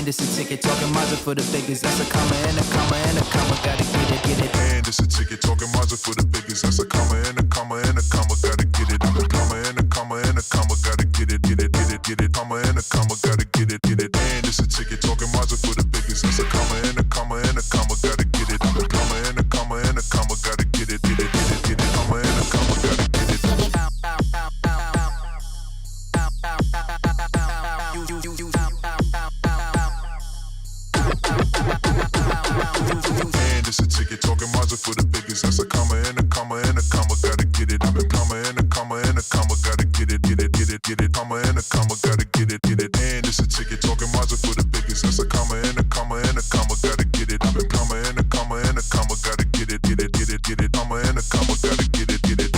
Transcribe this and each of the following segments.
And it's a ticket talking Maja for the biggest. That's a comma and a comma and a comma. Gotta get it, get it. And it's a ticket talking Maja for the biggest. That's a comma and a comma and a comma. Gotta get it. A comma and a comma and a comma. Gotta get it, get it, get it, get it. Comma and a comma. Gotta get it, get it. And it's a ticket talking Maja for the biggest. That's a comma and a comma and a comma. Gotta get it. A comma and a comma and a comma. Gotta get it, get it, get it, get it. Comma and a comma. Gotta get it. And it's a ticket talking Maja for the biggest. That's a comma and a comma and a comma. Gotta get it. A comma and a comma and a comma. Gotta get it, get it, get it, get it. Comma and a comma. Gotta get it, get it. And it's a ticket talking Maja for the biggest. That's a comma and a comma and a comma. Gotta get it. A comma and a comma and a comma. Gotta get it, get it, get it, get it. Comma and a comma. Gotta get it, get it.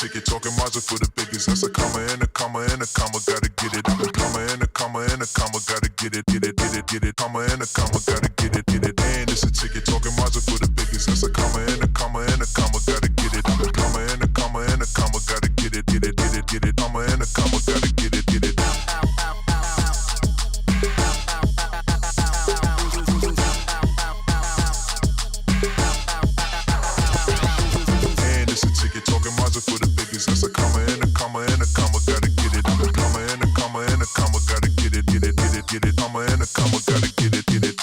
Ticket talking Maja for the biggest. That's a comma and a comma and a comma. Gotta get it. A comma and a comma and a comma. Gotta get it, get it, get it, get it. Comma and a comma. Gotta get it, get it. And it's a ticket talking Maja for the biggest. That's a comma and a comma and a comma. Gotta get it. A comma and a comma and a comma. Gotta get it, get it, get it, get it. Comma and a comma. Gotta get it, get it. And it's a ticket talking Maja for the biggest. That's a comma and a comma and a comma. Gotta get it. A comma and a comma and a comma. Gotta get it, get it, get it, get it. Comma and a comma. Gotta get it, get it.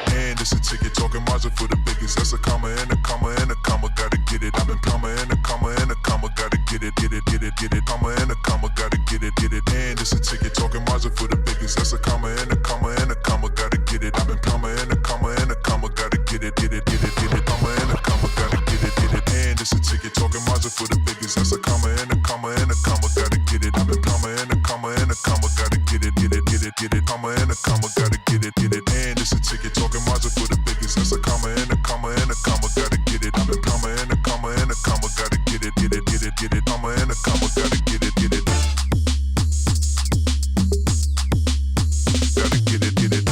And it's a ticket talking Maja for the biggest. That's a comma and a comma and a comma. Gotta get it. A comma and a comma and a comma. Gotta get it, get it, get it, get it. Comma and a comma. Gotta get it, get it. And it's a ticket talking Maja for the biggest. That's a comma and a comma and a comma. Gotta get it. A comma and a comma and a comma. Gotta get it, get it, get it, get it. Comma and a comma. Gotta get it, get it. And it's a ticket talking Maja for the biggest. That's a comma and a comma and a comma. Gotta get it. A comma and a comma and a comma. Gotta get it, get it, get it, get it. Comma and a comma. Gotta get it, get it. And it's a ticket talking Maja for the biggest. That's a comma and a comma and a comma. Gotta get it. A comma and a comma and a comma. Gotta get it, get it, get it, get it. Comma and a comma. Gotta get it, get it. Gotta get it, get it.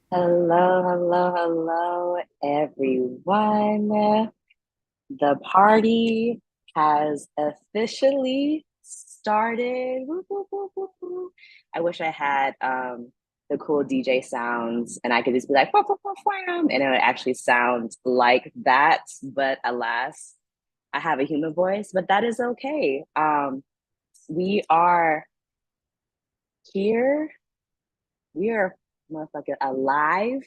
Hello, hello, hello, everyone. The party has officially started. Woo, woo, woo, woo, woo. I wish I had the cool DJ sounds and I could just be like, wah, wah, wah, wah, and it would actually sound like that. But alas, I have a human voice, but that is okay. We are here. We are motherfucking alive.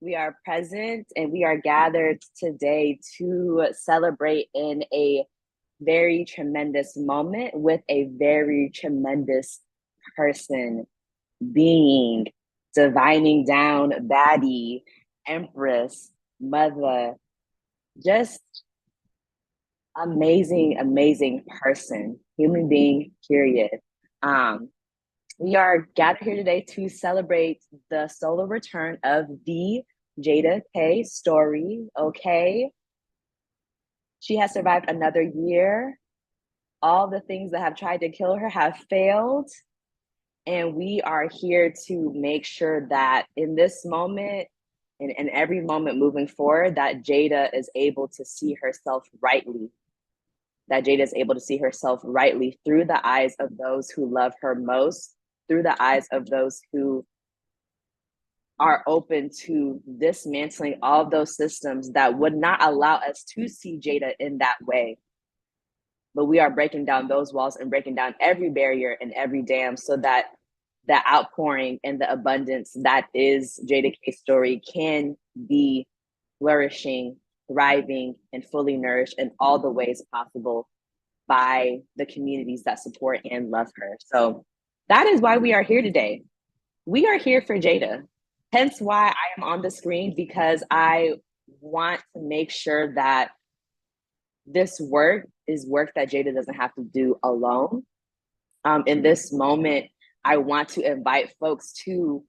We are present and we are gathered today to celebrate in a very tremendous moment with a very tremendous person, being, divining down, baddie, empress, mother, just amazing, amazing person, human being, period. We are gathered here today to celebrate the solo return of the Jeida K story, okay? She has survived another year. All the things that have tried to kill her have failed. And we are here to make sure that in this moment and every moment moving forward, that Jeida is able to see herself rightly. That Jeida is able to see herself rightly through the eyes of those who love her most, through the eyes of those who are open to dismantling all of those systems that would not allow us to see Jeida in that way. But we are breaking down those walls and breaking down every barrier and every dam so that the outpouring and the abundance that is Jeida K's story can be flourishing, thriving, and fully nourished in all the ways possible by the communities that support and love her. So that is why we are here today. We are here for Jeida. Hence why I am on the screen, because I want to make sure that this work is work that Jeida doesn't have to do alone. In this moment, I want to invite folks to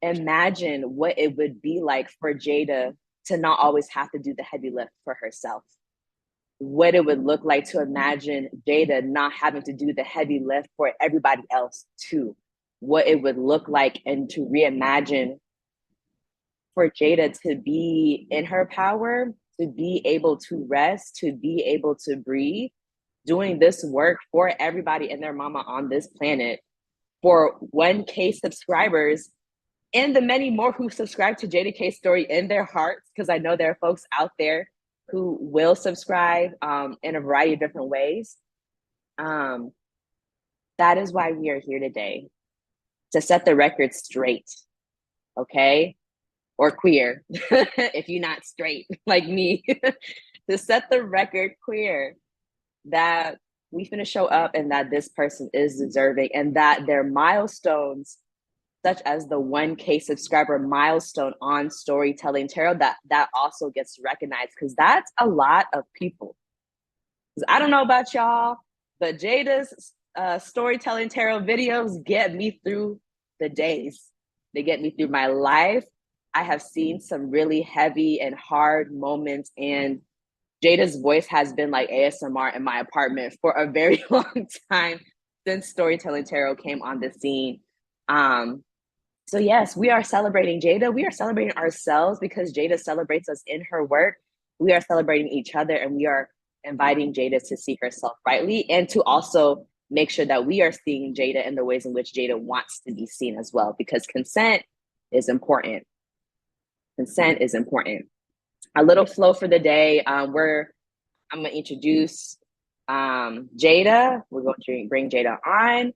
imagine what it would be like for Jeida to not always have to do the heavy lift for herself. What it would look like to imagine Jeida not having to do the heavy lift for everybody else too. What it would look like, and to reimagine for Jeida to be in her power, to be able to rest, to be able to breathe, doing this work for everybody and their mama on this planet, for 1K subscribers, and the many more who subscribe to Jeida K's story in their hearts, because I know there are folks out there who will subscribe in a variety of different ways. That is why we are here today, to set the record straight, okay? Or queer, if you're not straight like me, to set the record queer that we finna show up and that this person is deserving, and that their milestones, such as the 1K subscriber milestone on Storytelling Tarot, that also gets recognized, because that's a lot of people. I don't know about y'all, but Jeida's Storytelling Tarot videos get me through the days. They get me through my life. I have seen some really heavy and hard moments, and Jeida's voice has been like ASMR in my apartment for a very long time since Storytelling Tarot came on the scene. So yes, we are celebrating Jeida. We are celebrating ourselves, because Jeida celebrates us in her work. We are celebrating each other, and we are inviting Jeida to see herself rightly, and to also make sure that we are seeing Jeida in the ways in which Jeida wants to be seen as well, because consent is important. Consent is important. A little flow for the day. I'm gonna introduce Jeida. We're going to bring Jeida on.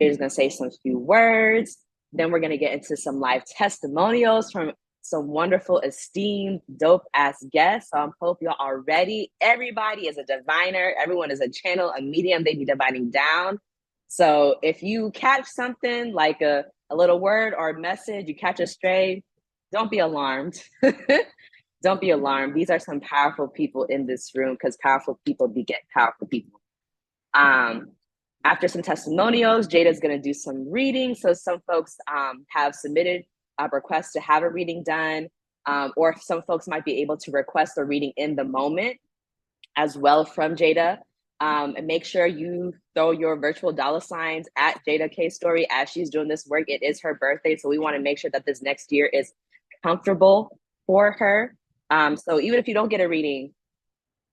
Jeida's gonna say some few words. Then we're gonna get into some live testimonials from some wonderful, esteemed, dope-ass guests. So I hope y'all are ready. Everybody is a diviner. Everyone is a channel, a medium. They be divining down. So if you catch something like a little word or a message, you catch a stray, don't be alarmed. Don't be alarmed. These are some powerful people in this room, because powerful people beget powerful people. After some testimonials, Jeida's going to do some reading. So some folks have submitted requests to have a reading done, or some folks might be able to request a reading in the moment as well from Jeida. And make sure you throw your virtual $signs at Jeida K Story as she's doing this work. It is her birthday, so we want to make sure that this next year is comfortable for her. So even if you don't get a reading,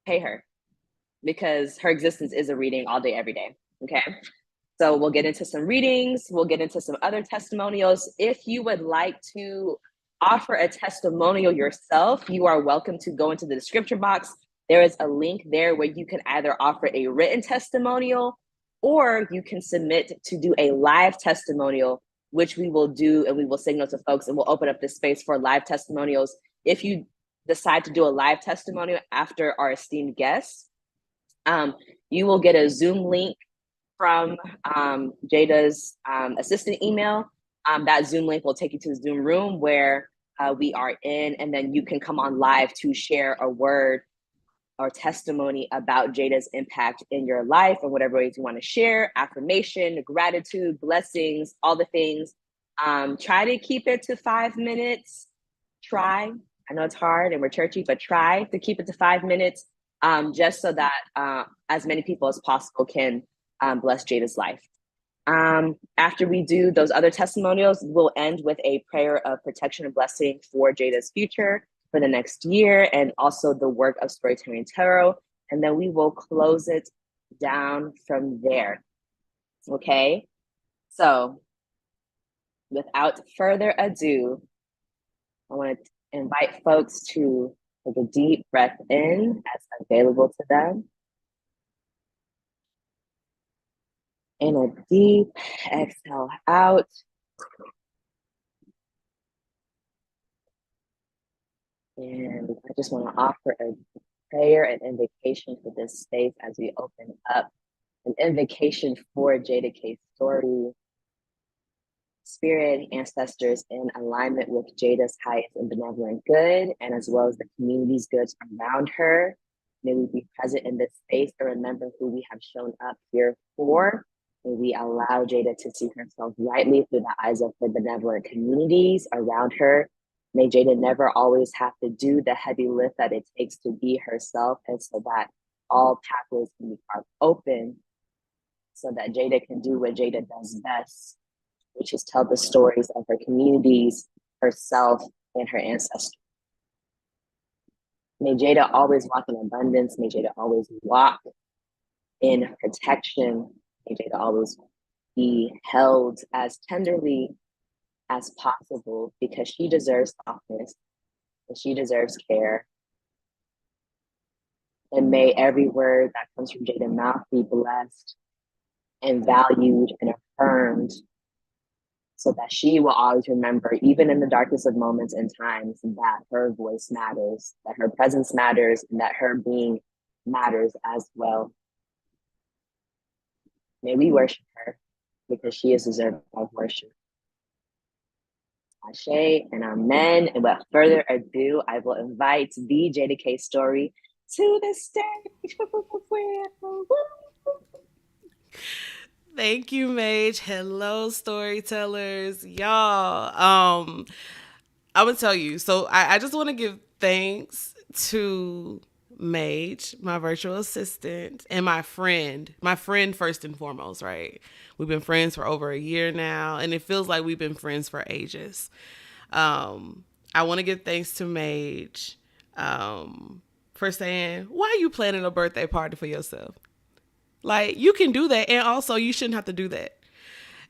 pay her, because her existence is a reading all day, every day. Okay. So we'll get into some readings. We'll get into some other testimonials. If you would like to offer a testimonial yourself, you are welcome to go into the description box. There is a link there where you can either offer a written testimonial, or you can submit to do a live testimonial, which we will do, and we will signal to folks, and we'll open up this space for live testimonials. If you decide to do a live testimonial after our esteemed guests, you will get a Zoom link from Jeida's assistant email. That Zoom link will take you to the Zoom room where we are in, and then you can come on live to share a word or testimony about Jeida's impact in your life, and whatever ways you want to share, affirmation, gratitude, blessings, all the things. Try to keep it to 5 minutes. Try. I know it's hard and we're churchy, but try to keep it to 5 minutes, just so that as many people as possible can bless Jeida's life. After we do those other testimonials, we'll end with a prayer of protection and blessing for Jeida's future for the next year, and also the work of Storytelling Tarot. And then we will close it down from there. Okay? So without further ado, I want to invite folks to take a deep breath in as available to them, and a deep exhale out. And I just want to offer a prayer and invocation for this space as we open up. An invocation for Jeida K Story. Spirit, ancestors, in alignment with Jeida's highest and benevolent good, and as well as the community's goods around her. May we be present in this space and remember who we have shown up here for. May we allow Jeida to see herself rightly through the eyes of her benevolent communities around her. May Jeida never always have to do the heavy lift that it takes to be herself, and so that all pathways can be carved open so that Jeida can do what Jeida does best, which is tell the stories of her communities, herself, and her ancestors. May Jeida always walk in abundance. May Jeida always walk in protection. May Jeida always be held as tenderly as possible, because she deserves softness and she deserves care. And may every word that comes from Jeida's mouth be blessed and valued and affirmed, so that she will always remember, even in the darkest of moments and times, that her voice matters, that her presence matters, and that her being matters as well. May we worship her, because she is deserving of worship. Ashe and amen. And without further ado, I will invite the Jeida K Story to the stage. Thank you, Maij. Hello, storytellers. Y'all, I'm gonna tell you. So I just want to give thanks to Maij, my virtual assistant, and my friend first and foremost, right? We've been friends for over a year now, and it feels like we've been friends for ages. I want to give thanks to Maij for saying, why are you planning a birthday party for yourself? Like, you can do that, and also you shouldn't have to do that.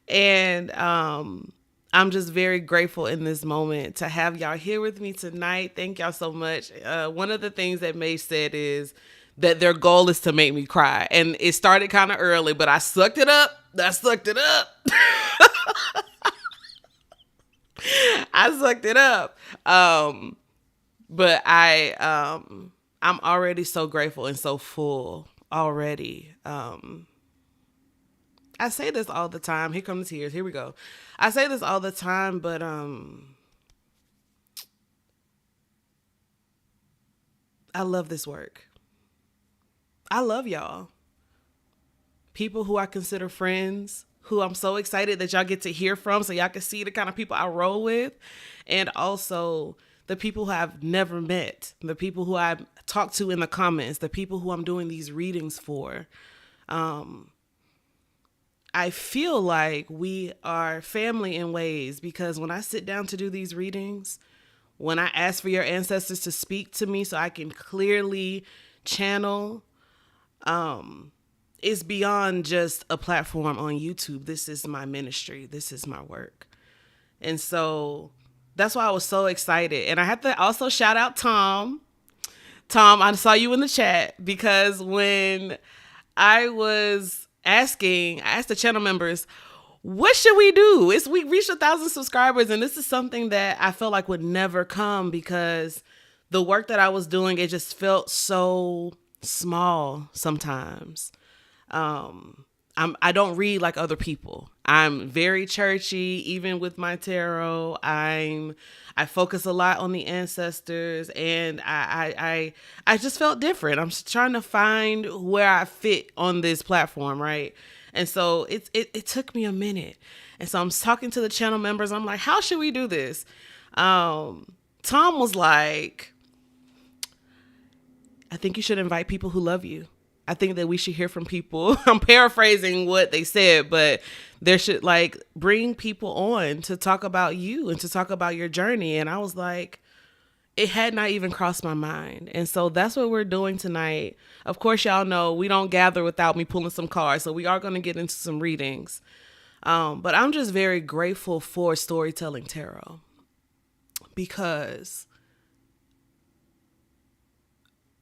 And I'm just very grateful in this moment to have y'all here with me tonight. Thank y'all so much. One of the things that Maij said is that their goal is to make me cry. And it started kind of early, but I sucked it up. I sucked it up. But I'm already so grateful and so full already. I say this all the time. Here come the tears. Here we go. I say this all the time, but I love this work. I love y'all. People who I consider friends, who I'm so excited that y'all get to hear from, so y'all can see the kind of people I roll with, and also the people who I've never met, the people who I talk to in the comments, the people who I'm doing these readings for. I feel like we are family in ways, because when I sit down to do these readings, when I ask for your ancestors to speak to me so I can clearly channel, it's beyond just a platform on YouTube. This is my ministry. This is my work. And so that's why I was so excited. And I have to also shout out Tom. Tom, I saw you in the chat, because when I asked the channel members, what should we do? We reached 1,000 subscribers, and this is something that I felt like would never come, because the work that I was doing, it just felt so small sometimes. I don't read like other people. I'm very churchy, even with my tarot. I focus a lot on the ancestors, and I just felt different. I'm just trying to find where I fit on this platform, right? And so it took me a minute. And so I'm talking to the channel members. I'm like, how should we do this? Tom was like, I think you should invite people who love you. I think that we should hear from people. I'm paraphrasing what they said, but there should bring people on to talk about you and to talk about your journey. And I was like, it had not even crossed my mind. And so that's what we're doing tonight. Of course, y'all know we don't gather without me pulling some cards. So we are going to get into some readings. But I'm just very grateful for Storytelling Tarot, because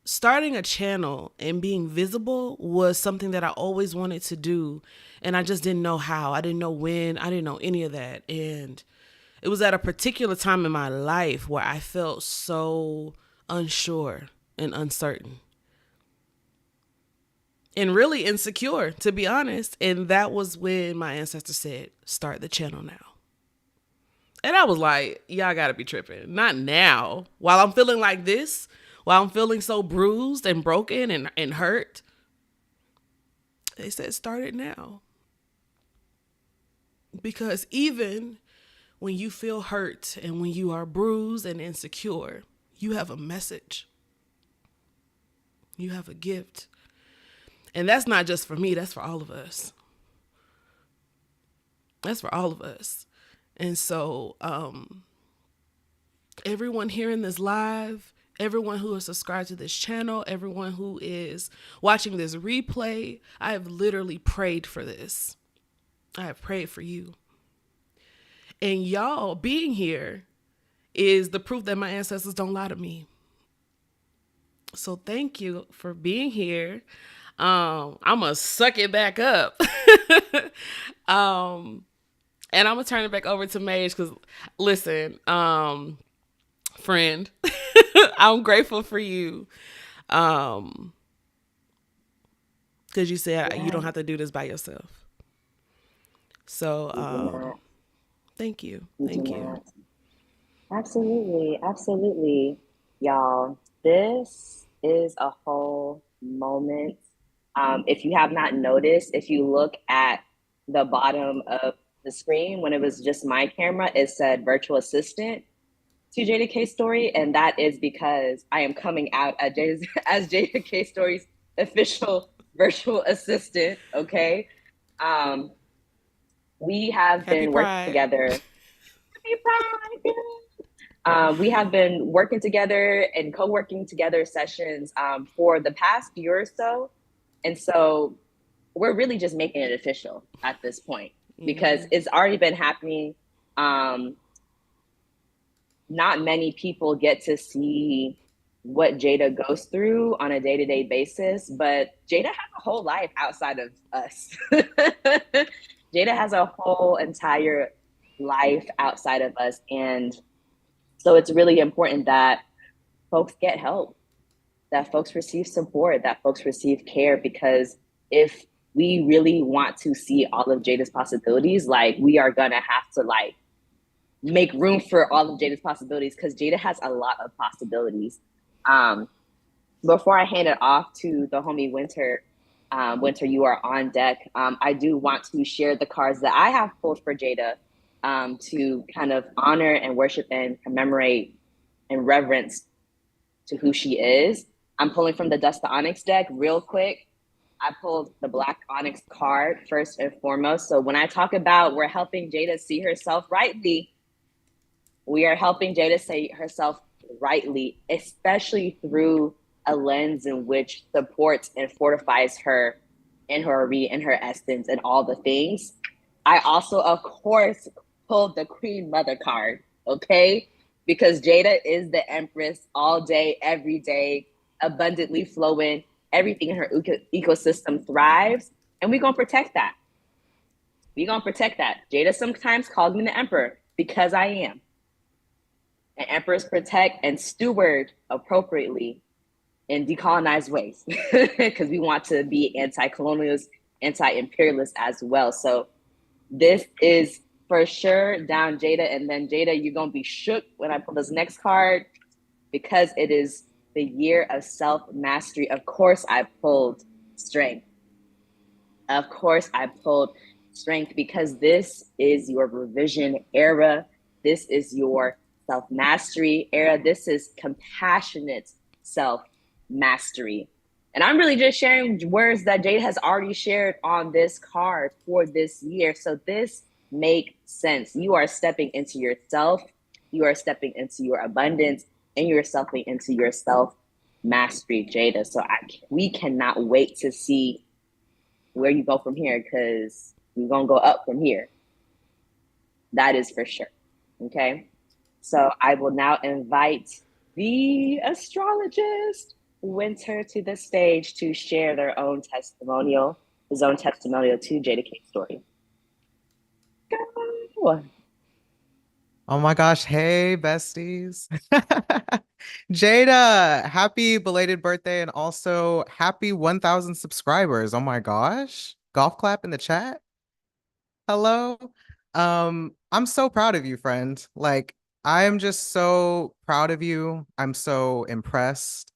starting a channel and being visible was something that I always wanted to do. And I just didn't know how. I didn't know when. I didn't know any of that. And it was at a particular time in my life where I felt so unsure and uncertain and really insecure, to be honest. And that was when my ancestor said, start the channel now. And I was like, y'all gotta be tripping. Not now. While I'm feeling like this, while I'm feeling so bruised and broken and hurt, they said, start it now. Because even when you feel hurt and when you are bruised and insecure, you have a message. You have a gift. And that's not just for me, that's for all of us. That's for all of us. And so, everyone hearing this live, everyone who is subscribed to this channel, everyone who is watching this replay, I have literally prayed for this. I have prayed for you. And y'all being here is the proof that my ancestors don't lie to me. So thank you for being here. I'm gonna suck it back up. And I'm gonna turn it back over to Maij because listen, friend, I'm grateful for you. Because you said you don't have to do this by yourself. So thank you. Thank you. Absolutely. Absolutely. Y'all, this is a whole moment. If you have not noticed, if you look at the bottom of the screen, when it was just my camera, it said virtual assistant to Jaida K Story. And that is because I am coming out as Jaida K Story's official virtual assistant. Okay. We have been working together. Happy Pride. We have been working together and co-working together sessions for the past year or so. And so we're really just making it official at this point because it's already been happening. Not many people get to see what Jaida goes through on a day-to-day basis, but Jaida has a whole life outside of us. Jaida has a whole entire life outside of us. And so it's really important that folks get help, that folks receive support, that folks receive care, because if we really want to see all of Jaida's possibilities, like we are gonna have to like make room for all of Jaida's possibilities because Jaida has a lot of possibilities. Before I hand it off to the homie Wynter, Wynter, you are on deck. I do want to share the cards that I have pulled for Jaida to kind of honor and worship and commemorate and reverence to who she is. I'm pulling from the Dust to Onyx deck real quick. I pulled the Black Onyx card first and foremost. So when I talk about we're helping Jaida see herself rightly, we are helping Jaida see herself rightly, especially through a lens in which supports and fortifies her in her in her essence and all the things. I also, of course, pulled the Queen Mother card, okay? Because Jaida is the Empress all day, every day, abundantly flowing. Everything in her ecosystem thrives, and we're gonna protect that. We're gonna protect that. Jaida sometimes calls me the Emperor because I am. And emperors protect and steward appropriately in decolonized ways because we want to be anti-colonialist, anti-imperialist as well. So this is for sure down Jaida. And then Jaida, you're going to be shook when I pull this next card because it is the year of self-mastery. Of course, I pulled strength. Of course, I pulled strength because this is your revision era. This is your self-mastery era. This is compassionate self-mastery. And I'm really just sharing words that Jaida has already shared on this card for this year. So this makes sense. You are stepping into yourself. You are stepping into your abundance and you're stepping into your self-mastery, Jaida. So we cannot wait to see where you go from here because you're going to go up from here. That is for sure. Okay. So I will now invite the astrologist Wynter to the stage to share their own testimonial, his own testimonial to Jaida K Story. Go. Oh my gosh. Hey, besties. Jaida, happy belated birthday and also happy 1,000 subscribers. Oh my gosh. Golf clap in the chat. Hello. I'm so proud of you, friend. Like, I am just so proud of you. I'm so impressed.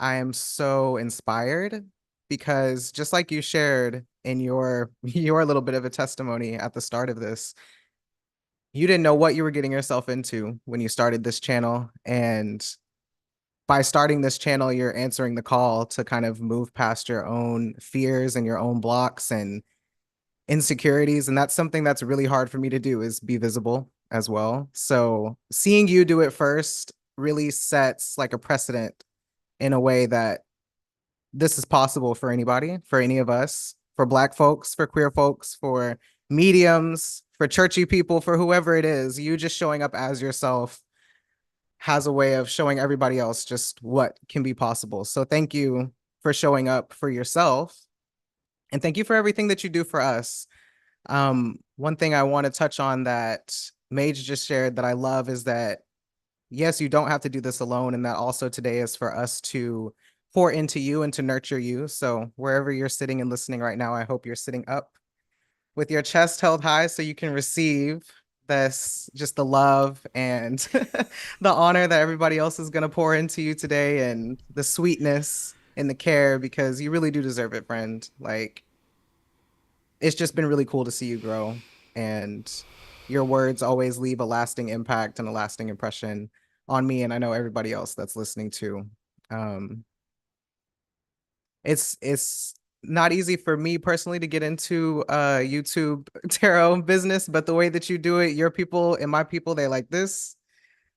I am so inspired because just like you shared in your little bit of a testimony at the start of this, you didn't know what you were getting yourself into when you started this channel. And by starting this channel, you're answering the call to kind of move past your own fears and your own blocks and insecurities. And that's something that's really hard for me to do, is be visible as well. So seeing you do it first really sets like a precedent in a way that this is possible for anybody, for any of us, for Black folks, for queer folks, for mediums, for churchy people, for whoever it is. You just showing up as yourself has a way of showing everybody else just what can be possible. So thank you for showing up for yourself. And thank you for everything that you do for us. One thing I want to touch on that Maij just shared that I love is that, yes, you don't have to do this alone. And that also today is for us to pour into you and to nurture you. So wherever you're sitting and listening right now, I hope you're sitting up with your chest held high so you can receive this, just the love and the honor that everybody else is going to pour into you today, and the sweetness and the care, because you really do deserve it, friend. Like, it's just been really cool to see you grow, and your words always leave a lasting impact and a lasting impression on me, and I know everybody else that's listening too. It's not easy for me personally to get into YouTube tarot business, but the way that you do it, your people and my people, they like this.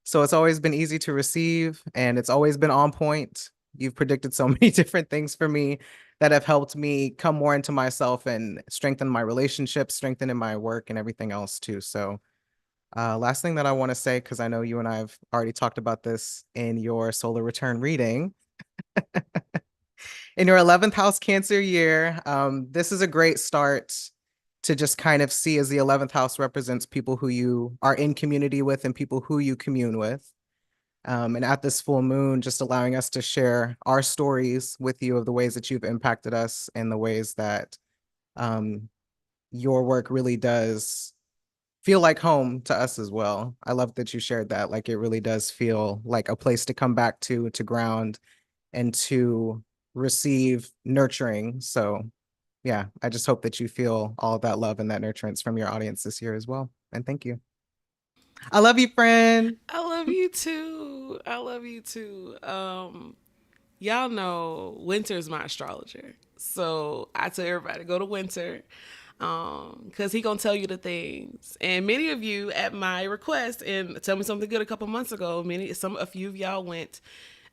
So it's always been easy to receive, and it's always been on point. You've predicted so many different things for me that have helped me come more into myself and strengthen my relationships, strengthen in my work and everything else too. So last thing that I want to say, because I know you and I have already talked about this in your solar return reading, in your 11th house Cancer year, this is a great start to just kind of see, as the 11th house represents people who you are in community with and people who you commune with. And at this full moon, just allowing us to share our stories with you of the ways that you've impacted us and the ways that your work really does feel like home to us as well. I love that you shared that. Like, it really does feel like a place to come back to ground and to receive nurturing. So yeah, I just hope that you feel all of that love and that nurturance from your audience this year as well. And thank you. I love you, friend. I love you too. I love you too. Y'all know Wynter's my astrologer. So I tell everybody, go to Wynter. Because he gonna tell you the things. And many of you, at my request, and Tell Me Something Good a couple months ago, a few of y'all went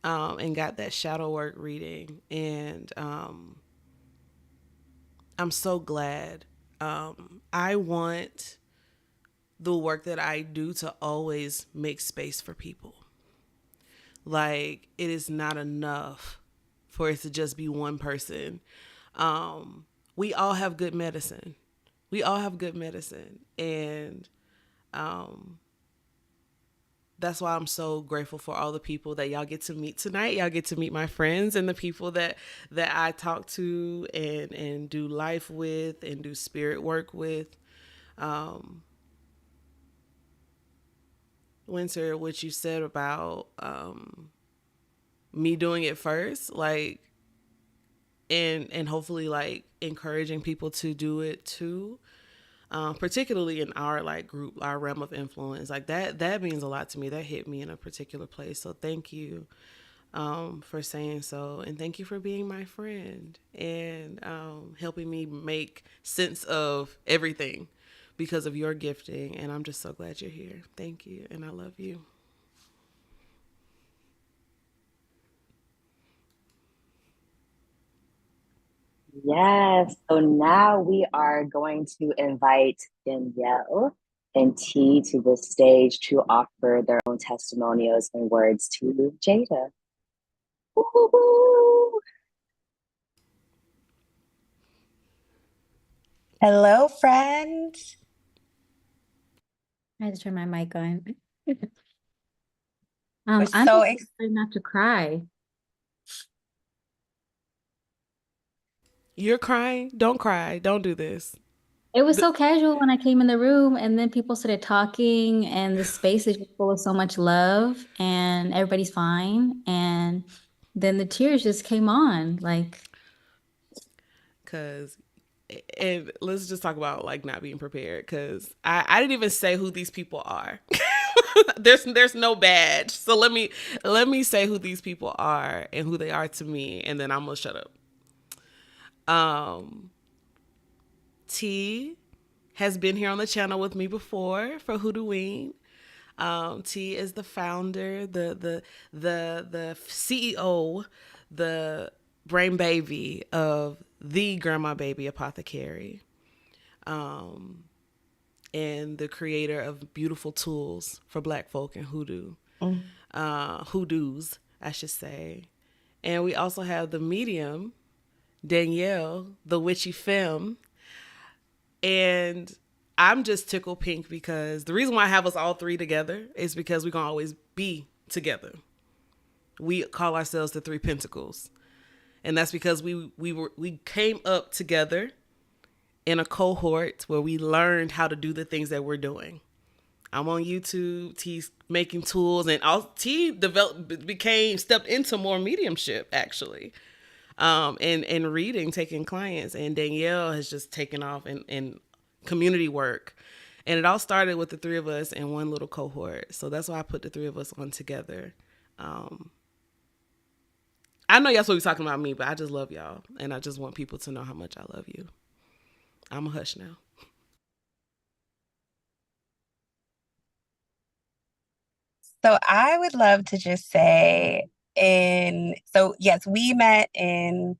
and got that shadow work reading. And I'm so glad. I want the work that I do to always make space for people. Like, it is not enough for it to just be one person. We all have good medicine. We all have good medicine. And that's why I'm so grateful for all the people that y'all get to meet tonight. Y'all get to meet my friends and the people that I talk to and do life with and do spirit work with. Wynter, what you said about me doing it first, like, and hopefully like encouraging people to do it too, particularly in our like group, our realm of influence, like that means a lot to me. That hit me in a particular place. So thank you for saying so, and thank you for being my friend and helping me make sense of everything because of your gifting. And I'm just so glad you're here. Thank you, and I love you. Yes. So now we are going to invite Danyelle and T to the stage to offer their own testimonials and words to Jeida. Woo-hoo-hoo. Hello, friends. I had to turn my mic on. I'm so just trying not to cry. You're crying? Don't cry. Don't do this. It was so casual when I came in the room, and then people started talking, and the space is just full of so much love, and everybody's fine. And then the tears just came on. Like, Cause, and let's just talk about like not being prepared. Cause I didn't even say who these people are. There's no badge. So let me say who these people are and who they are to me, and then I'm gonna shut up. T has been here on the channel with me before for Hoodooing. T is the founder, the CEO, the brain baby of the Grandma Baby Apothecary, and the creator of beautiful tools for Black folk and hoodoos, I should say. And we also have the medium, Danyelle, the witchy femme. And I'm just tickle pink because the reason why I have us all three together is because we're going to always be together. We call ourselves the Three Pentacles. And that's because we came up together in a cohort where we learned how to do the things that we're doing. I'm on YouTube. T's making tools, and T stepped into more mediumship actually, and reading, taking clients, and Danyelle has just taken off in community work, and it all started with the three of us in one little cohort. So that's why I put the three of us on together. I know y'all supposed to be talking about me, but I just love y'all, and I just want people to know how much I love you. I'm a hush now. So I would love to just say so yes, we met in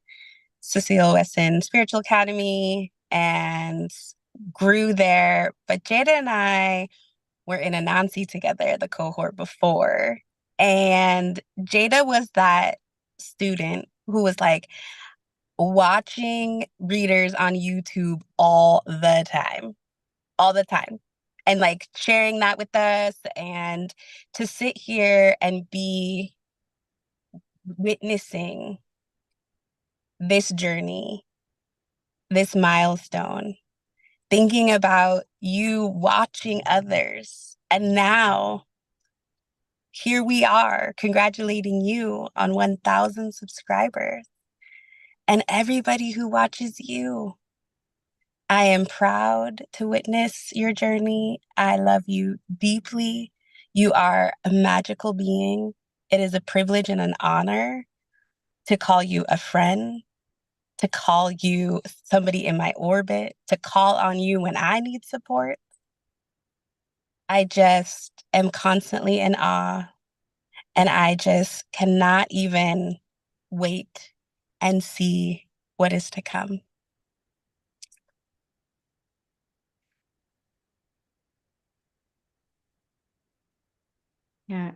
Cecile Weston Spiritual Academy and grew there, but Jeida and I were in Anansi together, the cohort before. And Jeida was that student who was like watching readers on YouTube all the time, and like sharing that with us, and to sit here and be witnessing this journey, this milestone, thinking about you watching others. And now here we are congratulating you on 1,000 subscribers and everybody who watches you. I am proud to witness your journey. I love you deeply. You are a magical being. It is a privilege and an honor to call you a friend, to call you somebody in my orbit, to call on you when I need support. I just am constantly in awe, and I just cannot even wait and see what is to come. yeah,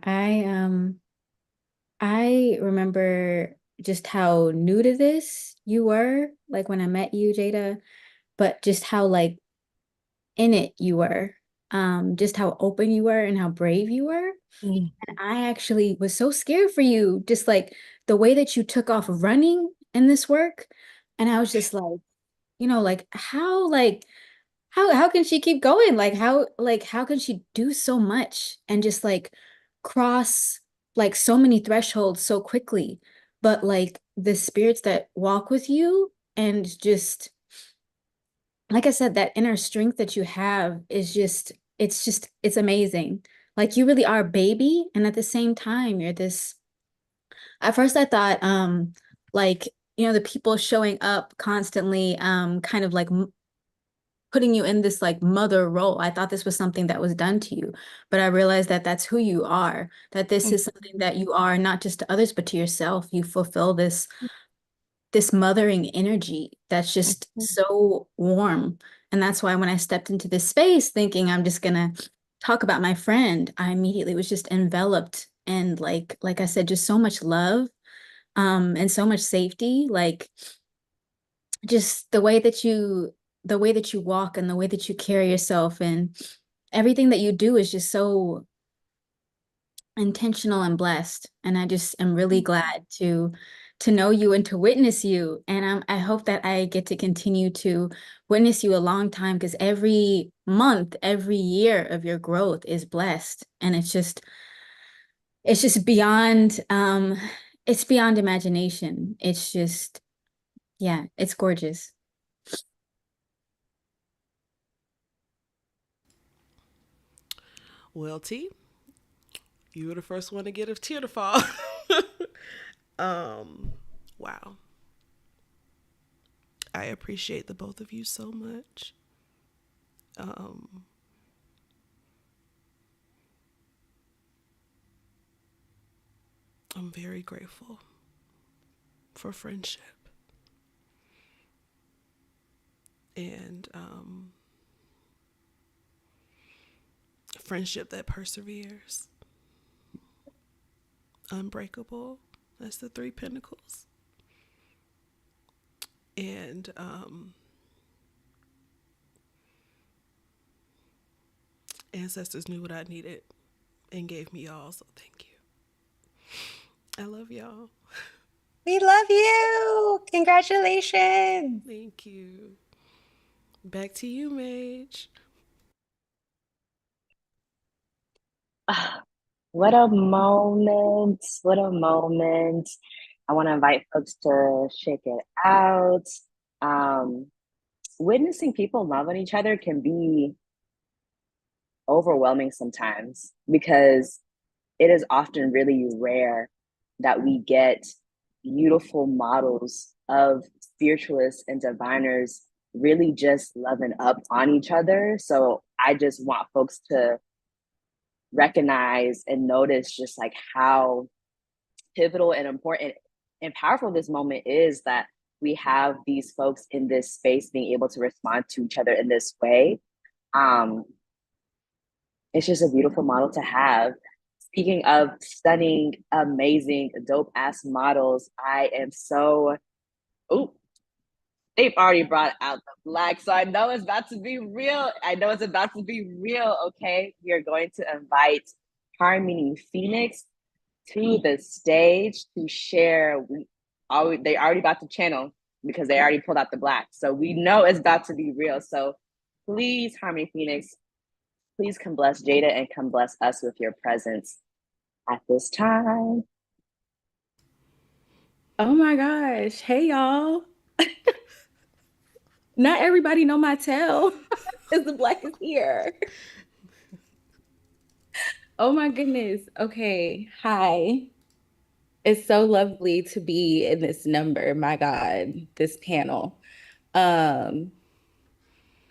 I remember just how new to this you were, like when I met you, Jeida, but just how like in it you were, just how open you were and how brave you were. Mm. And I actually was so scared for you, just like the way that you took off running in this work. And I was just like, how can she keep going? Like how can she do so much and just like cross like so many thresholds so quickly? But like the spirits that walk with you and just like I said, that inner strength that you have is it's amazing. Like you really are a baby, and at the same time, you're this. At first, I thought, like the people showing up constantly, kind of like putting you in this like mother role. I thought this was something that was done to you, but I realized that that's who you are. That this is something that you are not just to others, but to yourself. You fulfill this mothering energy that's just so warm. And that's why when I stepped into this space thinking I'm just gonna talk about my friend, I immediately was just enveloped in like I said, just so much love, and so much safety. Like just the way that you walk and the way that you carry yourself and everything that you do is just so intentional and blessed. And I just am really glad to know you and to witness you. And I hope that I get to continue to witness you a long time, because every month, every year of your growth is blessed. And it's just beyond it's beyond imagination. It's just, yeah, it's gorgeous. Well, T, you were the first one to get a tear to fall. Wow. I appreciate the both of you so much. I'm very grateful for friendship and friendship that perseveres. Unbreakable. That's the three pinnacles. And ancestors knew what I needed and gave me y'all, so thank you. I love y'all. We love you. Congratulations. Thank you. Back to you, Maij. What a moment. What a moment. I want to invite folks to shake it out. Witnessing people love on each other can be overwhelming sometimes because it is often really rare that we get beautiful models of spiritualists and diviners really just loving up on each other. So I just want folks to recognize and notice just like how pivotal and important and powerful this moment is, that we have these folks in this space being able to respond to each other in this way. Um, it's just a beautiful model to have. Speaking of stunning, amazing, dope ass models, I am so, oh, they've already brought out the black. So I know it's about to be real. I know it's about to be real. Okay. We are going to invite Harmony Phoenix to the stage to share. They already about to channel because they already pulled out the black. So we know it's about to be real. So please, Harmony Phoenix, please come bless Jeida and come bless us with your presence at this time. Oh my gosh. Hey y'all. Not everybody know my tell because the black is here. Oh my goodness. Okay. Hi. It's so lovely to be in this number. My God, this panel. Um,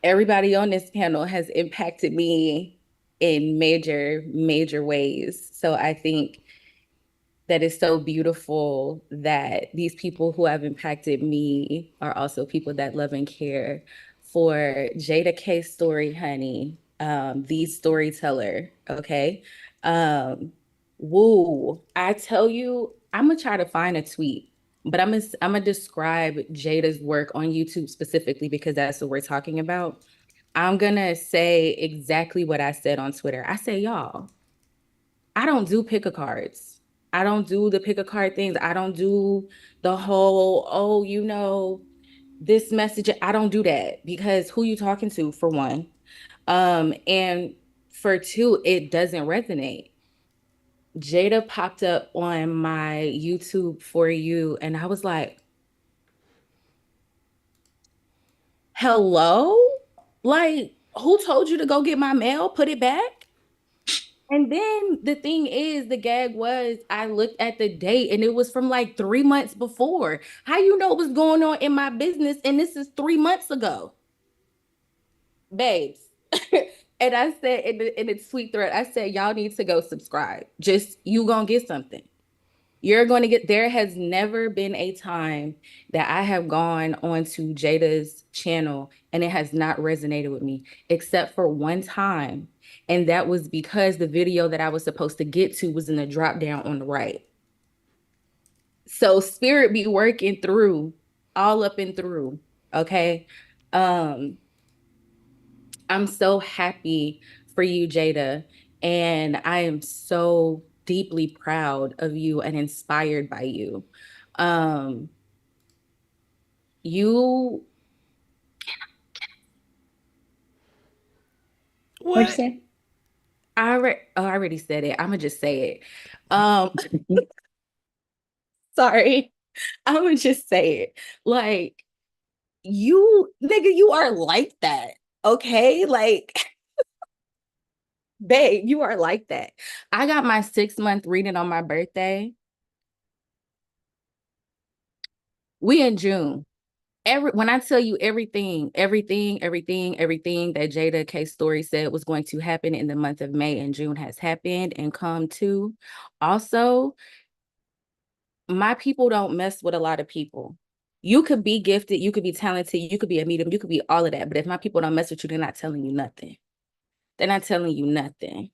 Everybody on this panel has impacted me in major, major ways. So I think that is so beautiful that these people who have impacted me are also people that love and care for Jeida K's story, honey. The storyteller, okay? Woo, I tell you, I'm gonna try to find a tweet, but I'm gonna describe Jada's work on YouTube specifically because that's what we're talking about. I'm gonna say exactly what I said on Twitter. I say, y'all, I don't do pick a cards. I don't do the pick a card things. I don't do the whole, oh, this message. I don't do that because who you talking to, for one. And for two, it doesn't resonate. Jeida popped up on my YouTube for you, and I was like, hello? Like, who told you to go get my mail? Put it back? And then the thing is, the gag was I looked at the date and it was from like 3 months before. How you know what's going on in my business? And this is 3 months ago, babes. And I said in the tweet thread, I said, y'all need to go subscribe. Just you gonna get something. You're going to get, there has never been a time that I have gone onto Jada's channel and it has not resonated with me, except for one time. And that was because the video that I was supposed to get to was in the drop down on the right. So spirit be working through, all up and through. Okay. I'm so happy for you, Jeida. And I am so deeply proud of you and inspired by you. You What'd you What? say? I already said it. I'm gonna just say it. Um sorry. I'm gonna just say it. Like, you, nigga, you are like that. Okay? Like, babe, you are like that. I got my 6-month reading on my birthday. We in June. When I tell you everything that Jeida K Story said was going to happen in the month of May and June has happened and come to. Also, my people don't mess with a lot of people. You could be gifted, you could be talented, you could be a medium, you could be all of that. But if my people don't mess with you, they're not telling you nothing. They're not telling you nothing.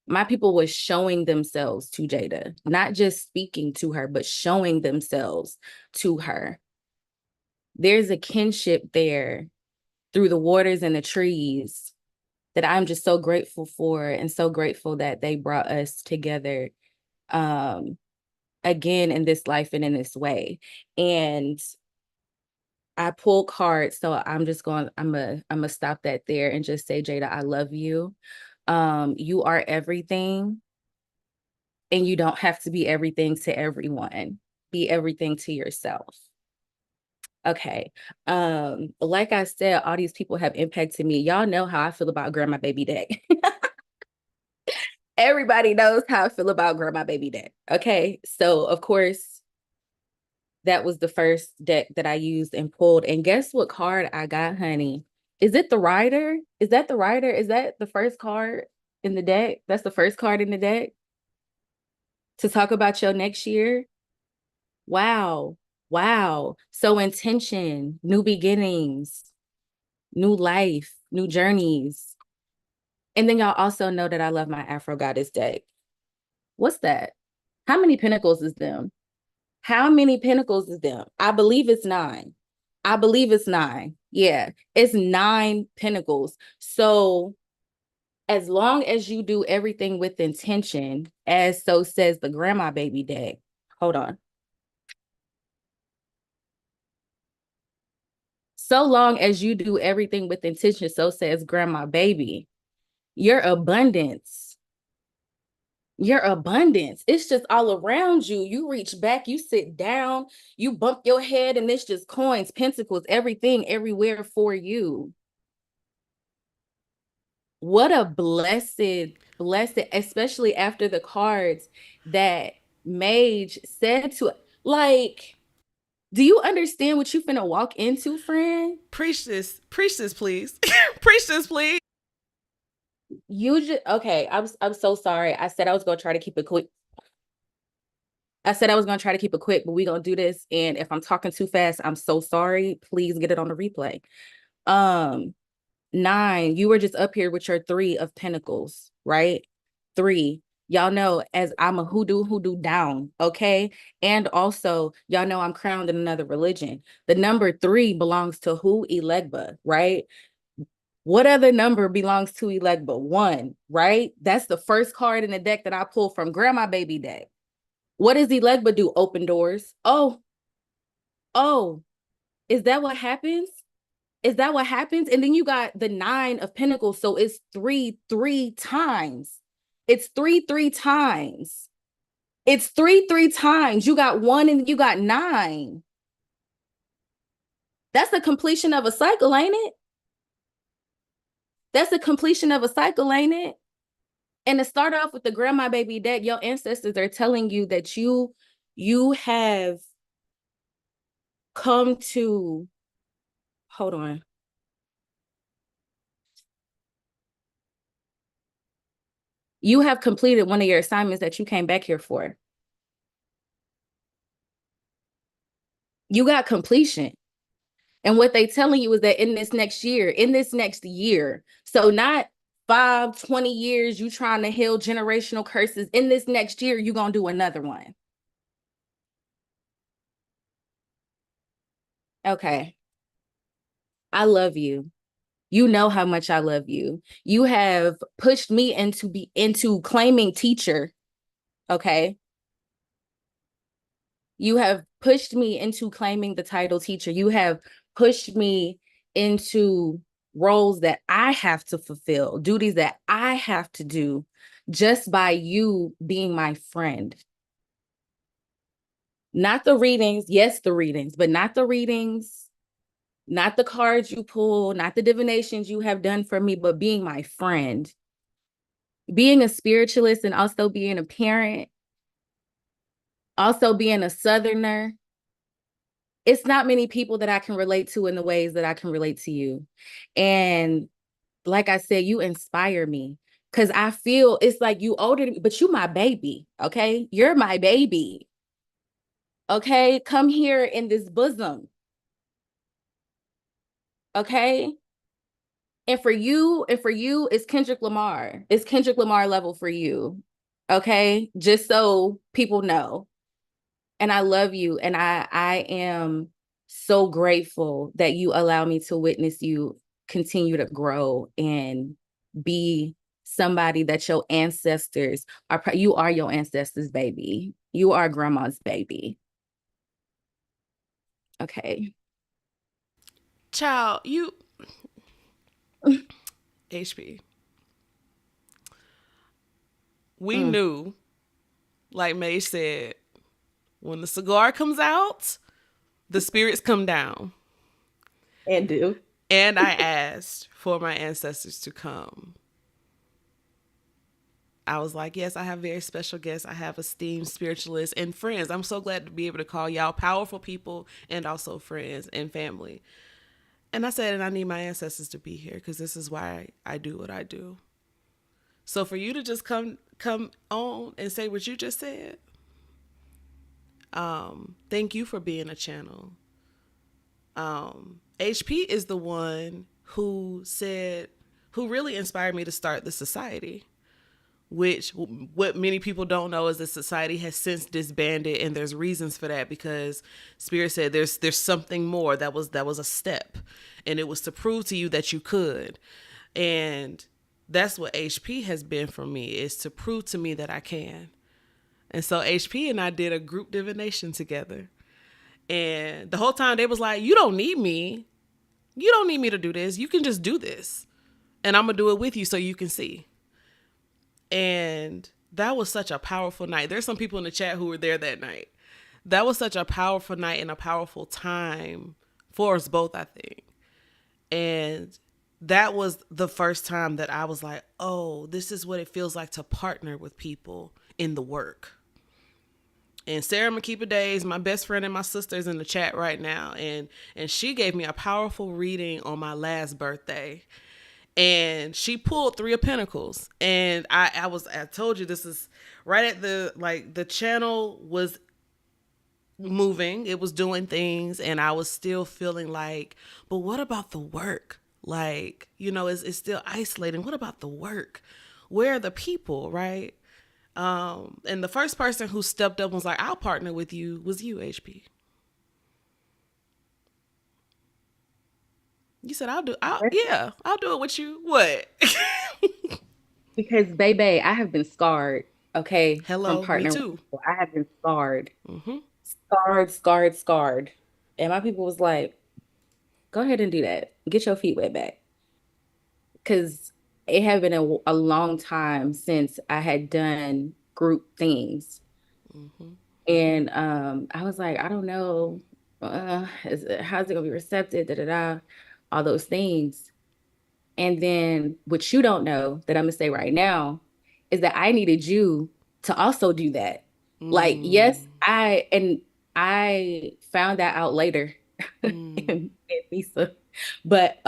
My people was showing themselves to Jeida, not just speaking to her, but showing themselves to her. There's a kinship there through the waters and the trees that I'm just so grateful for, and so grateful that they brought us together again in this life and in this way. And I pull cards, so I'm gonna stop that there and just say, Jeida, I love you. You are everything, and you don't have to be everything to everyone. Be everything to yourself. Okay. Like I said, all these people have impacted me. Y'all know how I feel about Grandma Baby Deck. Everybody knows how I feel about Grandma Baby Deck. Okay. So of course, that was the first deck that I used and pulled. And guess what card I got, honey? Is it the Rider? Is that the Rider? Is that the first card in the deck? That's the first card in the deck to talk about your next year. Wow. Wow. So intention, new beginnings, new life, new journeys. And then y'all also know that I love my Afro Goddess deck. What's that? How many pentacles is them? How many pentacles is them? I believe it's 9. I believe it's 9. Yeah, it's 9 pentacles. So as long as you do everything with intention, as so says the Grandma Baby deck. Hold on. So long as you do everything with intention, so says Grandma Baby, your abundance, it's just all around you. You reach back, you sit down, you bump your head, and it's just coins, pentacles, everything, everywhere for you. What a blessed, especially after the cards that Maij said to, like, do you understand what you finna walk into, friend? Preach this, please. Preach this, please. You just, okay, I'm so sorry. I said I was gonna try to keep it quick. But we're gonna do this. And if I'm talking too fast, I'm so sorry. Please get it on the replay. 9, you were just up here with your 3 of Pentacles, right? 3. Y'all know as I'm a hoodoo down, okay? And also, y'all know I'm crowned in another religion. The number 3 belongs to who? Elegba, right? What other number belongs to Elegba? 1, right? That's the first card in the deck that I pulled from Grandma Baby deck. What does Elegba do? Open doors. Oh, is that what happens? Is that what happens? And then you got the 9 of Pentacles. So it's 3 times. It's 3 times. It's 3 times. You got 1 and you got 9. That's the completion of a cycle, ain't it? That's the completion of a cycle, ain't it? And to start off with the Grandma Baby deck, your ancestors are telling you that you have come to, hold on. You have completed one of your assignments that you came back here for. You got completion. And what they telling you is that in this next year, so not 5, 20 years, you trying to heal generational curses. In this next year, you're going to do another one. Okay. I love you. You know how much I love you. You have pushed me into claiming teacher. Okay. You have pushed me into claiming the title teacher. You have pushed me into roles that I have to fulfill, duties that I have to do just by you being my friend. Not the readings. Yes, the readings, but not the readings, not the cards you pull, not the divinations you have done for me, but being my friend, being a spiritualist and also being a parent, also being a Southerner. It's not many people that I can relate to in the ways that I can relate to you. And like I said, you inspire me because I feel it's like you older than me, but you my baby, okay? You're my baby, okay? Come here in this bosom, okay? And for you, it's Kendrick Lamar. It's Kendrick Lamar level for you, okay? Just so people know. And I love you, and I am so grateful that you allow me to witness you continue to grow and be somebody that your ancestors are. You are your ancestors' baby. You are grandma's baby. Okay. Child, you HP. We knew, like Maij said, when the cigar comes out, the spirits come down. And do. And I asked for my ancestors to come. I was like, yes, I have very special guests. I have esteemed spiritualists and friends. I'm so glad to be able to call y'all powerful people and also friends and family. And I said, and I need my ancestors to be here because this is why I do what I do. So for you to just come on and say what you just said, thank you for being a channel. HP is the one who really inspired me to start the society, which what many people don't know is the society has since disbanded, and there's reasons for that because Spirit said there's something more. That was a step, and it was to prove to you that you could. And that's what HP has been for me, is to prove to me that I can. And so HP and I did a group divination together. And the whole time they was like, you don't need me. You don't need me to do this. You can just do this. And I'm going to do it with you so you can see. And that was such a powerful night. There's some people in the chat who were there that night. That was such a powerful night and a powerful time for us both, I think. And that was the first time that I was like, oh, this is what it feels like to partner with people in the work. And Sarah Makipa Days, my best friend and my sister, is in the chat right now. And she gave me a powerful reading on my last birthday. And she pulled 3 of Pentacles. And I told you this is right at the channel was moving. It was doing things. And I was still feeling like, but what about the work? Like, it's still isolating. What about the work? Where are the people, right? And the first person who stepped up and was like, I'll partner with you, was you, HP. You said, I'll do it with you. What? Because, baby, I have been scarred, okay? Hello, from me too. I have been scarred. Mm-hmm. Scarred. And my people was like, go ahead and do that. Get your feet wet back. Because it had been a long time since I had done group things. Mm-hmm. And I was like, I don't know, how's it gonna be receptive, all those things. And then what you don't know that I'm gonna say right now is that I needed you to also do that. Like, yes, I found that out later in Visa. But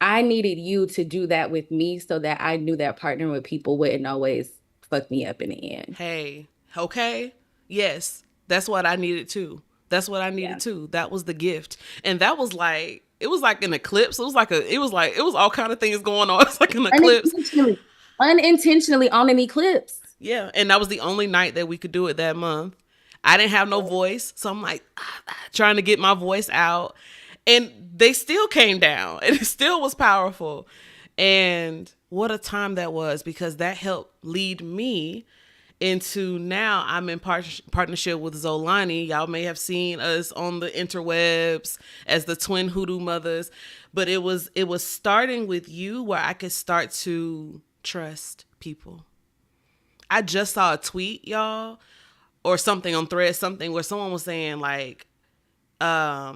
I needed you to do that with me so that I knew that partnering with people wouldn't always fuck me up in the end. Hey, okay. Yes, that's what I needed too. That's what I needed too. That was the gift. And that was like, it was like an eclipse. It was all kind of things going on. It's like an eclipse. Unintentionally on an eclipse. Yeah. And that was the only night that we could do it that month. I didn't have no voice. So I'm like trying to get my voice out. And they still came down. And it still was powerful. And what a time that was, because that helped lead me into now I'm in partnership with Zolani. Y'all may have seen us on the interwebs as the twin hoodoo mothers, but it was starting with you where I could start to trust people. I just saw a tweet, y'all, or something on Thread, something where someone was saying like, oh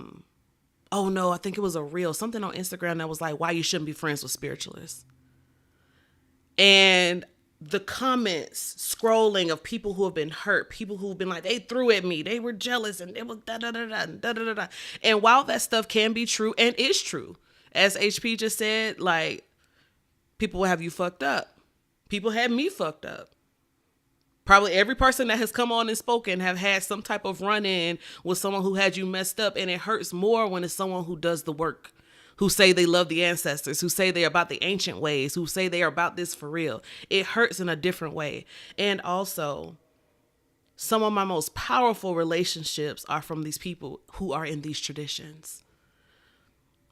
no, I think it was a reel, something on Instagram that was like, why you shouldn't be friends with spiritualists. And the comments scrolling of people who have been hurt, people who've been like, they threw at me, they were jealous, and it was da da da da da da da. And while that stuff can be true and is true, as HP just said, like, people will have you fucked up. People had me fucked up. Probably every person that has come on and spoken have had some type of run-in with someone who had you messed up, and it hurts more when it's someone who does the work, who say they love the ancestors, who say they're about the ancient ways, who say they are about this for real. It hurts in a different way. And also, some of my most powerful relationships are from these people who are in these traditions.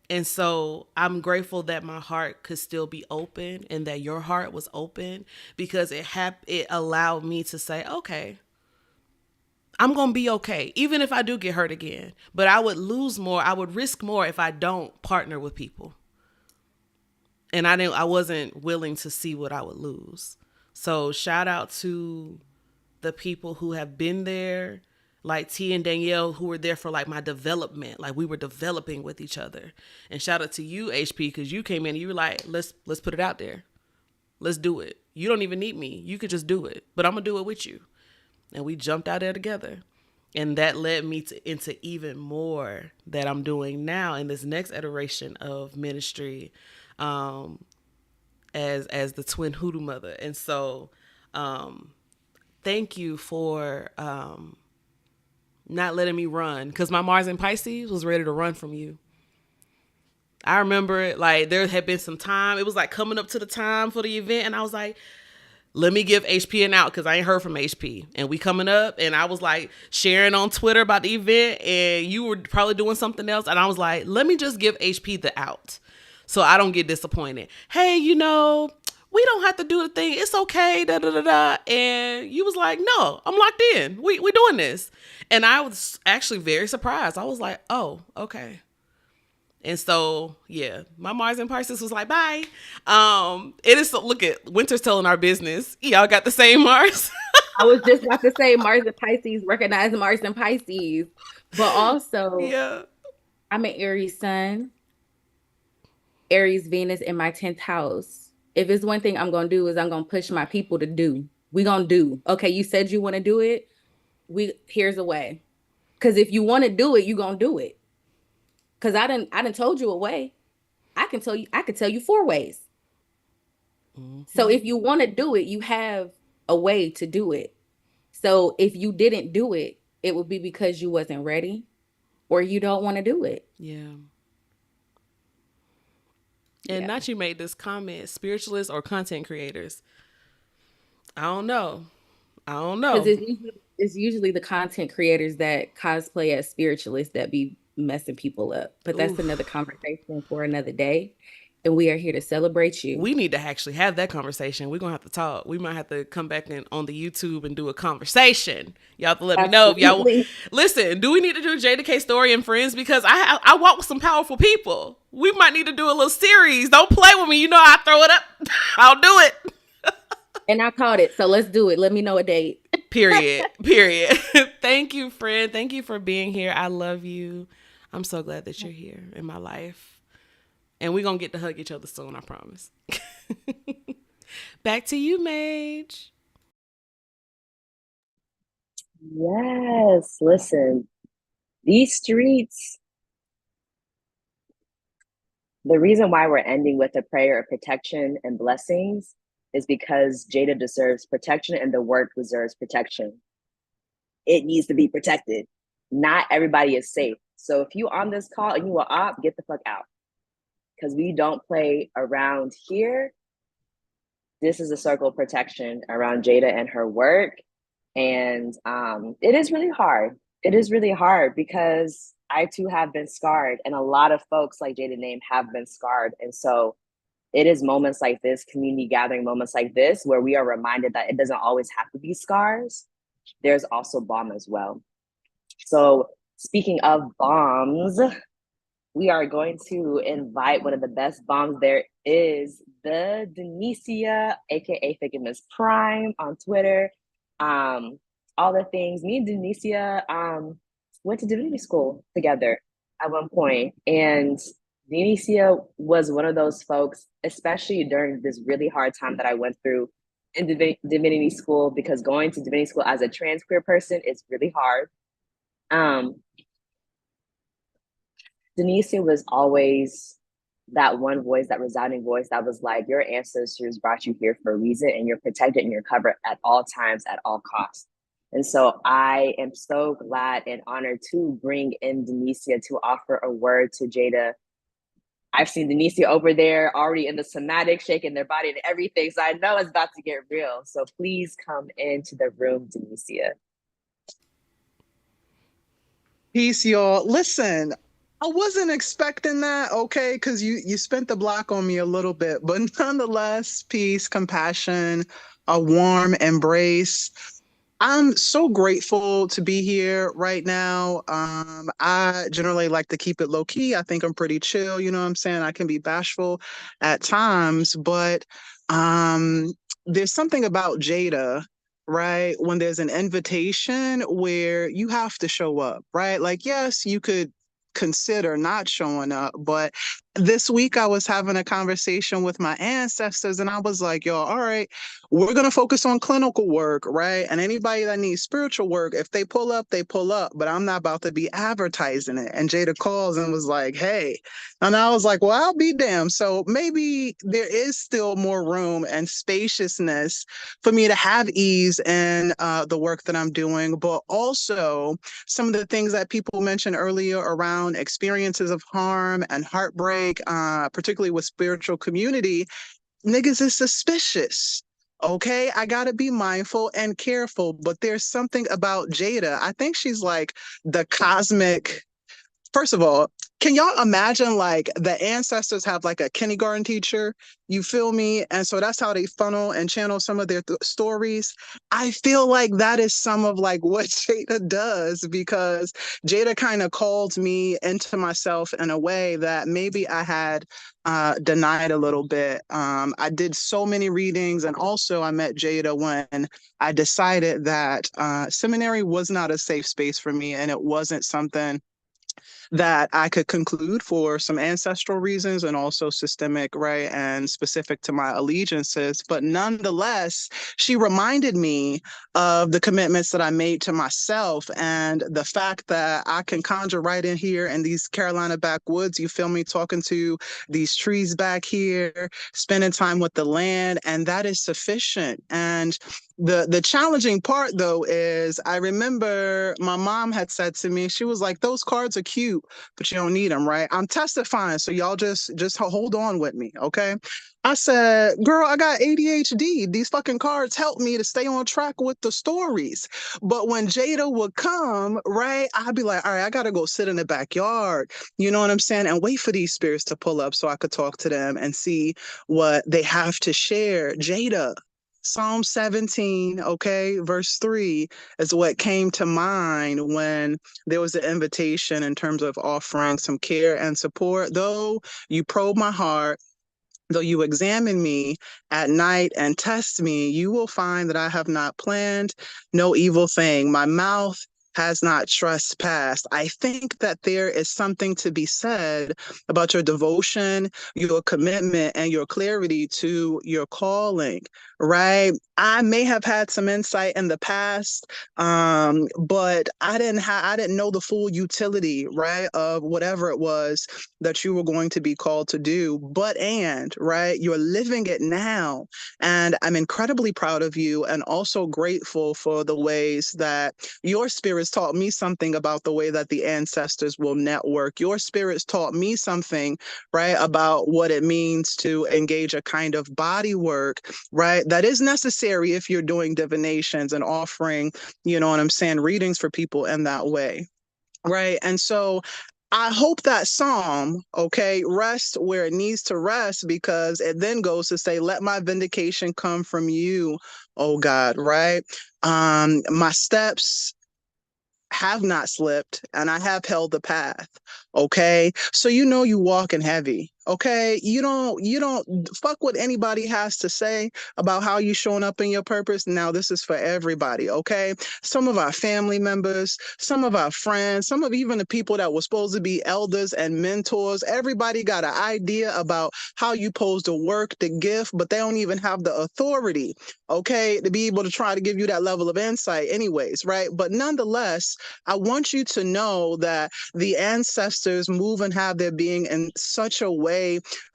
And so I'm grateful that my heart could still be open and that your heart was open, because it allowed me to say, okay, I'm going to be okay, even if I do get hurt again. But I would lose more. I would risk more if I don't partner with people. And I wasn't willing to see what I would lose. So shout out to the people who have been there, like T and Danyelle, who were there for like my development. Like, we were developing with each other. And shout out to you, HP, because you came in and you were like, let's put it out there. Let's do it. You don't even need me. You could just do it. But I'm going to do it with you. And we jumped out there together. And that led me into even more that I'm doing now in this next iteration of ministry, as the twin hoodoo mother. And so thank you for not letting me run, because my Mars in Pisces was ready to run from you. I remember it, like, there had been some time. It was like coming up to the time for the event, and I was like, let me give HP an out, because I ain't heard from HP. And we coming up, and I was like sharing on Twitter about the event, and you were probably doing something else. And I was like, let me just give HP the out so I don't get disappointed. Hey, we don't have to do the thing. It's okay. Da, da, da, da. And you was like, no, I'm locked in. We doing this. And I was actually very surprised. I was like, oh, okay. And so, yeah, my Mars in Pisces was like, bye. It is, look at Wynter's telling our business. Y'all got the same Mars. I was just about to say Mars in Pisces, recognize Mars in Pisces. But also, yeah, I'm an Aries sun, Aries Venus in my 10th house. If it's one thing I'm going to do, is I'm going to push my people to do. We going to do. Okay, you said you want to do it. Here's a way. Because if you want to do it, you going to do it. Because I done told you a way. I could tell you 4 ways. Mm-hmm. So if you want to do it, you have a way to do it. So if you didn't do it, it would be because you wasn't ready or you don't want to do it. Yeah. And Nachi made this comment, spiritualists or content creators. I don't know. Because it's usually the content creators that cosplay as spiritualists that be messing people up. But that's another conversation for another day. And we are here to celebrate you. We need to actually have that conversation. We're going to have to talk. We might have to come back on the YouTube and do a conversation. Y'all have to let me know if y'all... Listen, do we need to do Jaida K Story and Friends? Because I walk with some powerful people. We might need to do a little series. Don't play with me. I throw it up. I'll do it. And I caught it. So let's do it. Let me know a date. Period. Thank you, friend. Thank you for being here. I love you. I'm so glad that you're here in my life. And we're going to get to hug each other soon, I promise. Back to you, Maij. Yes, listen, these streets, the reason why we're ending with a prayer of protection and blessings is because Jaida deserves protection and the work deserves protection. It needs to be protected. Not everybody is safe. So if you on this call and you are up, get the fuck out. Because we don't play around here. This is a circle of protection around Jaida and her work. And it is really hard. It is really hard because I too have been scarred. And a lot of folks like Jaida Name have been scarred. And so it is moments like this, community gathering moments like this, where we are reminded that it doesn't always have to be scars. There's also balm as well. So speaking of bombs, we are going to invite one of the best bombs there is, the Donnecia, aka Figure Miss Prime on Twitter. all the things. Me and Donnecia went to divinity school together at one point, and Donnecia was one of those folks, especially during this really hard time that I went through in divinity school, because going to divinity school as a trans queer person is really hard. Donnecia was always that one voice, that resounding voice that was like, your ancestors brought you here for a reason, and you're protected and you're covered at all times, at all costs. And so I am so glad and honored to bring in Donnecia to offer a word to Jeida. I've seen Donnecia over there already in the somatic, shaking their body and everything. So I know it's about to get real. So please come into the room, Donnecia. Peace, y'all. Listen, I wasn't expecting that, okay, because you spent the block on me a little bit, but nonetheless, peace, compassion, a warm embrace. I'm so grateful to be here right now. I generally like to keep it low key. I think I'm pretty chill, you know what I'm saying? I can be bashful at times, but there's something about Jeida, right? When there's an invitation where you have to show up, right? Like, yes, you could consider not showing up, but this week I was having a conversation with my ancestors and I was like, yo, all right, we're going to focus on clinical work, right? And anybody that needs spiritual work, if they pull up, they pull up, but I'm not about to be advertising it. And Jeida calls and was like, hey, and I was like, well, I'll be damned. So maybe there is still more room and spaciousness for me to have ease in the work that I'm doing, but also some of the things that people mentioned earlier around experiences of harm and heartbreak, particularly with spiritual community, niggas is suspicious. Okay, I gotta be mindful and careful, but there's something about Jeida. I think she's like the cosmic. First of all, can y'all imagine like the ancestors have like a kindergarten teacher? You feel me? And so that's how they funnel and channel some of their stories. I feel like that is some of like what Jeida does, because Jeida kind of called me into myself in a way that maybe I had denied a little bit. I did so many readings, and also I met Jeida when I decided that seminary was not a safe space for me, and it wasn't something that I could conclude for some ancestral reasons and also systemic, right, and specific to my allegiances. But nonetheless, she reminded me of the commitments that I made to myself and the fact that I can conjure right in here in these Carolina backwoods. You feel me, talking to these trees back here, spending time with the land, and that is sufficient. And the challenging part though is I remember my mom had said to me, she was like, those cards are cute, but you don't need them, right? I'm testifying, so y'all just hold on with me, okay? I said, girl, I got ADHD. These fucking cards help me to stay on track with the stories. But when Jeida would come, right, I'd be like, all right, I gotta go sit in the backyard, you know what I'm saying? And wait for these spirits to pull up so I could talk to them and see what they have to share. Jeida, Psalm 17, okay, verse 3 is what came to mind when there was an invitation in terms of offering some care and support. Though you probe my heart, though you examine me at night and test me, you will find that I have not planned no evil thing. My mouth has not trespassed. I think that there is something to be said about your devotion, your commitment, and your clarity to your calling, right? I may have had some insight in the past, but I didn't know the full utility, right, of whatever it was that you were going to be called to do. Right, you're living it now. And I'm incredibly proud of you and also grateful for the ways that your spirits taught me something about the way that the ancestors will network. Your spirits taught me something, right, about what it means to engage a kind of body work, right, that is necessary if you're doing divinations and offering, you know what I'm saying, readings for people in that way. Right. And so I hope that psalm, okay, rests where it needs to rest, because it then goes to say, let my vindication come from you, oh God, right? My steps have not slipped and I have held the path. Okay. So, you know, you walking heavy. Okay, you don't fuck what anybody has to say about how you showing up in your purpose. Now this is for everybody, okay? Some of our family members, some of our friends, some of even the people that were supposed to be elders and mentors, everybody got an idea about how you supposed to work the gift, but they don't even have the authority, okay, to be able to try to give you that level of insight anyways, right? But nonetheless, I want you to know that the ancestors move and have their being in such a way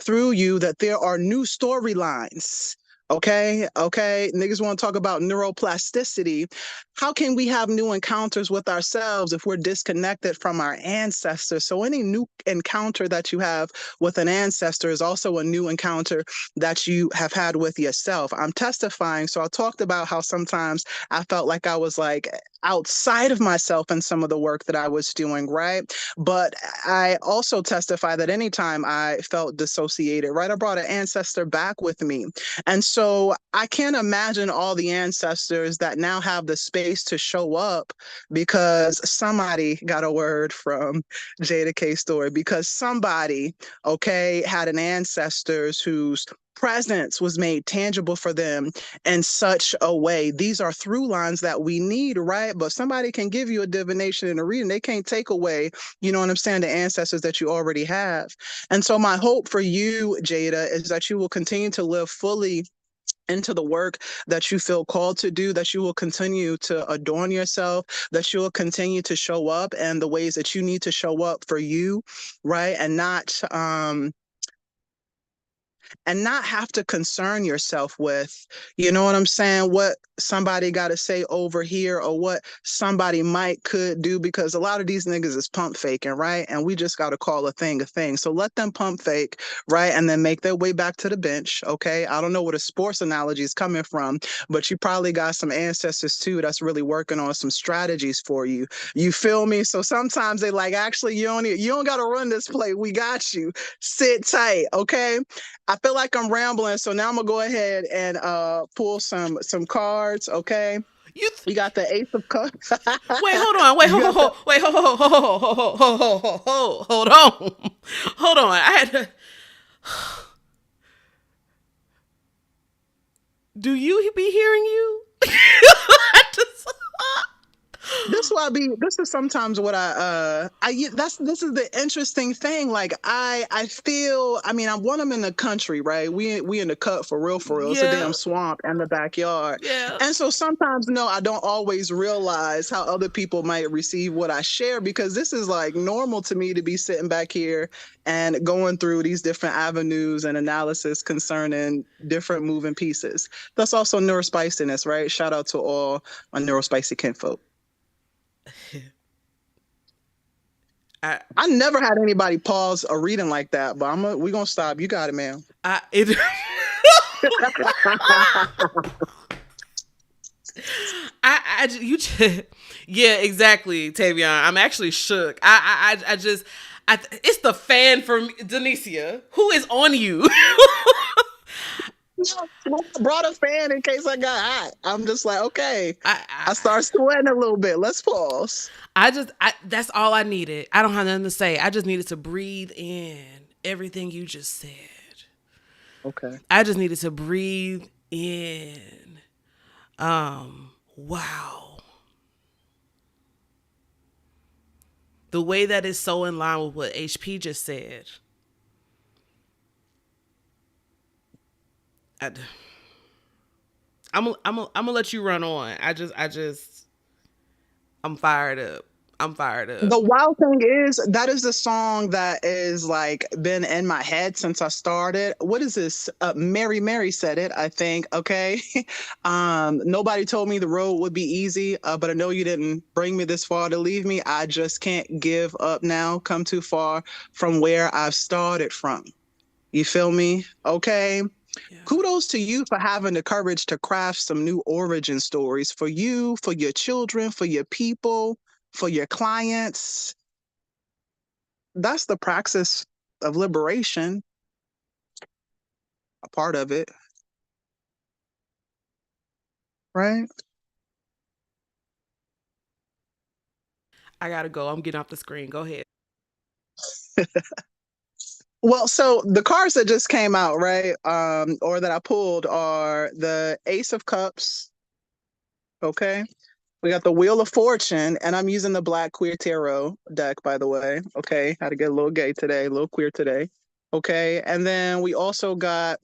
through you that there are new storylines. Okay. Niggas want to talk about neuroplasticity. How can we have new encounters with ourselves if we're disconnected from our ancestors? So, any new encounter that you have with an ancestor is also a new encounter that you have had with yourself. I'm testifying. So, I talked about how sometimes I felt like I was like outside of myself in some of the work that I was doing, right? But I also testify that anytime I felt dissociated, right, I brought an ancestor back with me. And so I can't imagine all the ancestors that now have the space to show up because somebody got a word from Jaida K's story, because somebody, okay, had an ancestors whose presence was made tangible for them in such a way. These are through lines that we need, right? But somebody can give you a divination and a reading. They can't take away, you know what I'm saying, the ancestors that you already have. And so my hope for you, Jaida, is that you will continue to live fully into the work that you feel called to do, that you will continue to adorn yourself, that you will continue to show up and the ways that you need to show up for you, right? And not have to concern yourself with, you know what I'm saying, what somebody got to say over here or what somebody might could do, because a lot of these niggas is pump faking, right? And we just got to call a thing a thing. So let them pump fake, right? And then make their way back to the bench, okay? I don't know where the sports analogy is coming from, but you probably got some ancestors too that's really working on some strategies for you. You feel me? So sometimes they like, actually, you don't got to run this play. We got you. Sit tight, okay? I feel like I'm rambling, so now I'm gonna go ahead and pull some cards. Okay, you got the Ace of Cups. Wait, hold on. Wait, wait, hold on. Hold on. I had to. Do you be hearing you? I just. This is sometimes what this is the interesting thing. Like I feel, I mean, I'm in the country, right? We in the cut for real, for real. It's a damn swamp and the backyard. Yeah. And so sometimes, no, I don't always realize how other people might receive what I share, because this is like normal to me to be sitting back here and going through these different avenues and analysis concerning different moving pieces. That's also neurospiciness, right? Shout out to all my neurospicy kinfolk. I never had anybody pause a reading like that, but we're gonna stop. You got it, man. Yeah, exactly, Tavion. I'm actually shook. It's the fan from Donnecia who is on you. I brought a fan in case I got hot. I'm just like, okay. I start sweating a little bit. Let's pause. That's all I needed. I don't have nothing to say. I just needed to breathe in everything you just said. Okay. I just needed to breathe in. Wow. The way that is so in line with what HP just said. I'm gonna let you run on. I'm fired up. The wild thing is that is the song that is like been in my head since I started. What is this? Mary said it, I think. Okay. Nobody told me the road would be easy, but I know you didn't bring me this far to leave me. I just can't give up now. Come too far from where I've started from. You feel me? Okay. Yeah. Kudos to you for having the courage to craft some new origin stories for you, for your children, for your people, for your clients. That's the praxis of liberation, a part of it. Right? I gotta go. I'm getting off the screen. Go ahead. Well, so the cards that just came out, right? Or that I pulled are the Ace of Cups. Okay. We got the Wheel of Fortune, and I'm using the Black Queer Tarot deck, by the way. Okay. Had to get a little gay today, a little queer today. Okay. And then we also got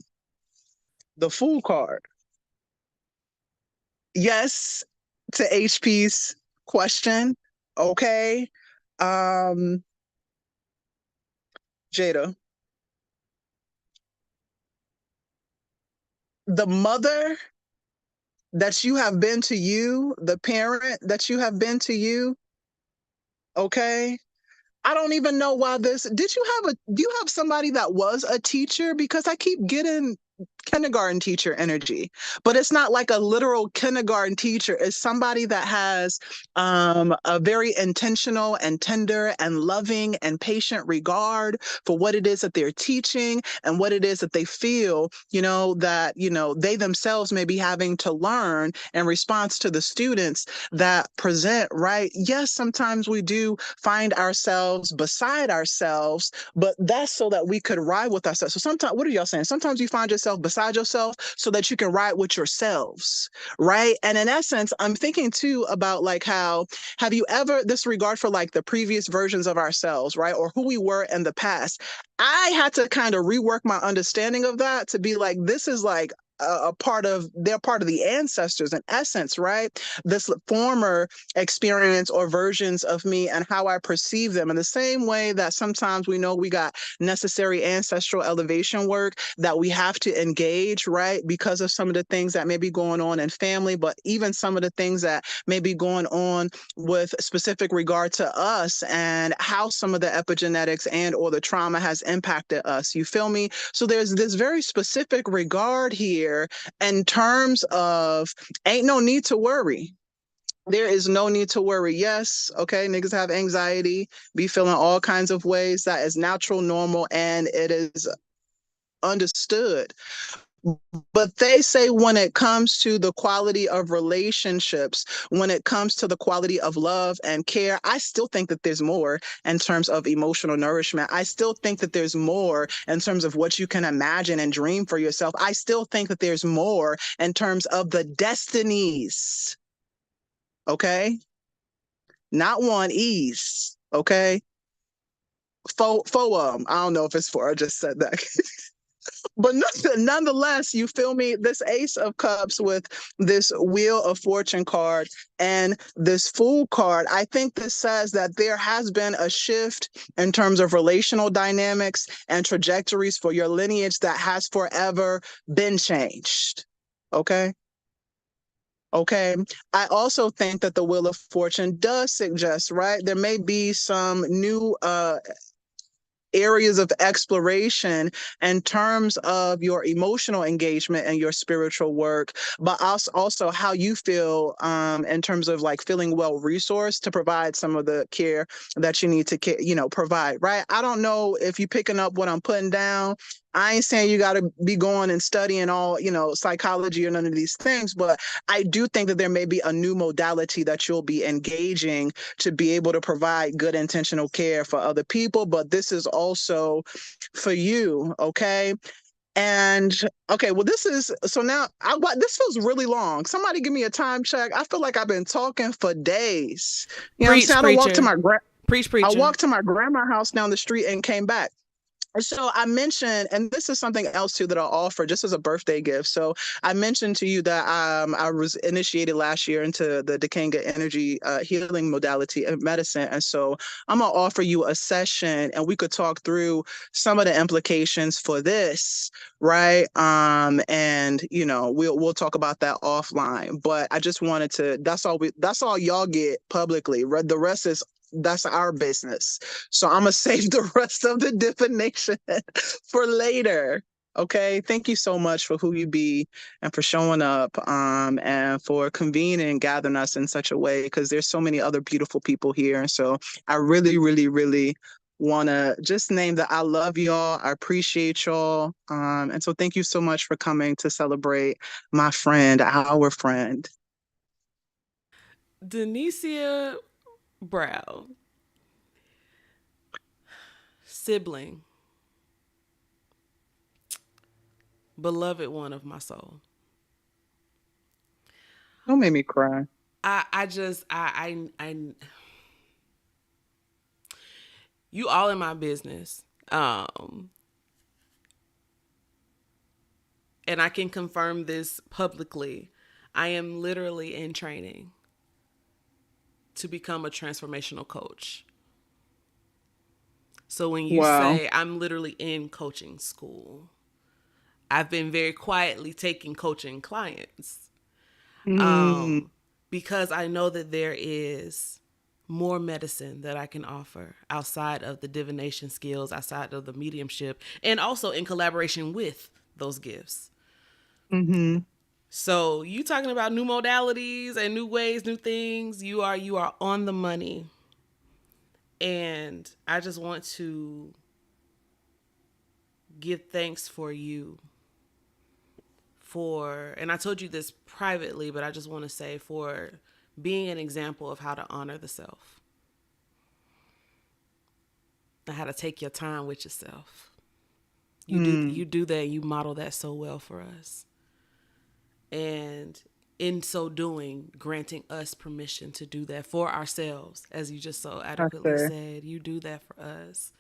the Fool card. Yes, to HP's question. Okay. Um, Jeida, the mother that you have been to you, the parent that you have been to you, okay? I don't even know why this. Do you have somebody that was a teacher? Because I keep getting kindergarten teacher energy, but it's not like a literal kindergarten teacher. It's somebody that has a very intentional and tender and loving and patient regard for what it is that they're teaching and what it is that they feel, that, they themselves may be having to learn in response to the students that present, right? Yes, sometimes we do find ourselves beside ourselves, but that's so that we could ride with ourselves. So sometimes, what are y'all saying? Sometimes you find yourself beside yourself so that you can ride with yourselves, right? And in essence, I'm thinking too about like how, have you ever, this regard for like the previous versions of ourselves, right? Or who we were in the past. I had to kind of rework my understanding of that to be like, this is like they're part of the ancestors in essence, right? This former experience or versions of me and how I perceive them in the same way that sometimes we know we got necessary ancestral elevation work that we have to engage, right? Because of some of the things that may be going on in family, but even some of the things that may be going on with specific regard to us and how some of the epigenetics and or the trauma has impacted us. You feel me? So there's this very specific regard here in terms of ain't no need to worry. There is no need to worry. Yes, okay, niggas have anxiety, be feeling all kinds of ways. That is natural, normal, and it is understood. But they say when it comes to the quality of relationships, when it comes to the quality of love and care, I still think that there's more in terms of emotional nourishment. I still think that there's more in terms of what you can imagine and dream for yourself. I still think that there's more in terms of the destinies, okay? Not one ease, okay? I don't know if it's four, I just said that. But nonetheless, you feel me? This Ace of Cups with this Wheel of Fortune card and this Fool card, I think this says that there has been a shift in terms of relational dynamics and trajectories for your lineage that has forever been changed. Okay? Okay. I also think that the Wheel of Fortune does suggest, right? There may be some new areas of exploration in terms of your emotional engagement and your spiritual work, but also how you feel in terms of like feeling well resourced to provide some of the care that you need to provide, right? I don't know if you're picking up what I'm putting down. I ain't saying you got to be going and studying all, psychology or none of these things, but I do think that there may be a new modality that you'll be engaging to be able to provide good intentional care for other people. But this is also for you, okay? And okay, well, this is so now. This feels really long. Somebody give me a time check. I feel like I've been talking for days. You know what I'm Preach, saying? preacher. Preach, I preacher. walked to my grandma's house down the street and came back. So I mentioned, and this is something else too that I'll offer just as a birthday gift. So I mentioned to you that I was initiated last year into the Dikanga energy healing modality of medicine. And so I'm gonna offer you a session and we could talk through some of the implications for this, right? And we'll talk about that offline. But I just wanted to, that's all y'all get publicly. The rest is that's our business. So I'm gonna save the rest of the divination for later. Okay. Thank you so much for who you be and for showing up and for convening and gathering us in such a way because there's so many other beautiful people here. And so I really, really, really want to just name that I love y'all. I appreciate y'all. And so thank you so much for coming to celebrate my friend, our friend. Donnecia Brown. Sibling. beloved one of my soul. Don't make me cry. You all in my business. And I can confirm this publicly. I am literally in training to become a transformational coach. So when you say I'm literally in coaching school, I've been very quietly taking coaching clients. Because I know that there is more medicine that I can offer outside of the divination skills, outside of the mediumship, and also in collaboration with those gifts. So you talking about new modalities and new ways, new things, you are on the money. And I just want to give thanks for you and I told you this privately, but I just want to say for being an example of how to honor the self. And how to take your time with yourself. You do that, you model that so well for us. And in so doing, granting us permission to do that for ourselves, as you just so adequately said, you do that for us.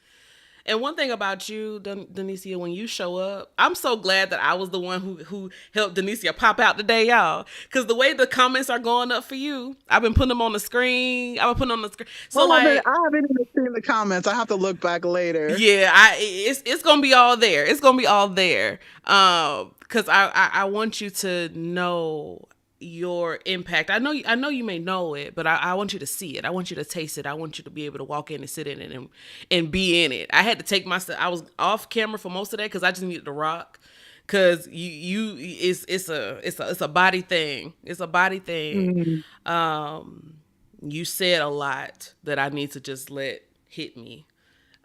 And one thing about you, Donnecia, when you show up, I'm so glad that I was the one who helped Donnecia pop out today, y'all. Because the way the comments are going up for you, I've been putting them on the screen. So I haven't even seen the comments. I have to look back later. Yeah, it's gonna be all there. It's gonna be all there. Because I want you to know your impact. I know you may know it, but I want you to see it. I want you to taste it. I want you to be able to walk in and sit in it and be in it. I had to take myself. I was off camera for most of that because I just needed to rock. Because it's a body thing. It's a body thing. You said a lot that I need to just let hit me.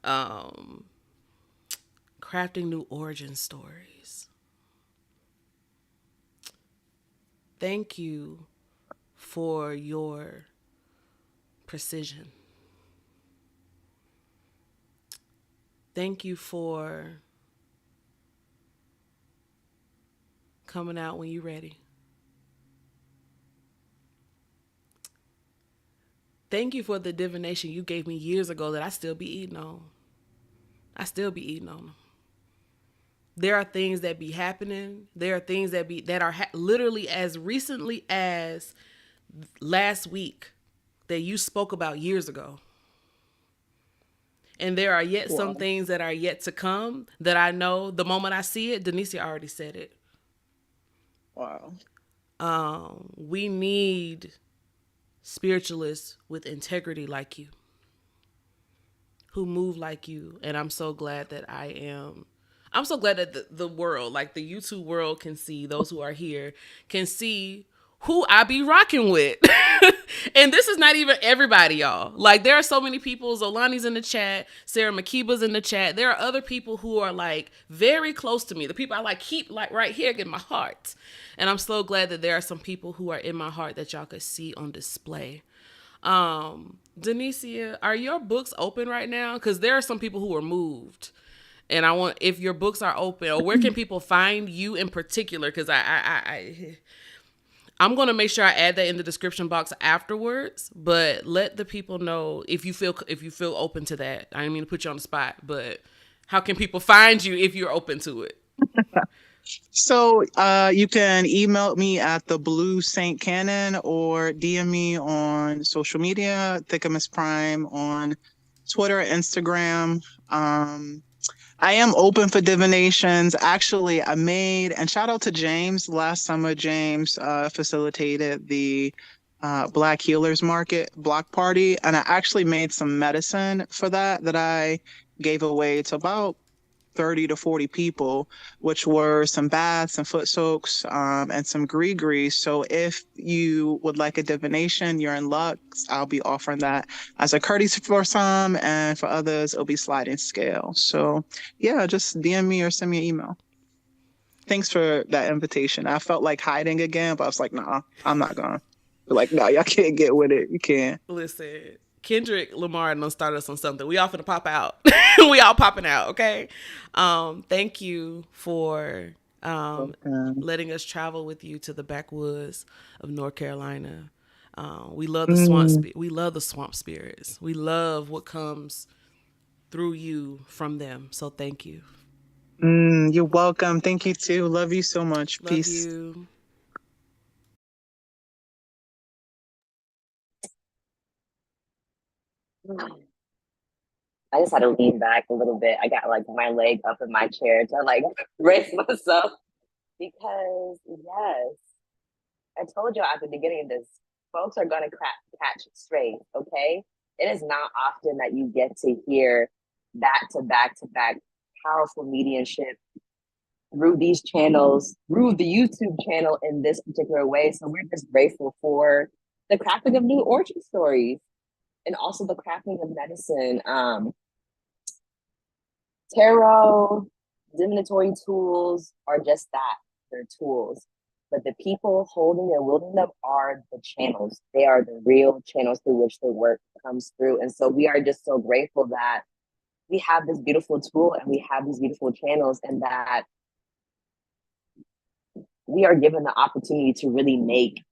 Crafting new origin stories. Thank you for your precision. Thank you for coming out when you're ready. Thank you for the divination you gave me years ago that I still be eating on. There are things that be happening. There are things that are literally as recently as last week that you spoke about years ago. And there are yet some things that are yet to come that I know the moment I see it, Donnecia already said it. Wow. We need spiritualists with integrity like you, who move like you. And I'm so glad that I'm so glad that the world, like the YouTube world, can see, those who are here can see who I be rocking with. And this is not even everybody, y'all. Like, there are so many people. Zolani's in the chat. Sarah Makiba's in the chat. There are other people who are like very close to me. The people I like keep like right here in my heart. And I'm so glad that there are some people who are in my heart that y'all could see on display. Donnecia, are your books open right now? Because there are some people who are moved. And I want, if your books are open, or where can people find you in particular? Because I'm going to make sure I add that in the description box afterwards, but let the people know if you feel open to that. I didn't mean to put you on the spot, but how can people find you if you're open to it? So you can email me at the Blue Saint Cannon or DM me on social media, Thickamus Prime on Twitter, Instagram. I am open for divinations. Actually, and shout out to James. Last summer, James facilitated the Black Healers Market block party. And I actually made some medicine for that I gave away to about 30 to 40 people, which were some baths and foot soaks and some gree. So if you would like a divination, you're in luck. I'll be offering that as a courtesy for some, and for others, it'll be sliding scale. So yeah, just DM me or send me an email. Thanks for that invitation. I felt like hiding again, but I was like, nah, I'm not gonna. Like, no, y'all can't get with it. You can't. Listen, Kendrick Lamar done started us on something. We all finna pop out. We all popping out, okay? Thank you for Welcome. letting us travel with you to the backwoods of North Carolina. We love the Mm, we love the swamp spirits. We love what comes through you from them. So thank you. you're welcome. Thank you too. Love you so much. Love Peace. you. I just had to lean back a little bit. I got like my leg up in my chair to like raise myself because yes, I told you at the beginning of this, folks are gonna catch strays. Okay, it is not often that you get to hear back to back to back powerful mediumship through these channels, through the YouTube channel in this particular way. So we're just grateful for the crafting of new origin stories and also the crafting of medicine. Tarot, divinatory tools are just that. They're tools. But the people holding and wielding them are the channels. They are the real channels through which the work comes through. And so we are just so grateful that we have this beautiful tool and we have these beautiful channels, and that we are given the opportunity to really make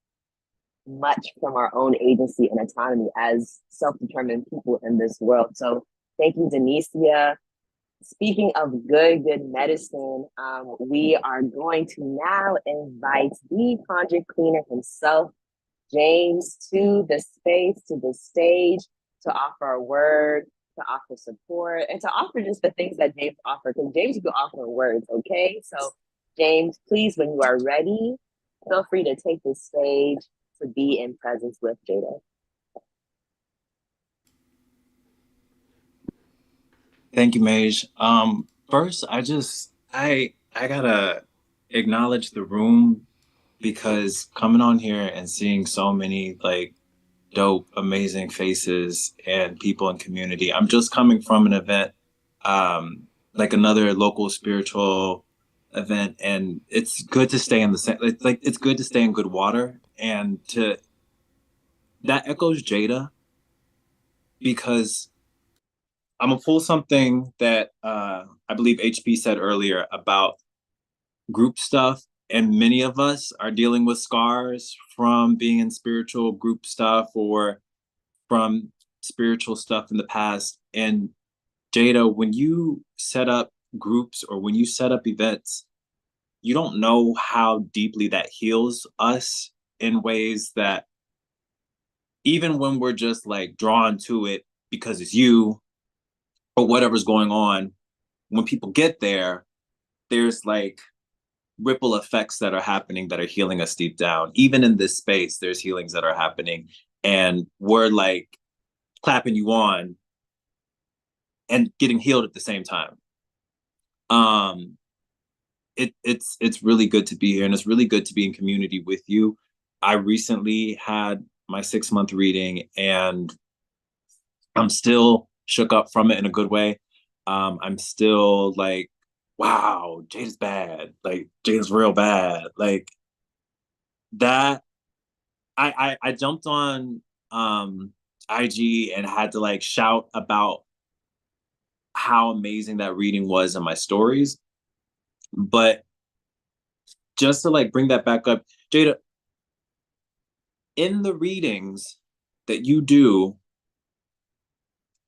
much from our own agency and autonomy as self-determined people in this world. So thank you, Donnecia. Speaking of good medicine, we are going to now invite the conjure cleaner himself, James, to the space, to the stage, to offer a word, to offer support, and to offer just the things that James offered, because James will offer words, okay? So, James, please, when you are ready, feel free to take the stage to be in presence with Jeida. Thank you, Maij. First, I gotta acknowledge the room because coming on here and seeing so many like dope, amazing faces and people in community. I'm just coming from an event, like another local spiritual event, and it's good to stay in the same. It's good to stay in good water, and to that echoes Jeida because I'm gonna pull something that I believe HP said earlier about group stuff, and many of us are dealing with scars from being in spiritual group stuff or from spiritual stuff in the past. And Jeida, when you set up groups or when you set up events, you don't know how deeply that heals us in ways that even when we're just like drawn to it because it's you or whatever's going on, when people get there, there's like ripple effects that are happening that are healing us deep down. Even in this space, there's healings that are happening, and we're like clapping you on and getting healed at the same time. It's really good to be here, and it's really good to be in community with you. I recently had my 6-month reading, and I'm still shook up from it in a good way. I'm still like, wow, Jada's bad. Like Jada's real bad. Like that. I jumped on IG and had to like shout about how amazing that reading was in my stories. But just to like bring that back up, Jeida, in the readings that you do,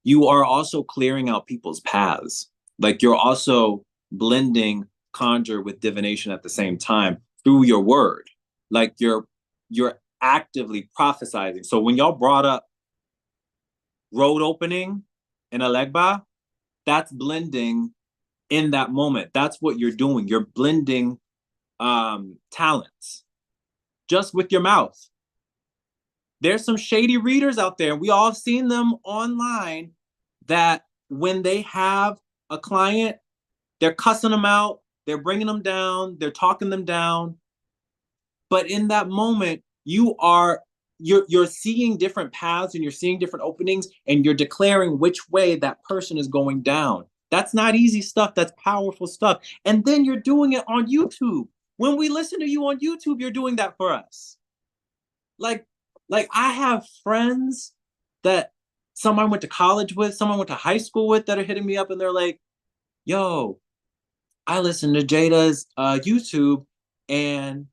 you are also clearing out people's paths. Like you're also blending conjure with divination at the same time through your word. Like you're actively prophesizing. So when y'all brought up road opening in Alegba, that's blending in that moment. That's what you're doing. You're blending talents just with your mouth. There's some shady readers out there. We all have seen them online that when they have a client, they're cussing them out, they're bringing them down, they're talking them down. But in that moment, you're seeing different paths and you're seeing different openings and you're declaring which way that person is going down. That's not easy stuff. That's powerful stuff. And then you're doing it on YouTube. When we listen to you on YouTube, you're doing that for us. Like I have friends that someone went to college with, someone went to high school with that are hitting me up and they're like, yo, I listened to Jaida's YouTube, and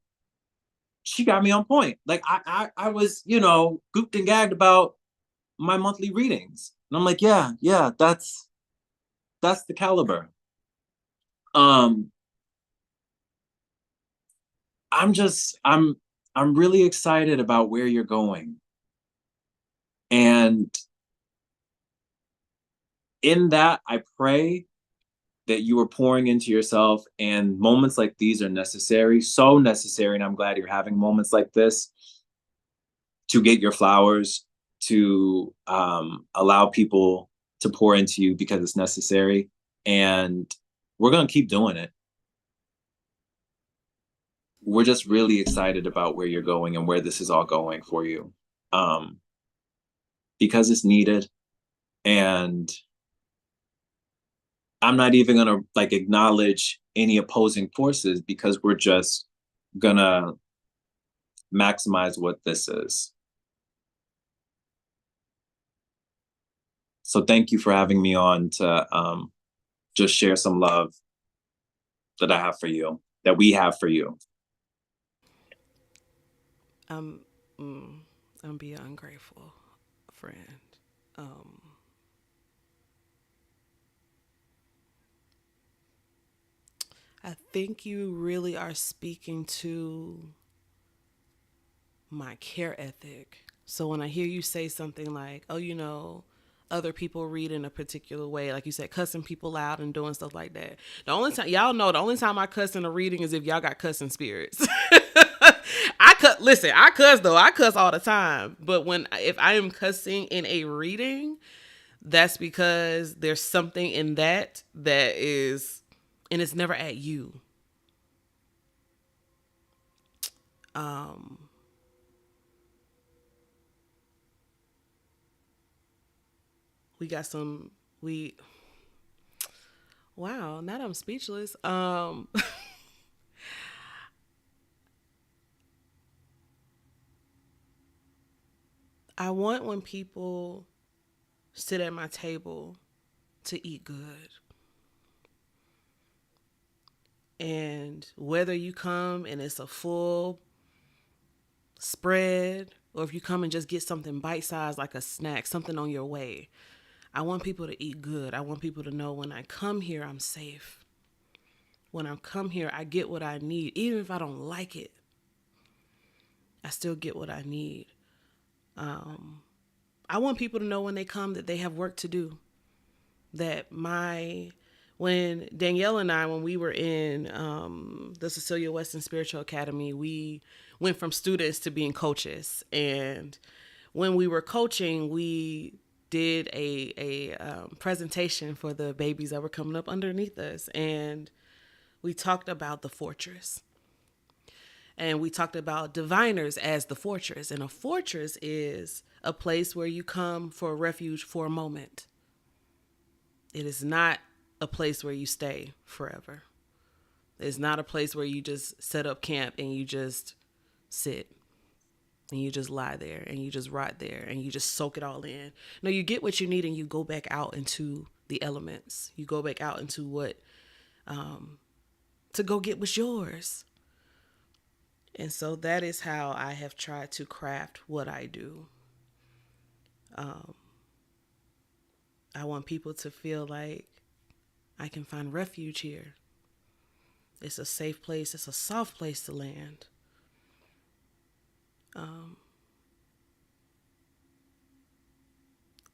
she got me on point. Like I was, gooped and gagged about my monthly readings. And I'm like, yeah, that's the caliber. Um, I'm really excited about where you're going. And in that, I pray that you are pouring into yourself, and moments like these are necessary, so necessary. And I'm glad you're having moments like this to get your flowers, to allow people to pour into you because it's necessary. And we're going to keep doing it. We're just really excited about where you're going and where this is all going for you, because it's needed. And I'm not even going to like acknowledge any opposing forces, because we're just going to maximize what this is. So thank you for having me on to just share some love that I have for you, that we have for you. I'm be an ungrateful friend. I think you really are speaking to my care ethic. So when I hear you say something like, oh, other people read in a particular way, like you said, cussing people out and doing stuff like that. The only time I cuss in a reading is if y'all got cussing spirits. I cuss all the time. But if I am cussing in a reading, that's because there's something in that is, and it's never at you. Wow, now that I'm speechless. I want, when people sit at my table, to eat good. And whether you come and it's a full spread, or if you come and just get something bite-sized like a snack, something on your way, I want people to eat good. I want people to know when I come here, I'm safe. When I come here, I get what I need. Even if I don't like it, I still get what I need. I want people to know when they come that they have work to do. When Danyelle and I, when we were in the Cecilia Weston Spiritual Academy, we went from students to being coaches. And when we were coaching, we did a presentation for the babies that were coming up underneath us. And we talked about the fortress. And we talked about diviners as the fortress. And a fortress is a place where you come for refuge for a moment. It is not a place where you stay forever. It's not a place where you just set up camp and you just sit and you just lie there and you just rot there and you just soak it all in. No, you get what you need and you go back out into the elements. You go back out into to go get what's yours. And so that is how I have tried to craft what I do. I want people to feel like I can find refuge here. It's a safe place. It's a soft place to land.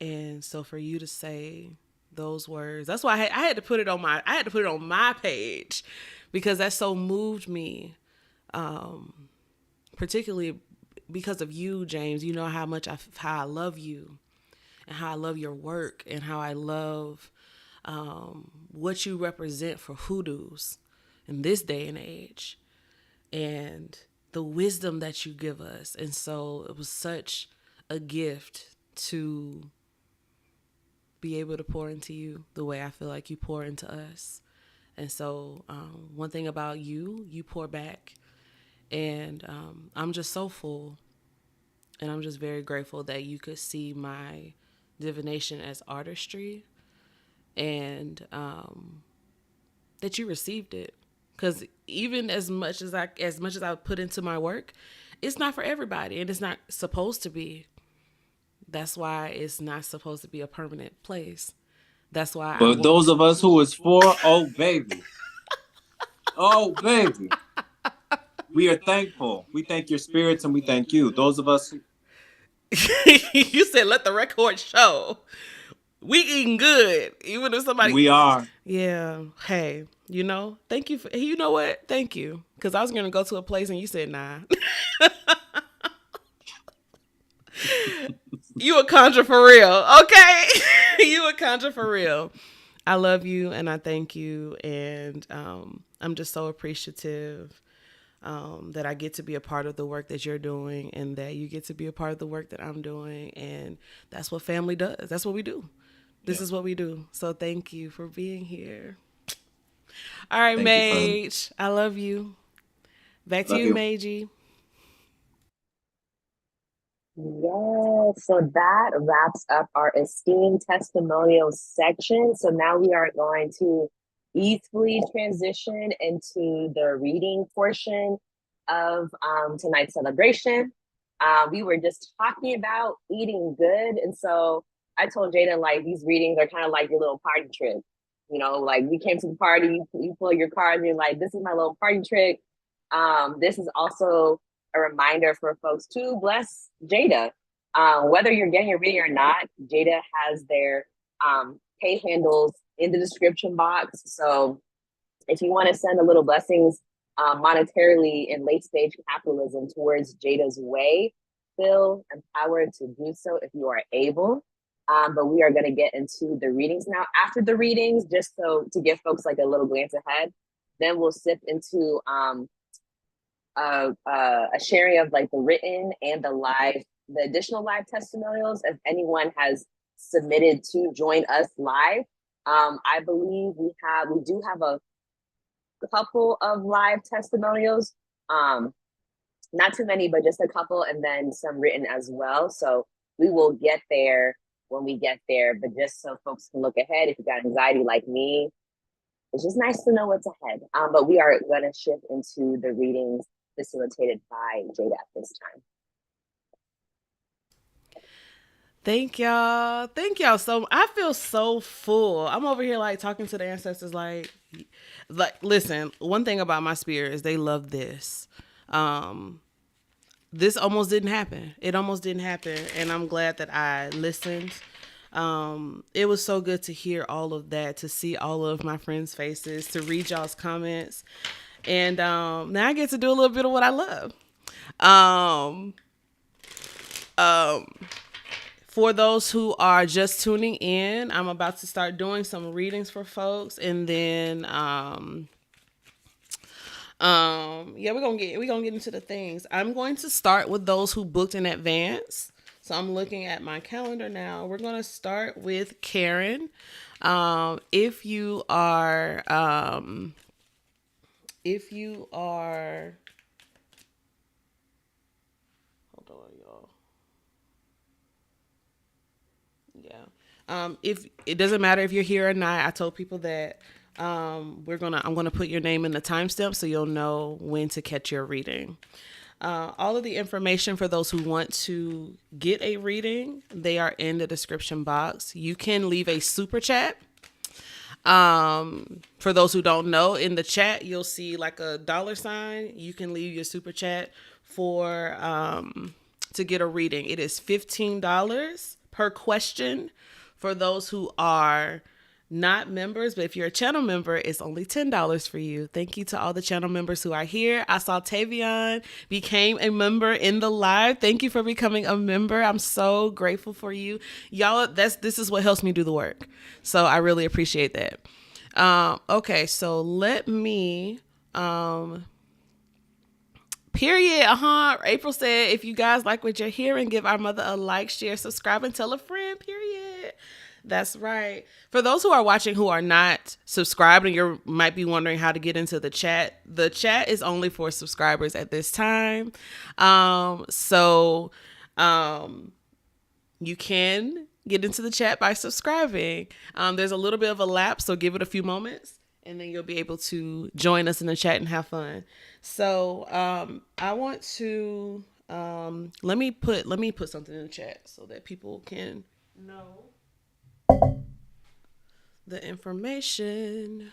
And so for you to say those words, that's why I had to put it on my page, because that so moved me. Particularly because of you, James. You know how I love you, and how I love your work, and how I love what you represent for hoodoos in this day and age, and the wisdom that you give us. And so it was such a gift to be able to pour into you the way I feel like you pour into us. And so one thing about you pour back. And I'm just so full. And I'm just very grateful that you could see my divination as artistry. And that you received it. Because even as much as I put into my work, it's not for everybody, and it's not supposed to be. That's why it's not supposed to be a permanent place. That's why. But those of us who is for, oh baby, oh baby, we are thankful. We thank your spirits and we thank you. Those of us. You said let the record show. We eating good, even if somebody. We are. Yeah. Hey, thank you. You know what? Thank you. Because I was going to go to a place and you said, nah. You a conjure for real. Okay. You a conjure for real. I love you and I thank you. And I'm just so appreciative that I get to be a part of the work that you're doing and that you get to be a part of the work that I'm doing. And that's what family does. That's what we do. This is what we do. So thank you for being here. All right, Maij. I love you. Back to you, Maij. Yes, so that wraps up our esteemed testimonials section. So now we are going to easily transition into the reading portion of tonight's celebration. We were just talking about eating good, and so I told Jeida, like, these readings are kind of like your little party trick. Like, we came to the party, you pull your card and you're like, this is my little party trick. This is also a reminder for folks to bless Jeida. Whether you're getting your reading or not, Jeida has their pay handles in the description box. So if you want to send a little blessings monetarily in late stage capitalism towards Jeida's way, feel empowered to do so if you are able. But we are going to get into the readings now. After the readings, just so to give folks like a little glance ahead, then we'll sip into a sharing of like the written and the additional live testimonials. If anyone has submitted to join us live, I believe we do have a couple of live testimonials. Not too many, but just a couple, and then some written as well. So we will get there when we get there, but just so folks can look ahead, if you got anxiety like me, it's just nice to know what's ahead. But we are going to shift into the readings facilitated by Jeida at this time. Thank y'all. So I feel so full. I'm over here like talking to the ancestors like listen, one thing about my spirit is they love this. This almost didn't happen. It almost didn't happen. And I'm glad that I listened. It was so good to hear all of that, to see all of my friends' faces, to read y'all's comments. And now I get to do a little bit of what I love. For those who are just tuning in, I'm about to start doing some readings for folks. And then we're gonna get into the things. I'm going to start with those who booked in advance. So I'm looking at my calendar now. We're gonna start with Karen. If you are hold on, y'all. Yeah. If it doesn't matter if you're here or not, I told people that I'm gonna put your name in the timestamp so you'll know when to catch your reading. All of the information for those who want to get a reading, they are in the description box. You can leave a super chat. For those who don't know, in the chat you'll see like a $sign. You can leave your super chat for to get a reading. It is $15 per question for those who are not members, but if you're a channel member, it's only $10 for you. Thank you to all the channel members who are here. I saw Tavion became a member in the live. Thank you for becoming a member. I'm so grateful for you. Y'all, this is what helps me do the work. So I really appreciate that. Okay, so let me period. April said, if you guys like what you're hearing, give our mother a like, share, subscribe, and tell a friend, period. That's right. For those who are watching who are not subscribed and you might be wondering how to get into the chat is only for subscribers at this time. So you can get into the chat by subscribing. There's a little bit of a lapse, so give it a few moments and then you'll be able to join us in the chat and have fun. So I want to let me put something in the chat so that people can know the information.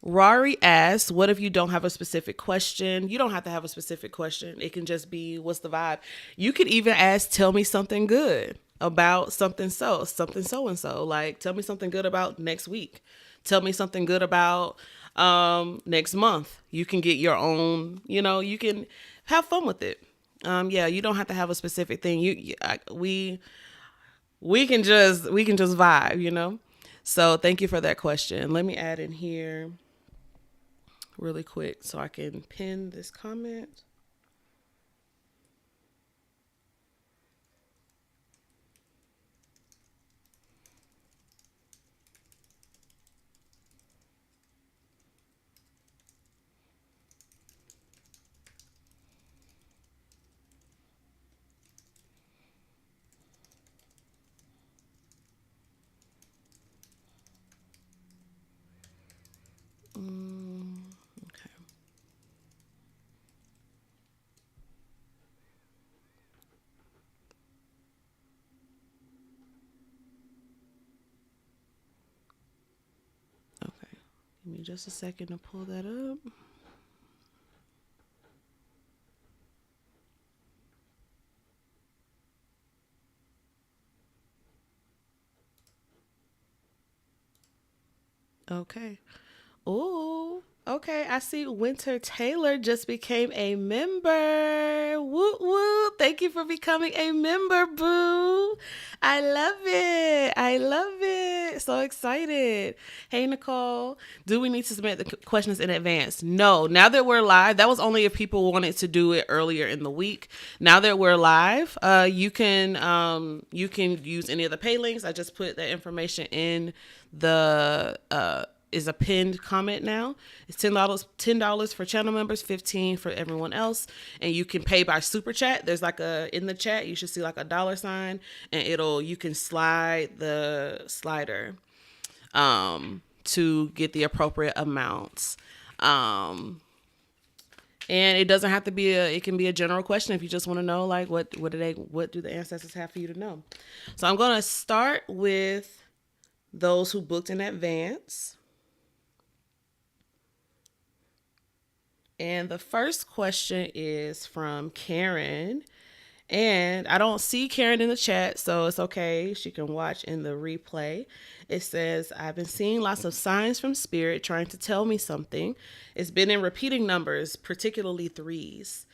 Rrari asks, what if you don't have a specific question? You don't have to have a specific question. It can just be, what's the vibe? You could even ask, tell me something good about something and so. Like, tell me something good about next week. Tell me something good about next month. You can get your own, you can have fun with it. You don't have to have a specific thing. We can just vibe, So thank you for that question. Let me add in here really quick so I can pin this comment. Okay. Okay. Give me just a second to pull that up. Okay. Oh, okay. I see Wynter Taylor just became a member. Woo woo. Thank you for becoming a member, boo. I love it. I love it. So excited. Hey, Nicole, do we need to submit the questions in advance? No. Now that we're live, that was only if people wanted to do it earlier in the week. Now that we're live, you can use any of the pay links. I just put that information in the is a pinned comment now. It's $10 for channel members, $15 for everyone else. And you can pay by super chat. There's in the chat, you should see like a $sign, and you can slide the slider to get the appropriate amounts. And it doesn't have to be it can be a general question if you just want to know, like, what do the ancestors have for you to know? So I'm going to start with those who booked in advance. And the first question is from Karen. And I don't see Karen in the chat, so it's okay. She can watch in the replay. It says, I've been seeing lots of signs from spirit trying to tell me something. It's been in repeating numbers, particularly threes.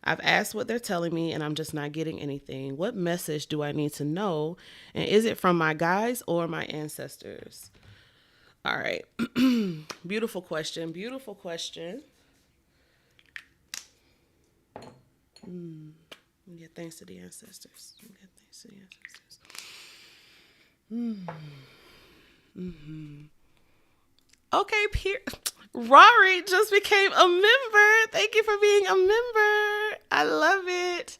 I've asked what they're telling me, and I'm just not getting anything. What message do I need to know? And is it from my guides or my ancestors? All right. Beautiful question. Beautiful question. Yeah, thanks to the ancestors. Okay, Rrari just became a member. Thank you for being a member. I love it.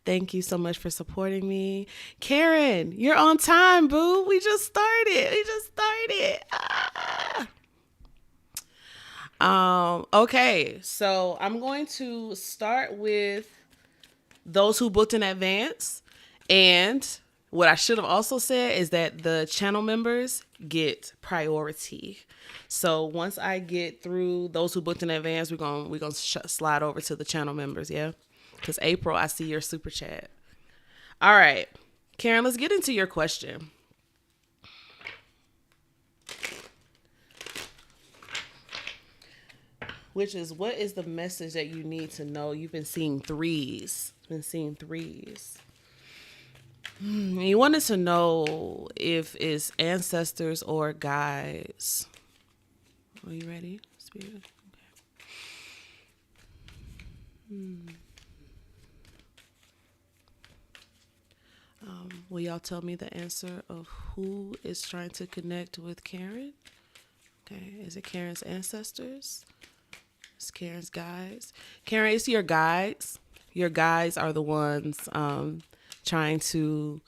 Thank you so much for supporting me. Karen, you're on time, boo. We just started. Okay, so I'm going to start with those who booked in advance. And what I should have also said is that the channel members get priority. So once I get through those who booked in advance, we're gonna slide over to the channel members, yeah? Because April, I see your super chat. All right, Karen, let's get into your question. Which is, what is the message that you need to know? You've been seeing threes. You wanted to know if it's ancestors or guides. Are you ready, Spirit? Okay. Will y'all tell me the answer of who is trying to connect with Karen? Okay, is it Karen's ancestors? It's Karen's guides. Karen, it's your guides. Your guides are the ones trying to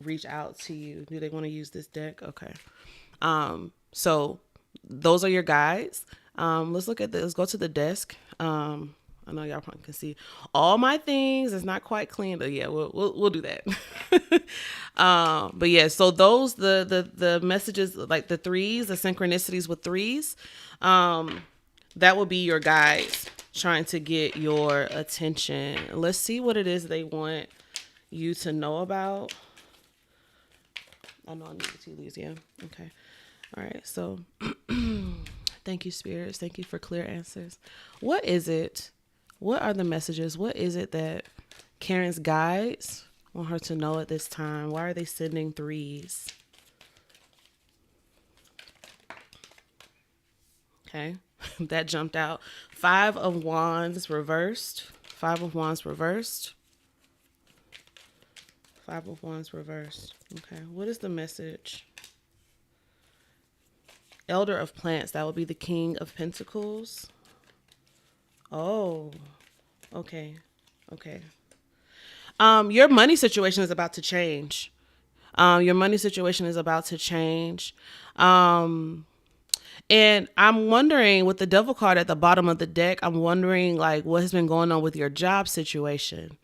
reach out to you. Do they want to use this deck? Okay. So those are your guides. Let's look at this. Let's go to the desk. I know y'all probably can see all my things. It's not quite clean, but yeah, we'll do that. But yeah, so those the messages, like the threes, the synchronicities with threes, that will be your guides trying to get your attention. Let's see what it is they want you to know about. I know I need the tea leaves. Yeah. Okay. All right. So thank you, spirits. Thank you for clear answers. What is it? What are the messages? What is it that Karen's guides want her to know at this time? Why are they sending threes? Okay. That jumped out. 5 of Wands reversed. 5 of Wands reversed. 5 of Wands reversed. Okay. What is the message? Elder of Plants. That would be the King of Pentacles. Oh, okay. Okay. Your money situation is about to change. Your money situation is about to change. And I'm wondering, with the Devil card at the bottom of the deck, I'm wondering like what has been going on with your job situation.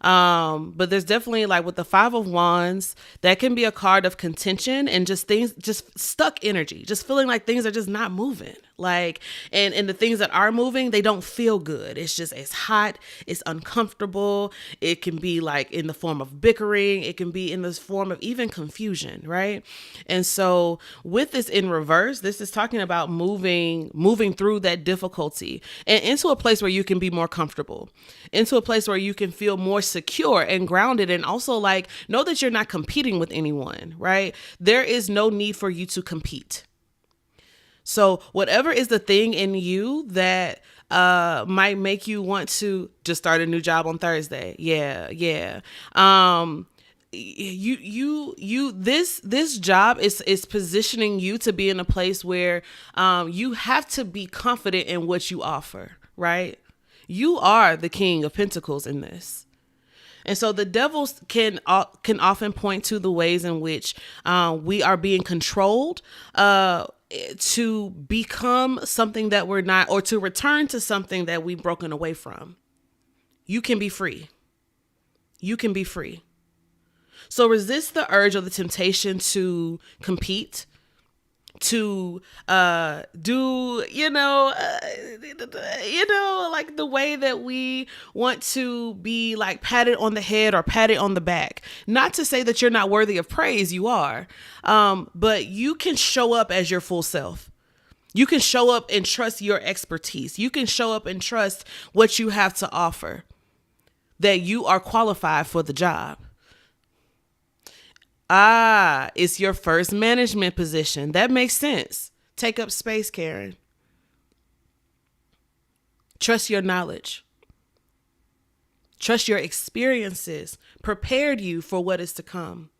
But there's definitely, like with the 5 of Wands, that can be a card of contention and just things, just stuck energy, just feeling like things are just not moving. Like, and the things that are moving, they don't feel good. It's just, it's hot. It's uncomfortable. It can be like in the form of bickering. It can be in this form of even confusion. Right. And so with this in reverse, this is talking about moving through that difficulty and into a place where you can be more comfortable, into a place where you can feel more secure and grounded, and also like know that you're not competing with anyone, right? There is no need for you to compete. So whatever is the thing in you that might make you want to just start a new job on Thursday. Yeah. This job is positioning you to be in a place where you have to be confident in what you offer, right? You are the King of Pentacles in this. And so the devils can often point to the ways in which we are being controlled to become something that we're not, or to return to something that we've broken away from. You can be free. You can be free. So resist the urge or the temptation to compete, to do, like the way that we want to be like patted on the head or patted on the back. Not to say that you're not worthy of praise, you are, but you can show up as your full self. You can show up and trust your expertise. You can show up and trust what you have to offer, that you are qualified for the job. It's your first management position. That makes sense. Take up space, Karen. Trust your knowledge. Trust your experiences prepared you for what is to come.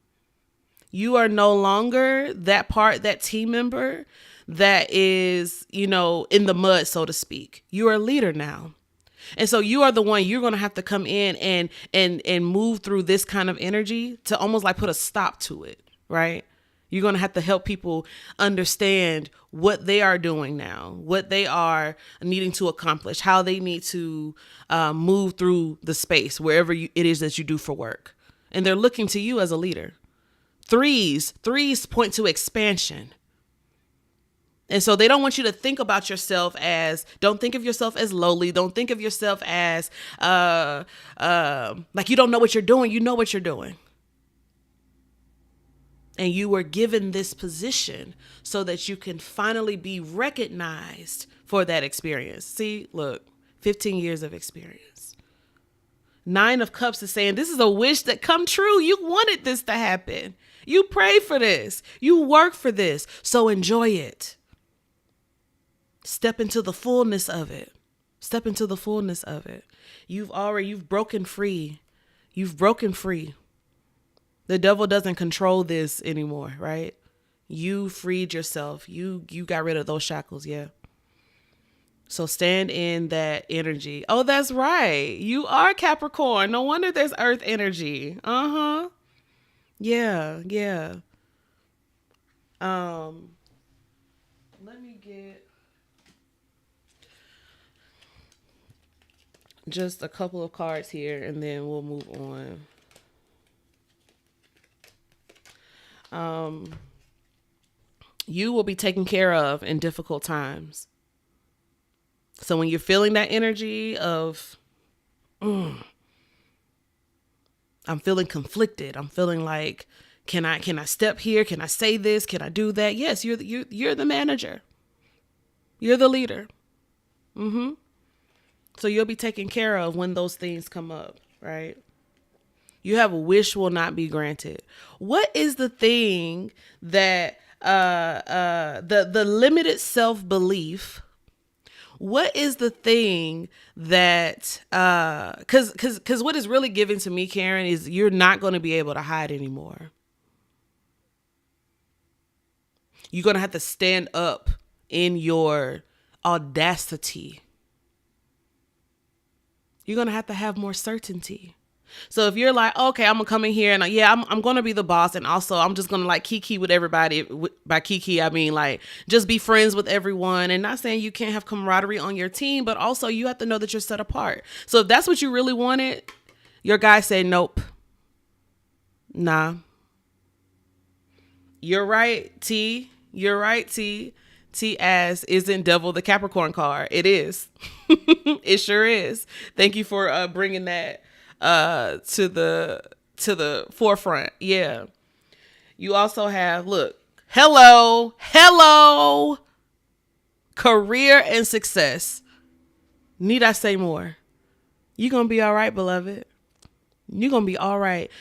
You are no longer that team member that is, in the mud, so to speak. You are a leader now. And so you are the one, you're going to have to come in and move through this kind of energy to almost like put a stop to it, right? You're going to have to help people understand what they are doing now, what they are needing to accomplish, how they need to move through the space, wherever it is that you do for work. And they're looking to you as a leader. Threes point to expansion. And so they don't want you to think about yourself don't think of yourself as lowly. Don't think of yourself as like you don't know what you're doing. You know what you're doing. And you were given this position so that you can finally be recognized for that experience. See, look, 15 years of experience. 9 of Cups is saying this is a wish that come true. You wanted this to happen. You prayed for this. You worked for this. So enjoy it. Step into the fullness of it. Step into the fullness of it. You've broken free. You've broken free. The devil doesn't control this anymore, right? You freed yourself. You got rid of those shackles, yeah. So stand in that energy. Oh, that's right. You are Capricorn. No wonder there's earth energy. Yeah. Let me get just a couple of cards here and then we'll move on. You will be taken care of in difficult times. So when you're feeling that energy of, I'm feeling conflicted. I'm feeling like, can I step here? Can I say this? Can I do that? Yes, you're the manager. You're the leader. So you'll be taken care of when those things come up, right? You have a wish will not be granted. What is the thing that the limited self-belief? What is the thing that cause what is really given to me, Karen, is you're not going to be able to hide anymore. You're going to have to stand up in your audacity. You're going to have more certainty. So if you're like, okay, I'm gonna come in here and I'm gonna be the boss, and also I'm just gonna like kiki with everybody. By kiki, I mean like just be friends with everyone, and not saying you can't have camaraderie on your team, but also you have to know that you're set apart. So if that's what you really wanted, your guy said, nope, nah. You're right, T. You're right, T. T as isn't devil the Capricorn card. It is. It sure is. Thank you for bringing that to the forefront. Yeah. You also have, look, hello, career and success. Need I say more? You're going to be all right, beloved. You're going to be all right.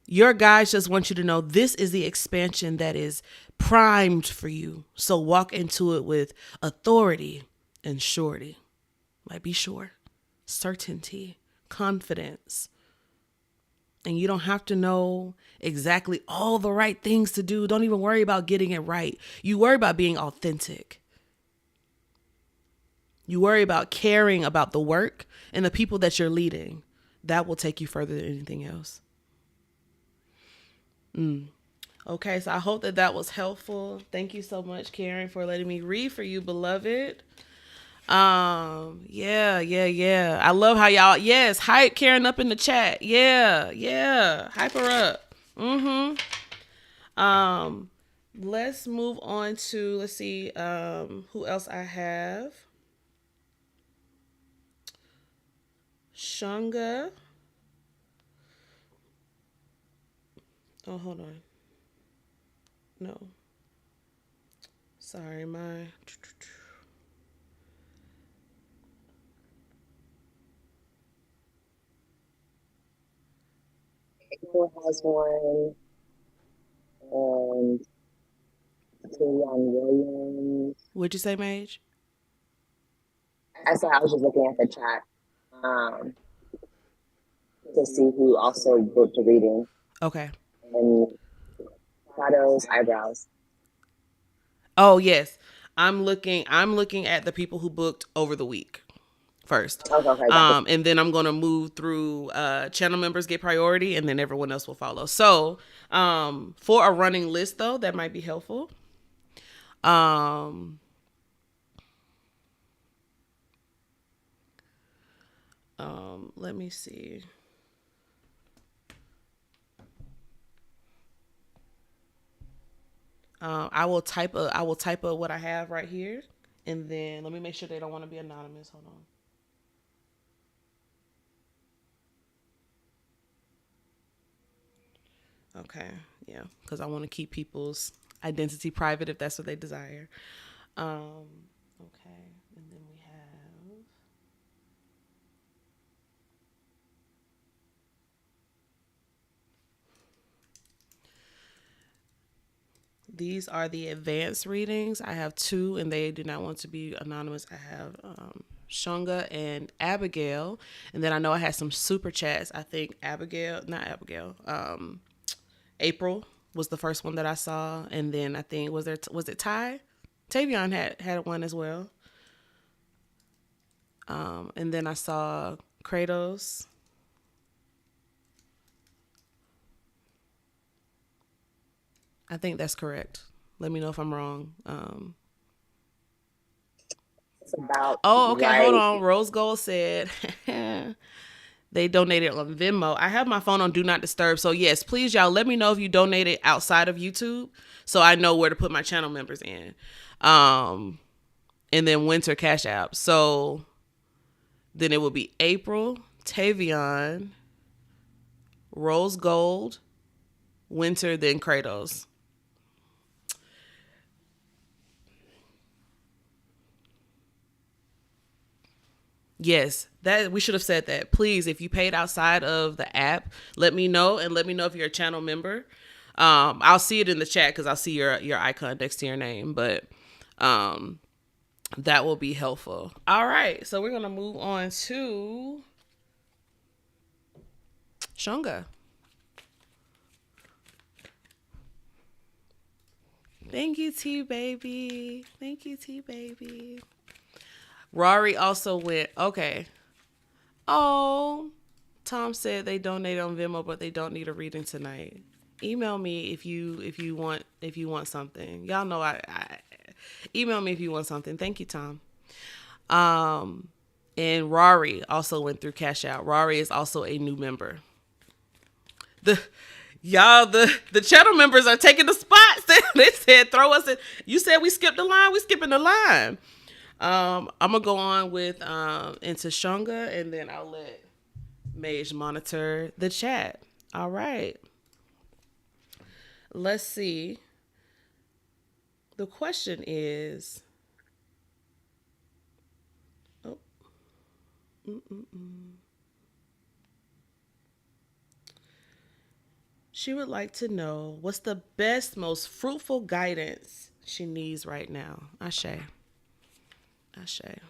Your guys just want you to know this is the expansion that is primed for you. So walk into it with authority and surety. Like, be sure. Certainty. Confidence. And you don't have to know exactly all the right things to do. Don't even worry about getting it right. You worry about being authentic. You worry about caring about the work and the people that you're leading. That will take you further than anything else. Okay, so I hope that was helpful. Thank you so much, Karen, for letting me read for you, beloved. Yeah. I love how y'all, yes, hype Karen up in the chat. Yeah. Hype her up. Let's move on to, let's see, who else I have. Shaunga. Oh, hold on. No. Sorry, my... Nicole has one, and Tavion Williams. What'd you say, Maij? I said I was just looking at the chat to see who also booked a reading. Okay. And Shadows, eyebrows. Oh, yes. I'm looking at the people who booked over the week first. Okay. And then I'm going to move through channel members get priority, and then everyone else will follow. So, for a running list though, that might be helpful. Let me see. I will type what I have right here, and then let me make sure they don't want to be anonymous. Hold on. Okay, yeah, because I want to keep people's identity private if that's what they desire. Okay, and then we have. These are the advanced readings. I have 2, and they do not want to be anonymous. I have Shaunga and Abigail, and then I know I had some super chats. I think April was the first one that I saw, and then I think was it Ty? Tavion had one as well. And then I saw Kratos. I think that's correct. Let me know if I'm wrong. It's about Okay, hold right. on. Rose Gold said they donated on Venmo. I have my phone on Do Not Disturb. So yes, please, y'all, let me know if you donated outside of YouTube so I know where to put my channel members in. And then Wynter Cash App. So then it will be April, Tavion, Rose Gold, Wynter, then Kratos. Yes, that we should have said that. Please, if you paid outside of the app, let me know, and let me know if you're a channel member. I'll see it in the chat because I'll see your icon next to your name, but that will be helpful. All right, so we're gonna move on to Shaunga. Thank you, T baby. Thank you, T baby. Rrari also went, okay. Oh, Tom said they donated on Venmo, but they don't need a reading tonight. Email me if you want something. Y'all know I email me if you want something. Thank you, Tom. And Rrari also went through Cash Out. Rrari is also a new member. The channel members are taking the spots. They said throw us in. You said we skipped the line. We skipping the line. I'm gonna go on with into Shaunga, and then I'll let Maij monitor the chat. All right. Let's see. The question is, she would like to know what's the best, most fruitful guidance she needs right now. Ashe.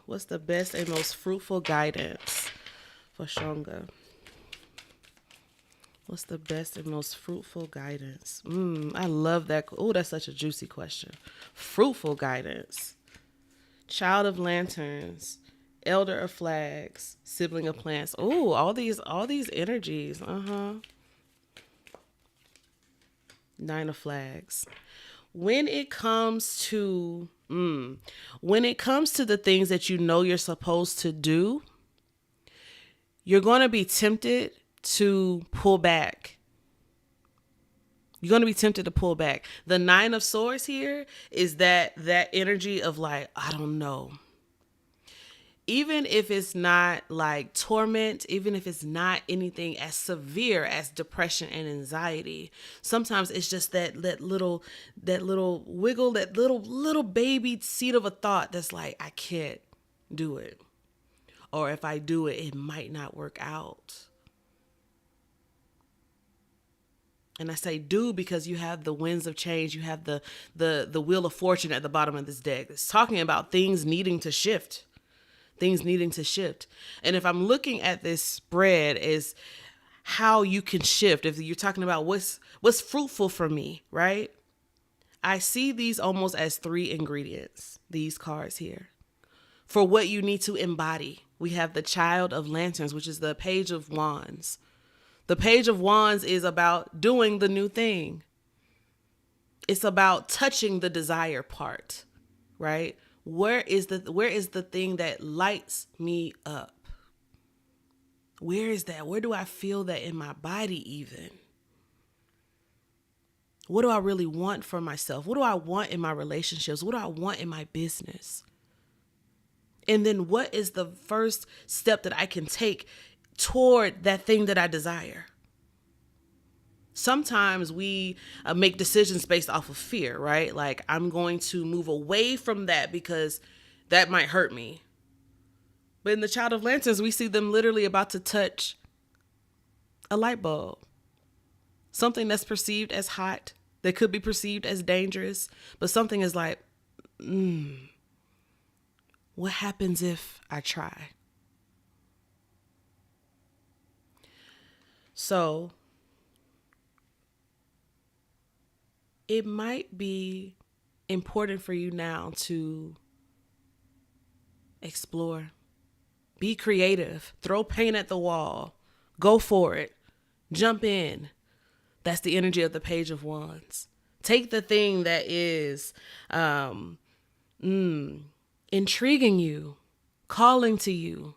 What's the best and most fruitful guidance for Shaunga? What's the best and most fruitful guidance? I love that. Oh, that's such a juicy question. Fruitful guidance. Child of lanterns, elder of flags, sibling of plants. Oh, all these energies. Nine of flags. When it comes to the things that you know you're supposed to do, you're going to be tempted to pull back. You're going to be tempted to pull back. The Nine of Swords here is that energy of like, I don't know. Even if it's not like torment, even if it's not anything as severe as depression and anxiety, sometimes it's just that little wiggle, that little baby seed of a thought that's like, I can't do it. Or if I do it, it might not work out. And I say do because you have the winds of change. You have the wheel of fortune at the bottom of this deck. It's talking about things needing to shift. And if I'm looking at this spread as how you can shift, if you're talking about what's fruitful for me, right? I see these almost as 3 ingredients, these cards here, for what you need to embody. We have the Child of Lanterns, which is the Page of Wands. The Page of Wands is about doing the new thing. It's about touching the desire part, right? Where is the thing that lights me up? Where is that? Where do I feel that in my body even? What do I really want for myself? What do I want in my relationships? What do I want in my business? And then what is the first step that I can take toward that thing that I desire? Sometimes we make decisions based off of fear, right? Like, I'm going to move away from that because that might hurt me. But in the Child of Lanterns, we see them literally about to touch a light bulb. Something that's perceived as hot, that could be perceived as dangerous, but something is like, what happens if I try? So it might be important for you now to explore, be creative, throw paint at the wall, go for it, jump in. That's the energy of the Page of Wands. Take the thing that is intriguing you, calling to you,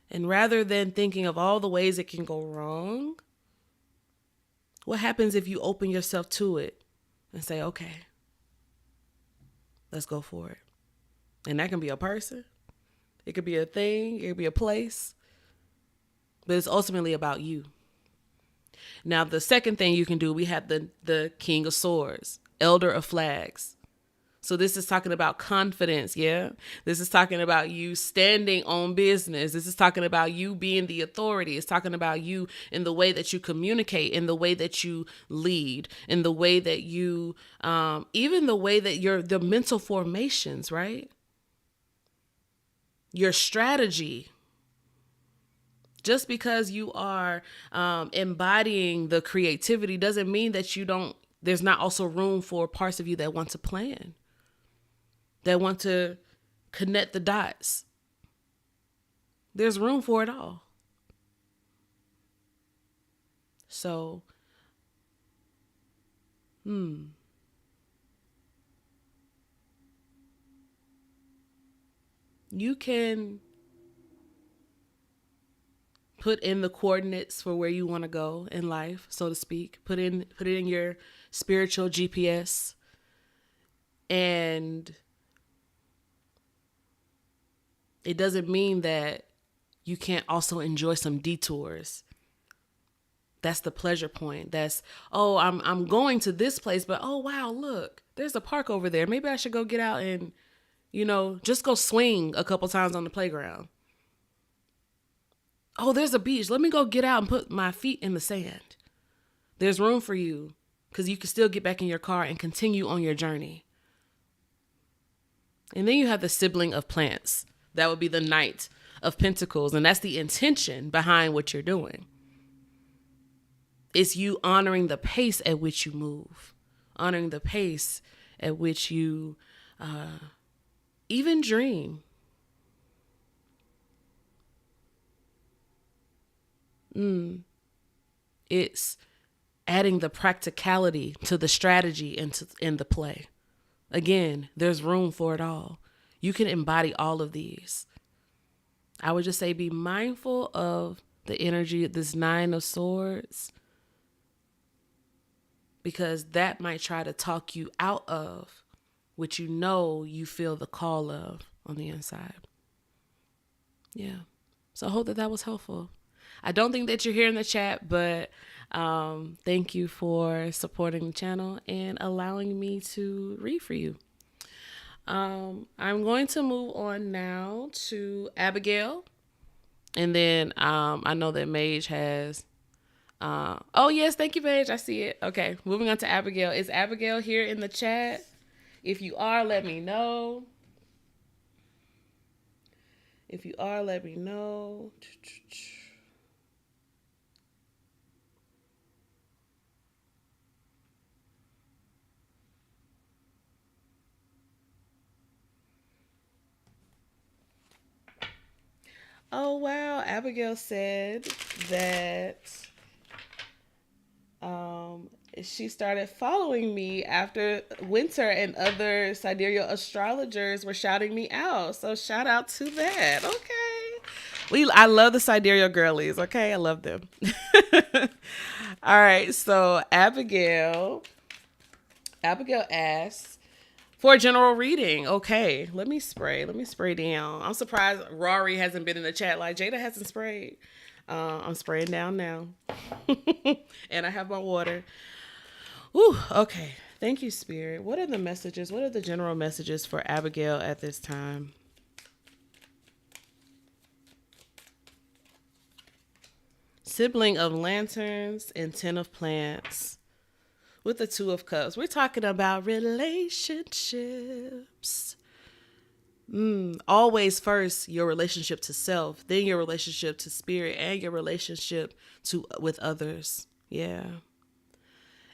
and rather than thinking of all the ways it can go wrong, what happens if you open yourself to it and say, okay, let's go for it? And that can be a person. It could be a thing. It could be a place. But it's ultimately about you. Now, the second thing you can do, we have the King of Swords, Elder of Flags. So this is talking about confidence, yeah? This is talking about you standing on business. This is talking about you being the authority. It's talking about you in the way that you communicate, in the way that you lead, in the way that you, even the way that the mental formations, right? Your strategy. Just because you are embodying the creativity doesn't mean that there's not also room for parts of you that want to plan, that want to connect the dots. There's room for it all. So, you can put in the coordinates for where you want to go in life, so to speak. Put it in your spiritual GPS. And it doesn't mean that you can't also enjoy some detours. That's the pleasure point. That's, oh, I'm going to this place, but oh wow, look, there's a park over there. Maybe I should go get out and, just go swing a couple times on the playground. Oh, there's a beach. Let me go get out and put my feet in the sand. There's room for you because you can still get back in your car and continue on your journey. And then you have the sibling of plants. That would be the Knight of Pentacles. And that's the intention behind what you're doing. It's you honoring the pace at which you move, honoring the pace at which you even dream. It's adding the practicality to the strategy and in the play. Again, there's room for it all. You can embody all of these. I would just say be mindful of the energy of this Nine of Swords, because that might try to talk you out of what you feel the call of on the inside. Yeah. So I hope that was helpful. I don't think that you're here in the chat, but thank you for supporting the channel and allowing me to read for you. I'm going to move on now to Abigail. And then I know that Maij has... oh, yes, thank you, Maij. I see it. Okay, moving on to Abigail. Is Abigail here in the chat? If you are, let me know. If you are, let me know. Oh, wow. Abigail said that she started following me after Wynter and other sidereal astrologers were shouting me out. So shout out to that. Okay. I love the sidereal girlies. Okay. I love them. All right. So Abigail asks for a general reading. Okay. Let me spray down. I'm surprised Rrari hasn't been in the chat. Like, Jeida hasn't sprayed. I'm spraying down now. And I have my water. Ooh, okay. Thank you, Spirit. What are the messages? What are the general messages for Abigail at this time? Sibling of Lanterns and Ten of Plants with the Two of Cups. We're talking about relationships. Always first your relationship to self, then your relationship to spirit, and your relationship with others. Yeah.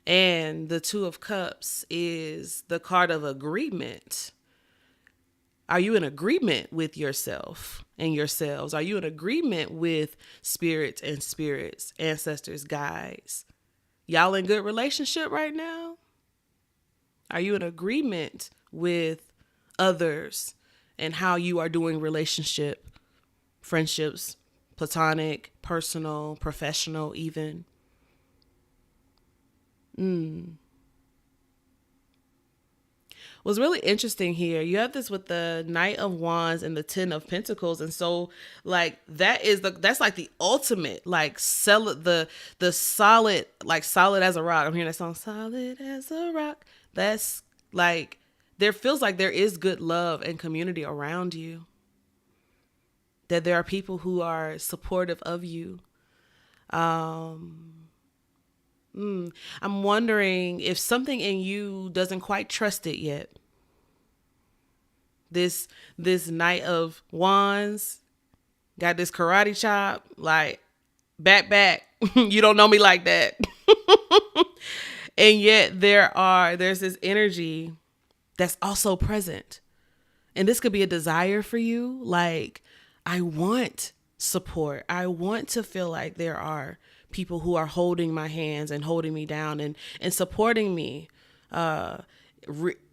And the Two of Cups is the card of agreement. Are you in agreement with yourself and yourselves? Are you in agreement with spirits and spirits, ancestors, guides? Y'all in good relationship right now? Are you in agreement with others and how you are doing relationship, friendships, platonic, personal, professional, even? What's really interesting here, you have this with the Knight of Wands and the Ten of Pentacles, and so like that's like the ultimate, like the solid, like solid as a rock. I'm hearing that song, solid as a rock. That's like, there feels like there is good love and community around you, that there are people who are supportive of you. I'm wondering if something in you doesn't quite trust it yet. This Knight of Wands got this karate chop, like back. You don't know me like that. And yet there's this energy that's also present. And this could be a desire for you. Like, I want support. I want to feel like there are people who are holding my hands and holding me down and supporting me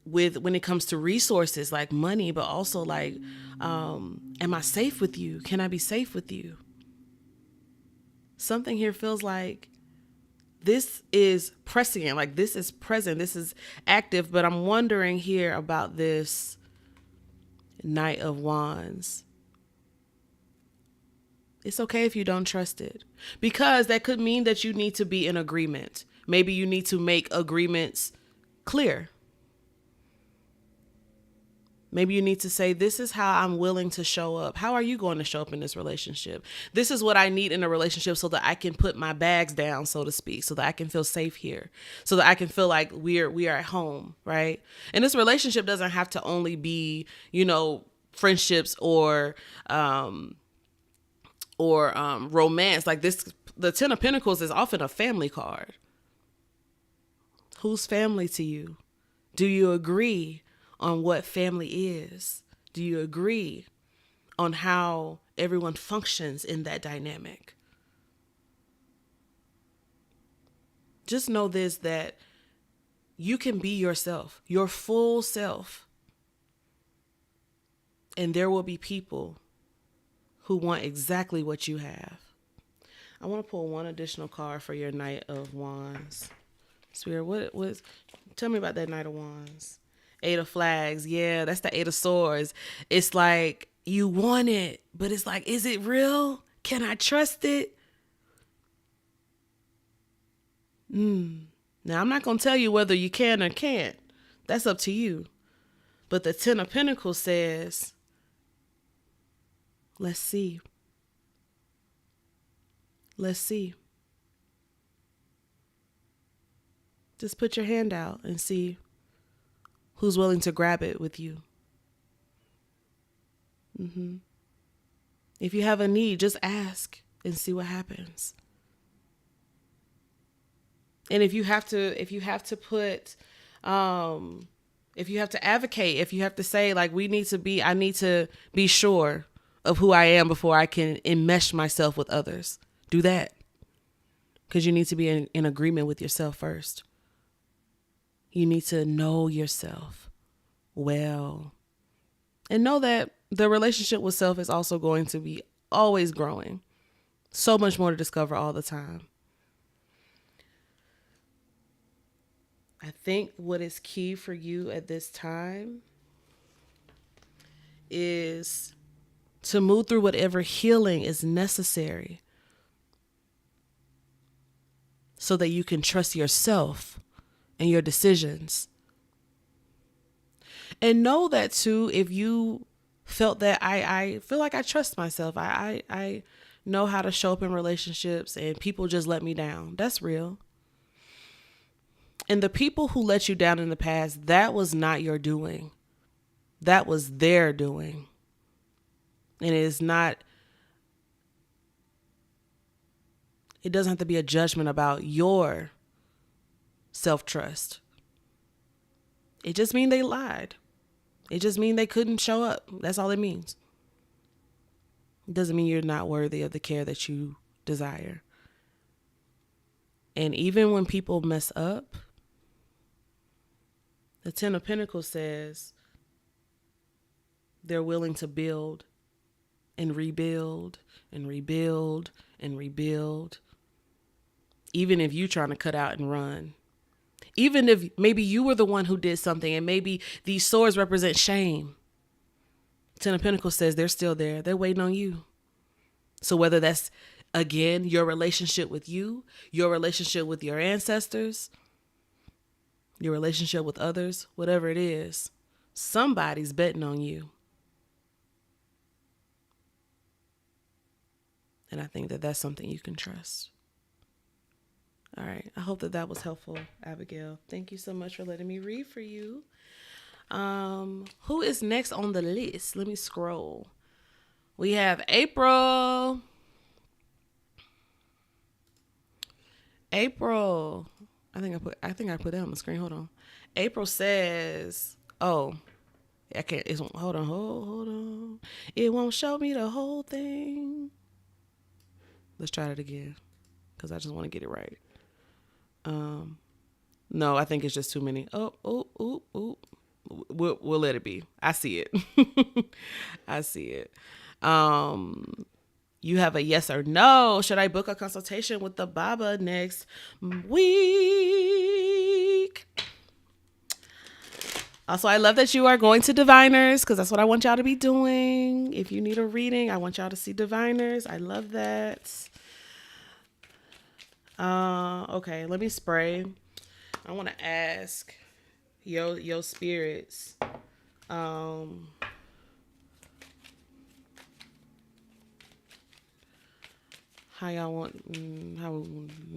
with when it comes to resources like money, but also like, am I safe with you? Can I be safe with you? Something here feels like this is prescient, like this is present, this is active, but I'm wondering here about this Knight of Wands. It's okay if you don't trust it, because that could mean that you need to be in agreement. Maybe you need to make agreements clear. Maybe you need to say, this is how I'm willing to show up. How are you going to show up in this relationship? This is what I need in a relationship so that I can put my bags down, so to speak, so that I can feel safe here, so that I can feel like we are at home, right? And this relationship doesn't have to only be, friendships or romance. Like this, the Ten of Pentacles is often a family card. Who's family to you? Do you agree on what family is? Do you agree on how everyone functions in that dynamic? Just know this, that you can be yourself, your full self. And there will be people who want exactly what you have. I want to pull one additional card for your Knight of Wands. Spirit, what tell me about that Knight of Wands. Eight of Flags. Yeah, that's the Eight of Swords. It's like you want it, but it's like, is it real? Can I trust it? Now, I'm not going to tell you whether you can or can't. That's up to you. But the Ten of Pentacles says, let's see. Let's see. Just put your hand out and see who's willing to grab it with you. If you have a need, just ask and see what happens. And if you have to put, if you have to advocate, if you have to say, like, I need to be sure of who I am before I can enmesh myself with others, do that. Because you need to be in agreement with yourself first. You need to know yourself well. And know that the relationship with self is also going to be always growing. So much more to discover all the time. I think what is key for you at this time is to move through whatever healing is necessary so that you can trust yourself and your decisions. And know that too, if you felt that I feel like I trust myself, I know how to show up in relationships and people just let me down. That's real. And the people who let you down in the past, that was not your doing. That was their doing. And it doesn't have to be a judgment about your self-trust. It just means they lied. It just means they couldn't show up. That's all it means. It doesn't mean you're not worthy of the care that you desire. And even when people mess up, The Ten of Pentacles says they're willing to build and rebuild and rebuild and rebuild. Even if you're trying to cut out and run. Even if maybe you were the one who did something and maybe these swords represent shame. Ten of Pentacles says they're still there. They're waiting on you. So whether that's, again, your relationship with you, your relationship with your ancestors, your relationship with others, whatever it is, somebody's betting on you. And I think that that's something you can trust. All right. I hope that that was helpful, Abigail. Thank you so much for letting me read for you. Who is next on the list? Let me scroll. We have April. April. I think I put that on the screen. Hold on. April says, oh, I can't. Hold on. It won't show me the whole thing. Let's try it again, because I just want to get it right. No, I think it's just too many. Oh. We'll let it be. I see it. I see it. You have a yes or no. Should I book a consultation with the Baba next week? Also, I love that you are going to diviners, because that's what I want y'all to be doing. If you need a reading, I want y'all to see diviners. I love that. Okay, let me spray. I want to ask your spirits. How y'all want?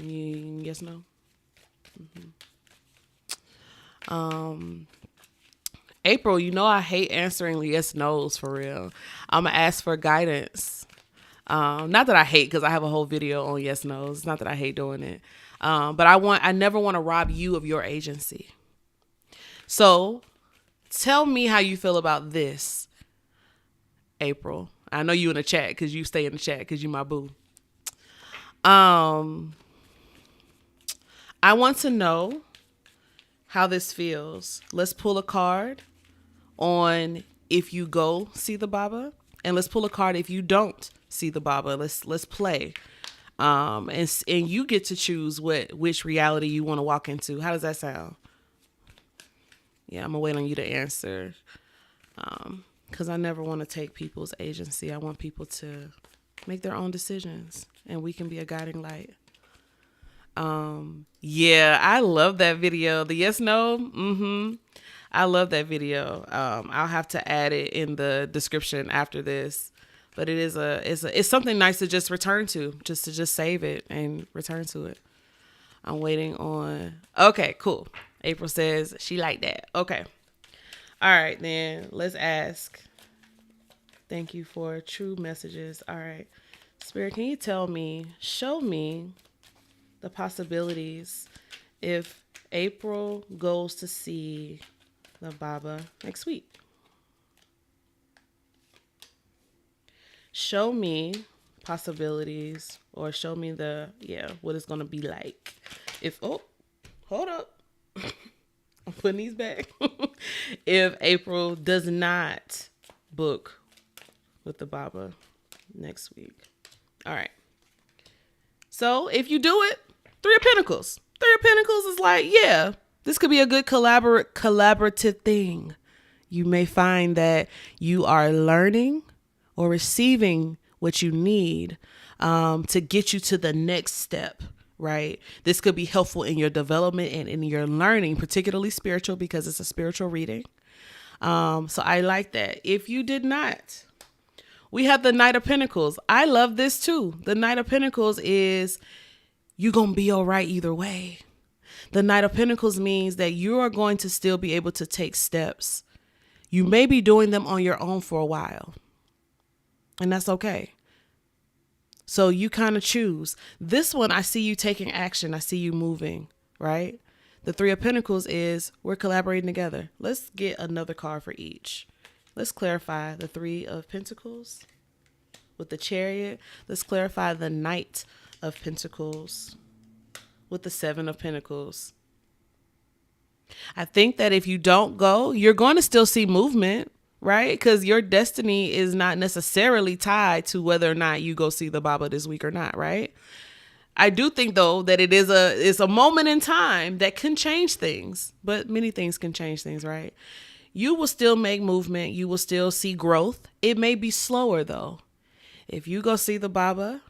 Yes, no. April, you know I hate answering yes nos for real. I'm gonna ask for guidance. Not that I hate, because I have a whole video on yes nos. Not that I hate doing it. But I never want to rob you of your agency. So tell me how you feel about this, April. I know you in the chat, because you stay in the chat, because you my boo. I want to know how this feels. Let's pull a card on if you go see the Baba, and let's pull a card if you don't see the Baba. Let's play. And you get to choose which reality you want to walk into. How does that sound? Yeah, I'm gonna wait on you to answer. Because I never want to take people's agency. I want people to make their own decisions, and we can be a guiding light. Yeah, I love that video. The yes, no. I love that video. I'll have to add it in the description after this, but it's something nice to just return to, just save it and return to it. I'm waiting on. Okay, cool. April says she liked that. Okay. All right, then let's ask. Thank you for true messages. All right. Spirit, can you show me the possibilities if April goes to see the Baba next week? Show me possibilities, or show me what it's going to be like. Hold up. I'm putting these back. If April does not book with the Baba next week. All right. So if you do it, Three of Pentacles. Three of Pentacles is like, yeah, this could be a good collaborative thing. You may find that you are learning or receiving what you need to get you to the next step, right? This could be helpful in your development and in your learning, particularly spiritual, because it's a spiritual reading. So I like that. If you did not, we have the Knight of Pentacles. I love this too. The Knight of Pentacles is you're going to be all right either way. The Knight of Pentacles means that you are going to still be able to take steps. You may be doing them on your own for a while, and that's okay. So you kind of choose. This one, I see you taking action. I see you moving, right? The Three of Pentacles is we're collaborating together. Let's get another card for each. Let's clarify the Three of Pentacles with the Chariot. Let's clarify the Knight of Pentacles with the Seven of Pentacles. I think that if you don't go, you're going to still see movement, right? Because your destiny is not necessarily tied to whether or not you go see the Baba this week or not, right? I do think though that it's a moment in time that can change things, but many things can change things, right? You will still make movement. You will still see growth. It may be slower though. If you go see the Baba,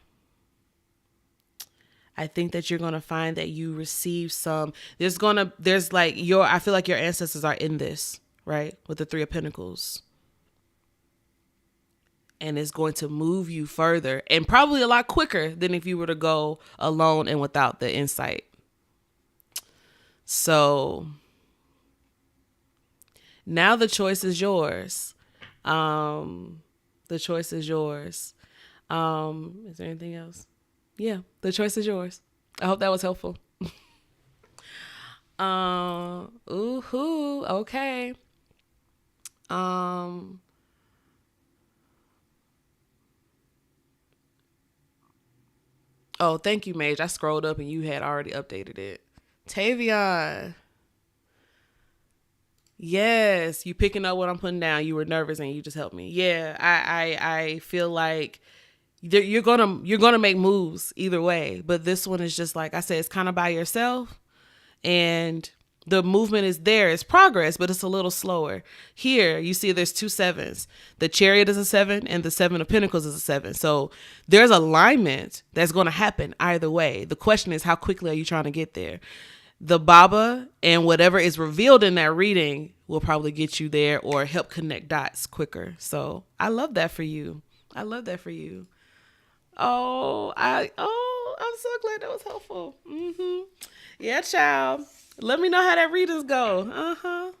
I think that you're going to find that you receive some, I feel like your ancestors are in this, right? With the Three of Pentacles. And it's going to move you further and probably a lot quicker than if you were to go alone and without the insight. So now the choice is yours. The choice is yours. Is there anything else? Yeah, the choice is yours. I hope that was helpful. Okay. Oh, thank you, Maij. I scrolled up and you had already updated it. Tavion. Yes, you picking up what I'm putting down. You were nervous and you just helped me. Yeah, I feel like you're gonna make moves either way. But this one is just like I said, it's kind of by yourself, and the movement is there. It's progress, but it's a little slower. Here, you see there's 2 sevens. The Chariot is a 7 and the 7 of Pentacles is a 7. So there's alignment that's going to happen either way. The question is, how quickly are you trying to get there? The Baba and whatever is revealed in that reading will probably get you there or help connect dots quicker. So I love that for you. I love that for you. I'm so glad that was helpful. Yeah, child. Let me know how that readings go.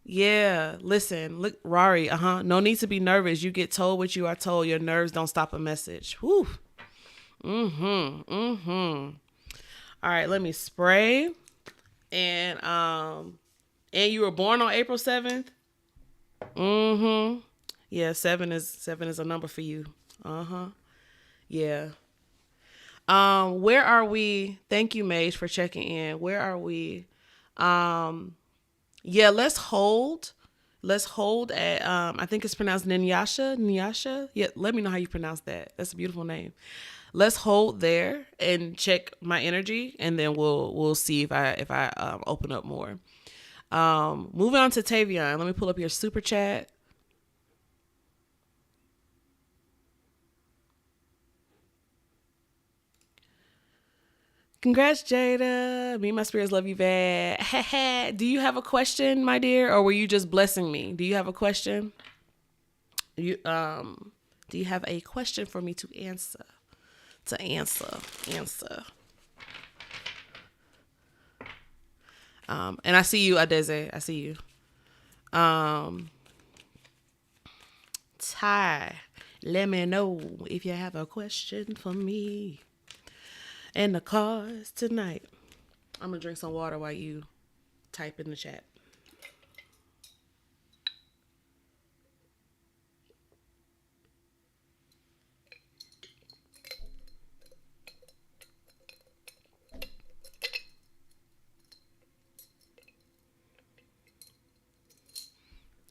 Yeah, listen, look, Rrari, no need to be nervous. You get told what you are told. Your nerves don't stop a message. Whew. All right, let me spray. And you were born on April 7th? Yeah, 7 is a number for you. Yeah. Where are we? Thank you, Maij, for checking in. Where are we? Yeah, let's hold. Let's hold at I think it's pronounced Nyasha. Yeah, let me know how you pronounce that. That's a beautiful name. Let's hold there and check my energy, and then we'll see if I open up more. Moving on to Tavion. Let me pull up your super chat. Congrats, Jeida. Me and my spirits love you bad. Do you have a question, my dear, or were you just blessing me? Do you have a question? Do you have a question for me to answer? And I see you, Adazeo. I see you. Ty, let me know if you have a question for me. And the cards tonight. I'm gonna drink some water while you type in the chat.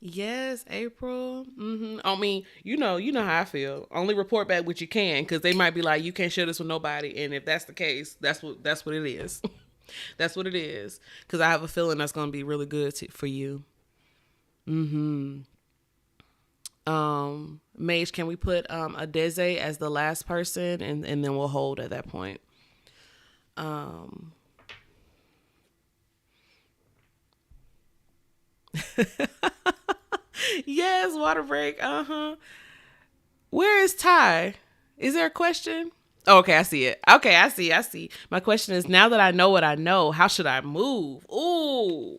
Yes, April. I mean, you know how I feel. Only report back what you can, because they might be like, you can't share this with nobody. And if that's the case, that's what it is. That's what it is. Because I have a feeling that's going to be really good for you. Maij, can we put Adazeo as the last person, and then we'll hold at that point. Yes, water break. Where is Ty? Is there a question? Oh, okay, I see it. Okay, I see. My question is, now that I know what I know, how should I move? Ooh,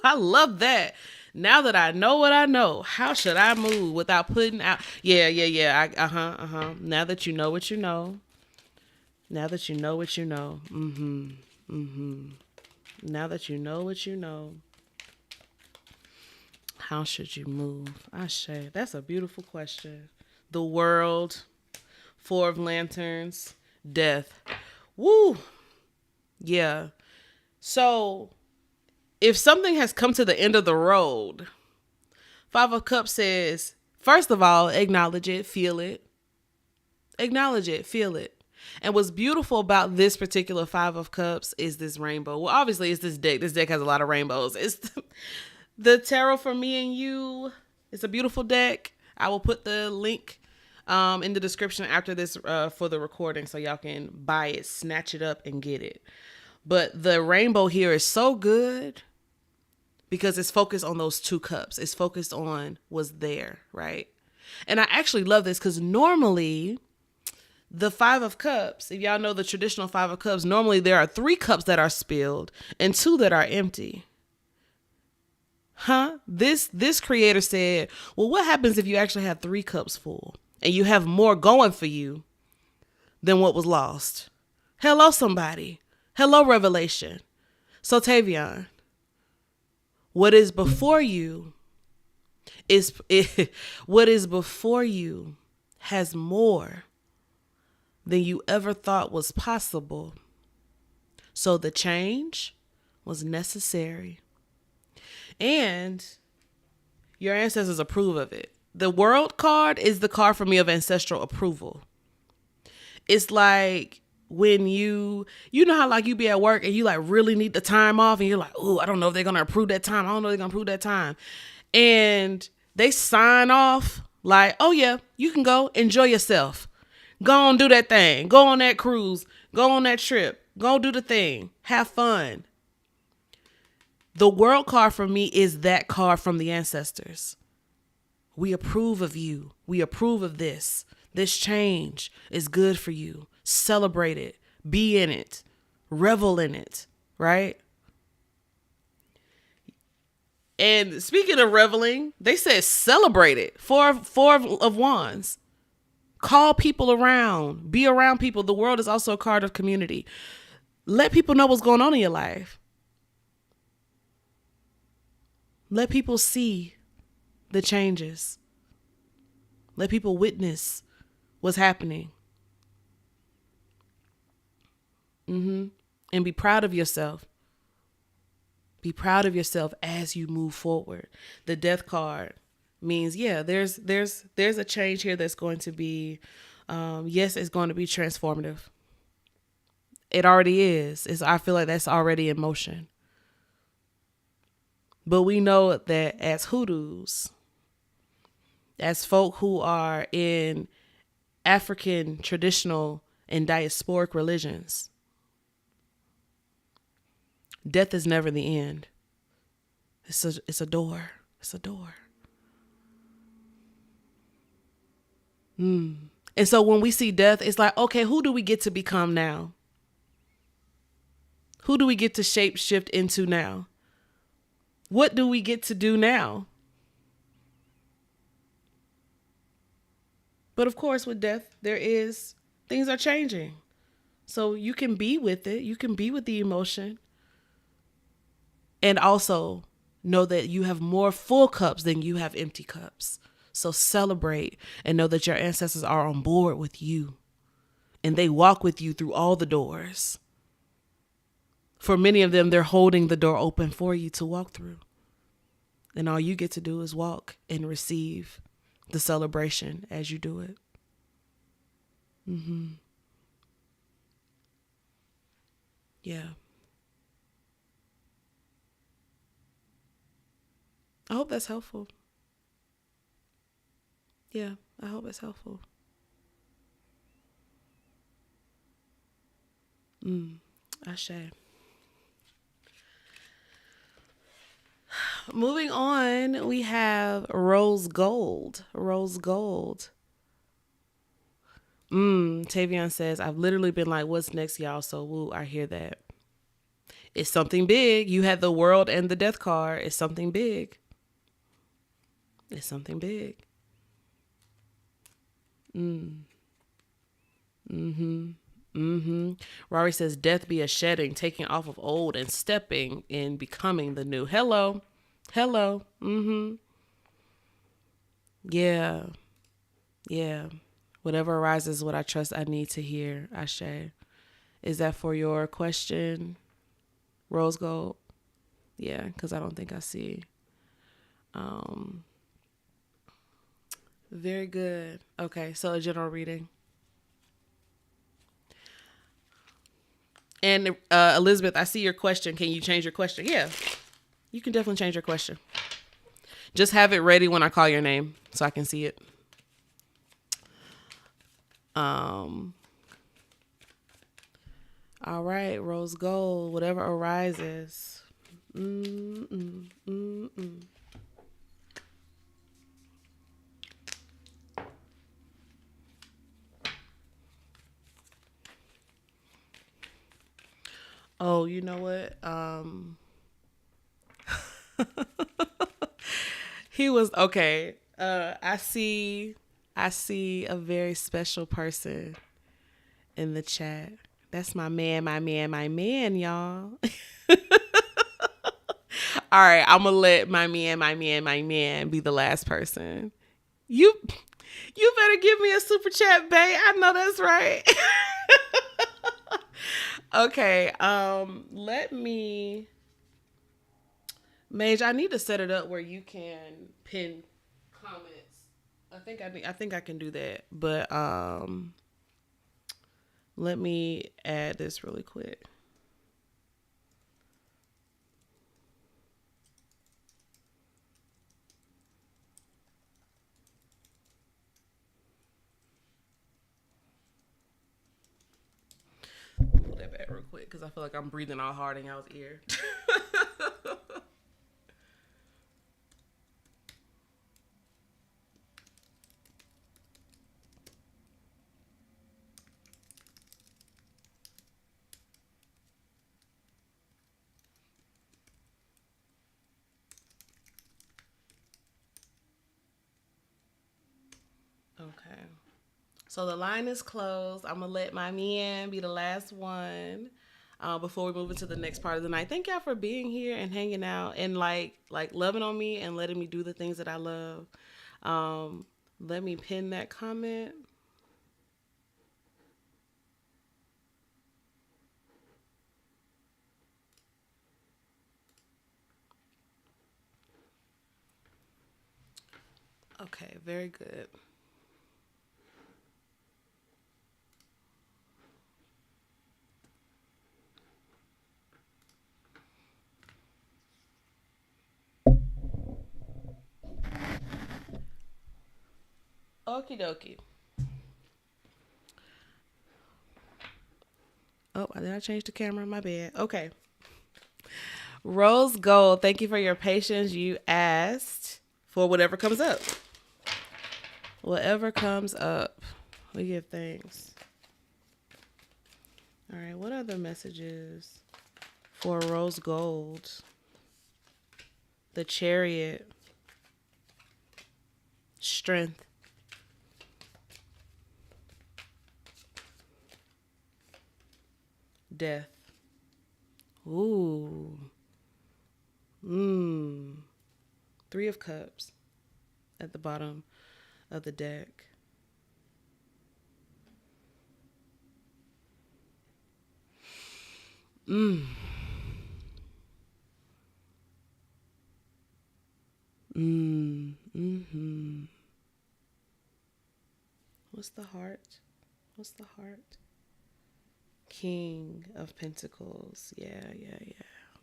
I love that. Now that I know what I know, how should I move without putting out? Yeah. Now that you know what you know. Now that you know what you know. Now that you know what you know. How should you move? Ashe. That's a beautiful question. The world, 4 of Lanterns, death. Woo. Yeah. So if something has come to the end of the road, Five of Cups says, first of all, acknowledge it, feel it. Acknowledge it, feel it. And what's beautiful about this particular Five of Cups is this rainbow. Well, obviously, it's this deck. This deck has a lot of rainbows. It's the Tarot for Me and You. It's a beautiful deck. I will put the link in the description after this for the recording so y'all can buy it, snatch it up, and get it. But the rainbow here is so good because it's focused on those two cups. It's focused on what's there, right? And I actually love this because normally the Five of Cups, if y'all know the traditional Five of Cups, normally there are 3 cups that are spilled and 2 that are empty. This creator said, well, what happens if you actually have 3 cups full and you have more going for you than what was lost? Hello, somebody. Hello, revelation. So Tavion, what is before you what is before you has more than you ever thought was possible. So the change was necessary. And your ancestors approve of it. The World card is the card for me of ancestral approval. It's like when you know how like you be at work and you like really need the time off and you're like, oh, I don't know if they're going to approve that time. I don't know if they're going to approve that time. And they sign off like, oh yeah, you can go enjoy yourself. Go on, do that thing. Go on that cruise. Go on that trip. Go do the thing. Have fun. The World card for me is that card from the ancestors. We approve of you. We approve of this. This change is good for you. Celebrate it. Be in it. Revel in it. Right? And speaking of reveling, they said celebrate it. Four of Wands. Call people around. Be around people. The World is also a card of community. Let people know what's going on in your life. Let people see the changes. Let people witness what's happening. And be proud of yourself. Be proud of yourself as you move forward. The Death card means, yeah, there's a change here that's going to be, yes, it's going to be transformative. It already is. I feel like that's already in motion. But we know that as hoodoos, as folk who are in African traditional and diasporic religions, death is never the end. It's a door. It's a door. And so when we see death, it's like, okay, who do we get to become now? Who do we get to shape shift into now? What do we get to do now? But of course, with death, things are changing. So you can be with it. You can be with the emotion. And also know that you have more full cups than you have empty cups. So celebrate and know that your ancestors are on board with you. And they walk with you through all the doors. For many of them, they're holding the door open for you to walk through. And all you get to do is walk and receive the celebration as you do it. Yeah. I hope that's helpful. Yeah, I hope it's helpful. Ashe. Moving on, we have Rose Gold. Rose Gold. Tavion says, I've literally been like, what's next, y'all? So woo, I hear that. It's something big. You had the World and the Death card. It's something big. It's something big. Rrari says, death be a shedding, taking off of old and stepping in becoming the new. Hello. Yeah. Whatever arises, what I trust I need to hear. Ashe. Is that for your question, Rose Gold? Yeah, because I don't think I see. Very good. Okay, so a general reading. And Elizabeth, I see your question. Can you change your question? Yeah, you can definitely change your question. Just have it ready when I call your name so I can see it. All right, rose gold, whatever arises. Oh, you know what? He was okay. I see a very special person in the chat. That's my man, y'all. All right, I'm gonna let my man be the last person. You better give me a super chat, bae. I know that's right. Okay, let me, Maij, I need to set it up where you can pin comments. I think I can do that. But let me add this really quick. Pull that back real quick because I feel like I'm breathing all hard in y'all's ear. Okay. So the line is closed. I'm gonna let my man be the last one before we move into the next part of the night. Thank y'all for being here and hanging out and like loving on me and letting me do the things that I love. Let me pin that comment. Okay, very good. Okie dokie. Oh, did I change the camera? My bad. Okay. Rose Gold, thank you for your patience. You asked for whatever comes up. Whatever comes up, we give thanks. All right, what other messages for Rose Gold? The Chariot. Strength. Death. Ooh. Three of Cups at the bottom of the deck. What's the heart? What's the heart? King of Pentacles. Yeah.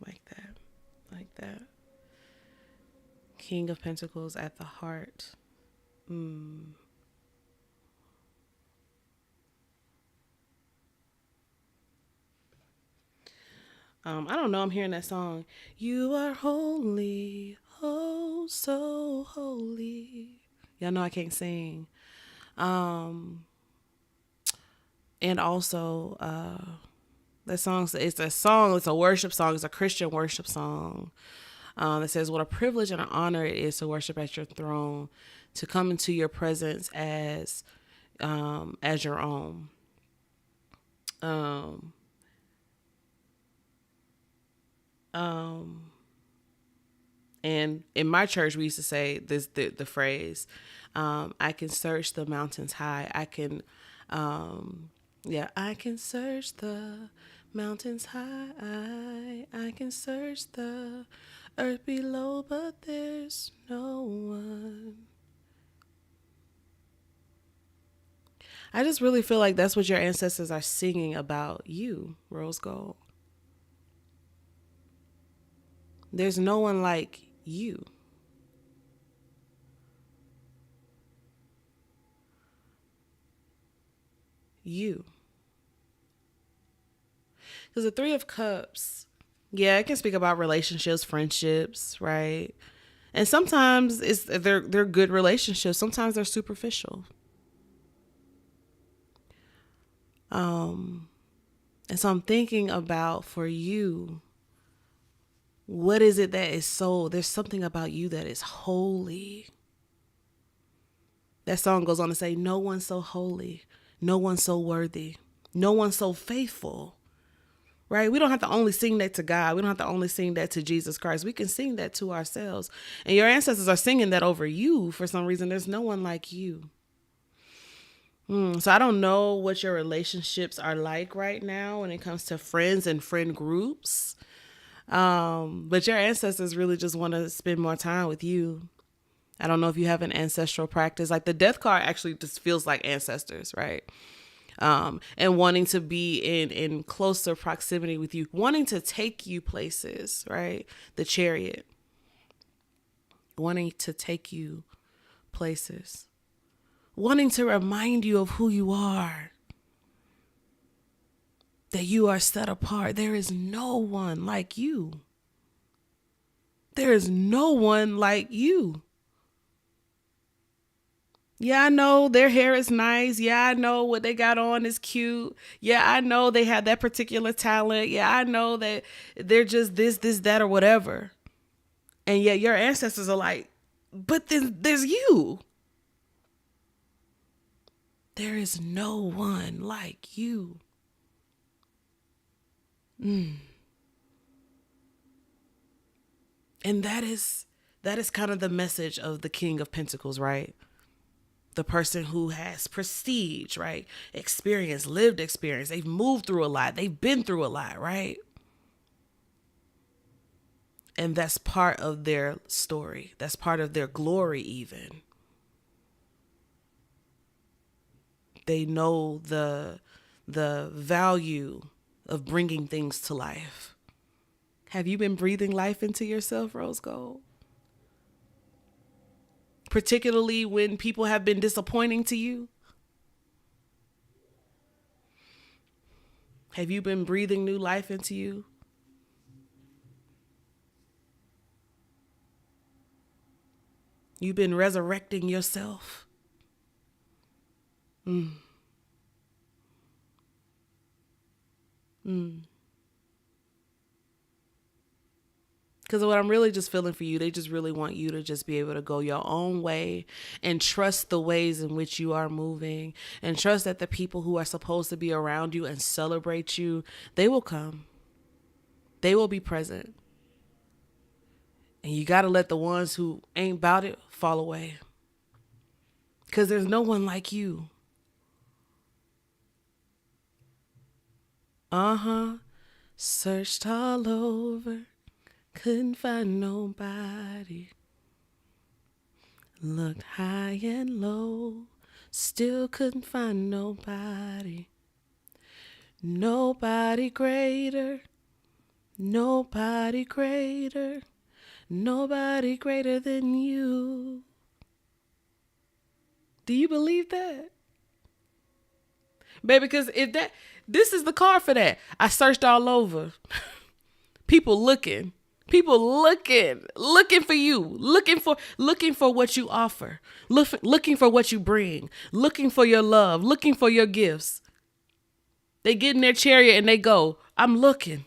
Like that. Like that. King of Pentacles at the heart. I don't know. I'm hearing that song. You are holy, oh so holy. Y'all know I can't sing. And also, that song, it's a worship song. It's a Christian worship song. That says, what a privilege and an honor it is to worship at your throne, to come into your presence as your own. And in my church, we used to say the phrase, I can search the mountains high. I can search the Mountains high, I can search the earth below, but there's no one. I just really feel like that's what your ancestors are singing about you, Rose Gold. There's no one like you. You. Because the Three of Cups, yeah, it can speak about relationships, friendships, right? And sometimes they're good relationships. Sometimes they're superficial. And so I'm thinking about, for you, what is it that is so, there's something about you that is holy. That song goes on to say, no one's so holy, no one's so worthy, no one's so faithful, right? We don't have to only sing that to God. We don't have to only sing that to Jesus Christ. We can sing that to ourselves. And your ancestors are singing that over you for some reason. There's no one like you. So I don't know what your relationships are like right now when it comes to friends and friend groups. But your ancestors really just want to spend more time with you. I don't know if you have an ancestral practice. Like the death card actually just feels like ancestors, right? And wanting to be in closer proximity with you, wanting to take you places, right? The Chariot, wanting to take you places, wanting to remind you of who you are, that you are set apart. There is no one like you. There is no one like you. Yeah, I know their hair is nice. Yeah, I know what they got on is cute. Yeah, I know they have that particular talent. Yeah, I know that they're just this, that, or whatever. And yet your ancestors are like, but then there's you. There is no one like you. And that is kind of the message of the King of Pentacles, right? The person who has prestige, right? Experience, lived experience. They've moved through a lot. They've been through a lot, right? And that's part of their story. That's part of their glory even. They know the value of bringing things to life. Have you been breathing life into yourself, Rose Gold? Particularly when people have been disappointing to you? Have you been breathing new life into you? You've been resurrecting yourself. Because what I'm really just feeling for you, they just really want you to just be able to go your own way and trust the ways in which you are moving, and trust that the people who are supposed to be around you and celebrate you, they will come. They will be present. And you got to let the ones who ain't about it fall away. Because there's no one like you. Searched all over. Couldn't find nobody. Looked high and low, still couldn't find nobody. Nobody greater, nobody greater, nobody greater than you. Do you believe that? Baby, because this is the card for that. I searched all over. People looking for you, looking for what you offer, looking for what you bring, looking for your love, looking for your gifts. They get in their chariot and they go, I'm looking,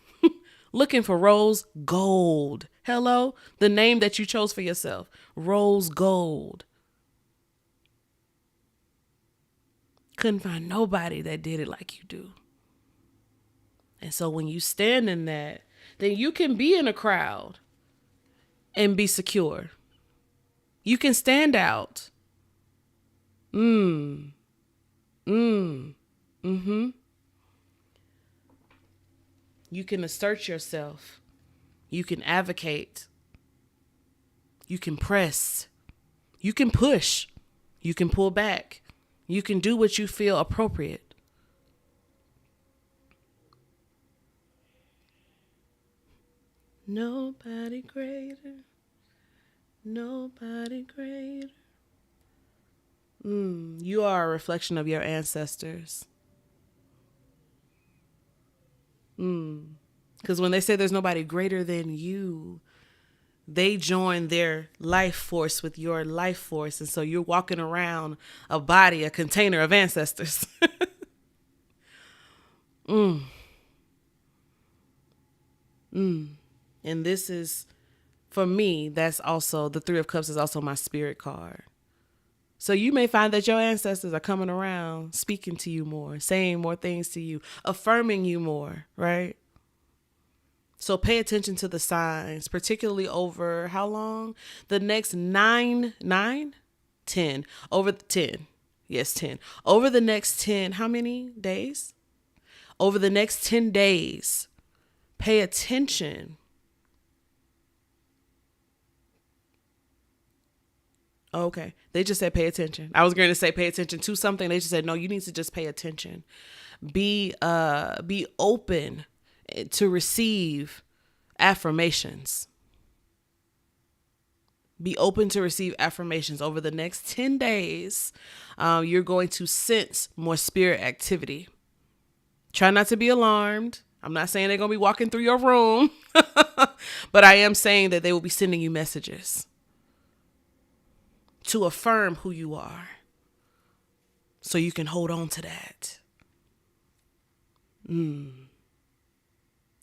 looking for Rose Gold. Hello, the name that you chose for yourself, Rose Gold. Couldn't find nobody that did it like you do. And so when you stand in that, then you can be in a crowd and be secure. You can stand out. You can assert yourself. You can advocate. You can press. You can push. You can pull back. You can do what you feel appropriate. Nobody greater. Nobody greater. You are a reflection of your ancestors. Because when they say there's nobody greater than you, they join their life force with your life force. And so you're walking around a body, a container of ancestors. And this is, for me, that's also, the Three of Cups is also my spirit card. So you may find that your ancestors are coming around, speaking to you more, saying more things to you, affirming you more, right? So pay attention to the signs, particularly over how long? The next 10. Over 10. Yes, 10. Over the next 10, how many days? Over the next 10 days, pay attention. Okay. They just said pay attention. I was going to say pay attention to something. They just said, no, you need to just pay attention. Be open to receive affirmations. Be open to receive affirmations. Over the next 10 days, you're going to sense more spirit activity. Try not to be alarmed. I'm not saying they're going to be walking through your room, but I am saying that they will be sending you messages to affirm who you are so you can hold on to that.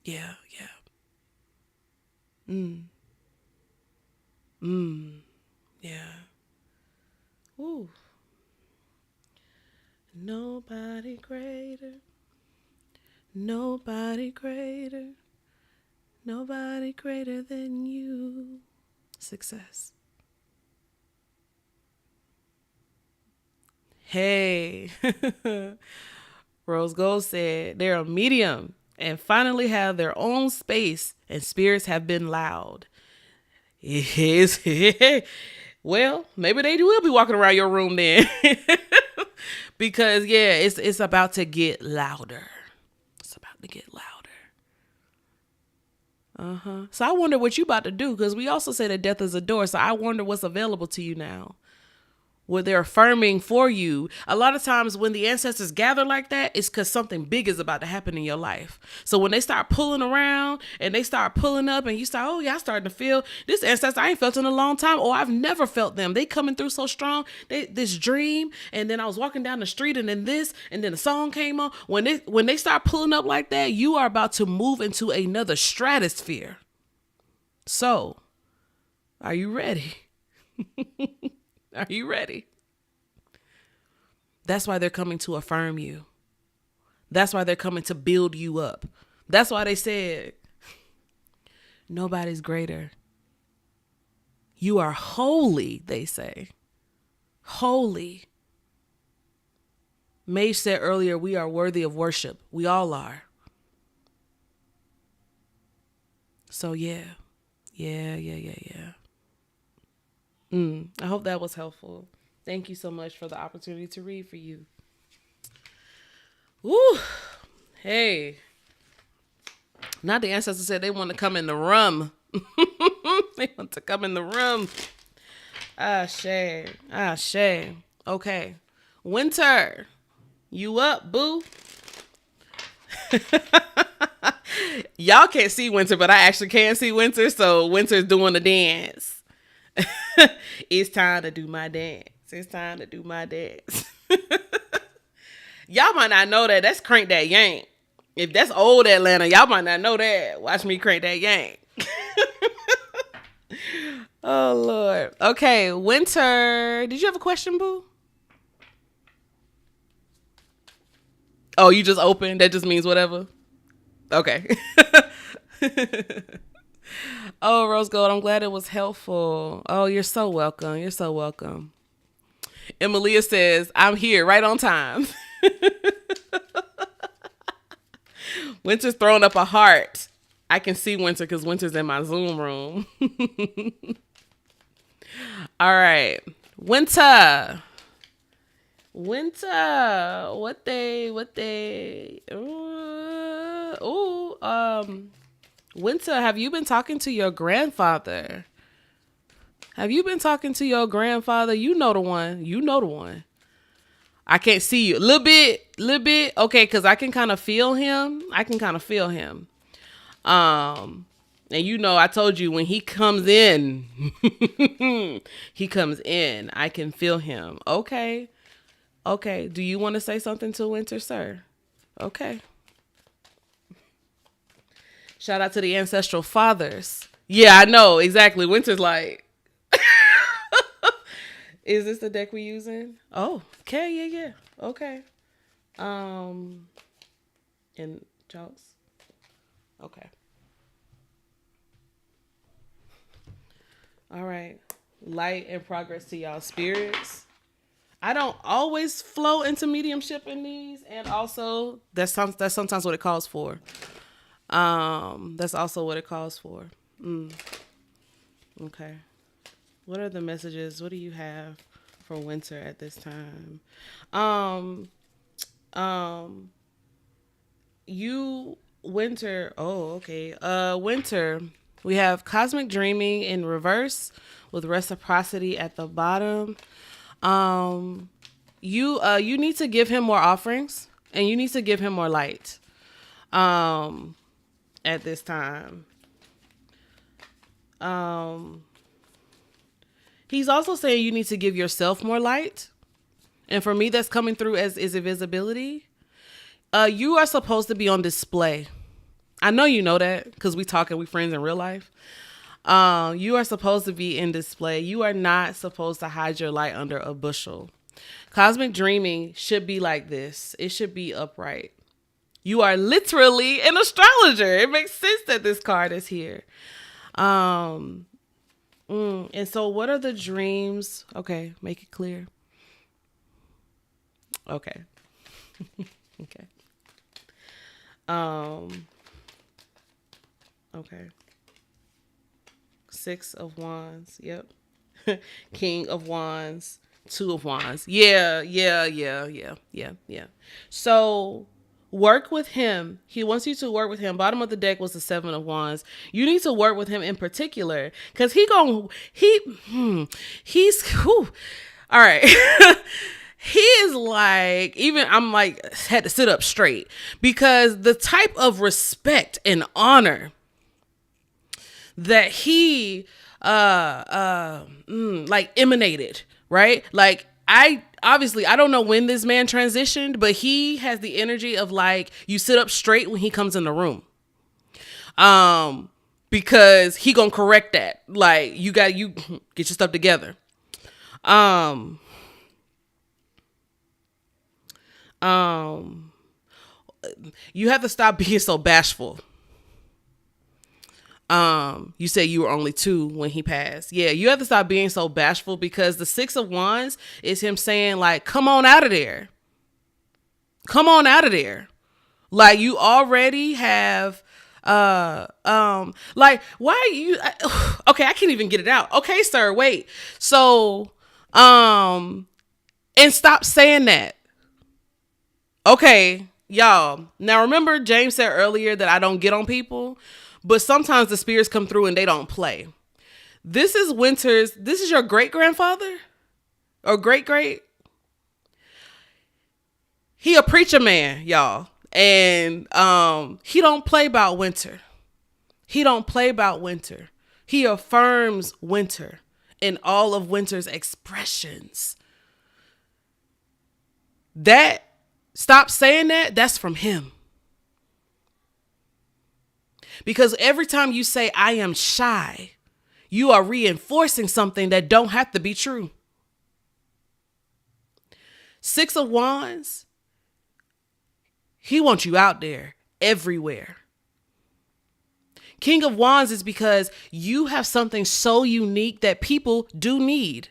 Yeah. Yeah. Ooh. Nobody greater. Nobody greater. Nobody greater than you. Success. Hey. Rose Gold said they're a medium and finally have their own space and spirits have been loud. Yes. Well, maybe they will be walking around your room then. Because yeah, it's about to get louder. It's about to get louder. So I wonder what you about to do, because we also say that death is a door. So I wonder what's available to you now. What they're affirming for you. A lot of times when the ancestors gather like that, it's because something big is about to happen in your life. So when they start pulling around and they start pulling up and you start, oh yeah, I'm starting to feel this ancestor I ain't felt in a long time. Or I've never felt them. They coming through so strong. This dream. And then I was walking down the street and then this, and then the song came on. When they start pulling up like that, you are about to move into another stratosphere. So, are you ready? Are you ready? That's why they're coming to affirm you. That's why they're coming to build you up. That's why they said, nobody's greater. You are holy, they say. Holy. Maij said earlier, we are worthy of worship. We all are. So yeah. I hope that was helpful. Thank you so much for the opportunity to read for you. Woo. Hey. Now the ancestors said they want to come in the room. They want to come in the room. Shame. Okay. Wynter, you up, boo? Y'all can't see Wynter, but I actually can see Wynter. So Wynter's doing the dance. It's time to do my dance. It's time to do my dance. Y'all might not know that. That's Crank That Yank. If that's old Atlanta, y'all might not know that. Watch me crank that yank. Oh, Lord. Okay, Wynter. Did you have a question, boo? Oh, you just opened? That just means whatever? Okay. Oh, Rose Gold, I'm glad it was helpful. Oh, you're so welcome. You're so welcome. Emilia says, I'm here right on time. Winter's throwing up a heart. I can see Wynter because Winter's in my Zoom room. All right. Wynter. What they Wynter, have you been talking to your grandfather? You know the one. I can't see you. A little bit. Okay, because I can kind of feel him. And I told you when he comes in, I can feel him. Okay. Do you want to say something to Wynter, sir? Okay. Shout out to the ancestral fathers. Yeah, I know. Exactly. Wynter's like, is this the deck we're using? Oh, okay. Yeah. Okay. And Charles. Okay. All right. Light and progress to y'all spirits. I don't always flow into mediumship in these, and also that's sometimes what it calls for. That's also what it calls for. Okay. What are the messages? What do you have for Wynter at this time? Wynter. Oh, okay. Wynter. We have cosmic dreaming in reverse with reciprocity at the bottom. You need to give him more offerings, and you need to give him more light. At this time. He's also saying you need to give yourself more light. And for me, that's coming through as visibility. You are supposed to be on display. I know you know that because we friends in real life. You are supposed to be in display. You are not supposed to hide your light under a bushel. Cosmic dreaming should be like this. It should be upright. You are literally an astrologer. It makes sense that this card is here. And so what are the dreams? Okay, make it clear. Okay. Okay. Okay. 6 of Wands. Yep. King of Wands. 2 of Wands. Yeah. So work with him. He wants you to work with him. Bottom of the deck was the 7 of Wands. You need to work with him in particular because he's whew. All right. He is like, I'm like, had to sit up straight because the type of respect and honor that he like emanated, right? Like I don't know when this man transitioned, but he has the energy of like, you sit up straight when he comes in the room. Because he gonna correct that. Like you get your stuff together. You have to stop being so bashful. You said you were only 2 when he passed. Yeah, you have to stop being so bashful because the 6 of Wands is him saying like, come on out of there. Come on out of there. Like you already have, like, why are you, okay, I can't even get it out. Okay, sir, wait. So, and stop saying that. Okay, y'all. Now remember James said earlier that I don't get on people, but sometimes the spirits come through and they don't play. This is your great grandfather or great. He a preacher man, y'all. And, he don't play about Wynter. He affirms Wynter in all of Wynter's expressions. Stop saying that. That's from him. Because every time you say, I am shy, you are reinforcing something that don't have to be true. 6 of Wands, he wants you out there everywhere. King of Wands is because you have something so unique that people do need.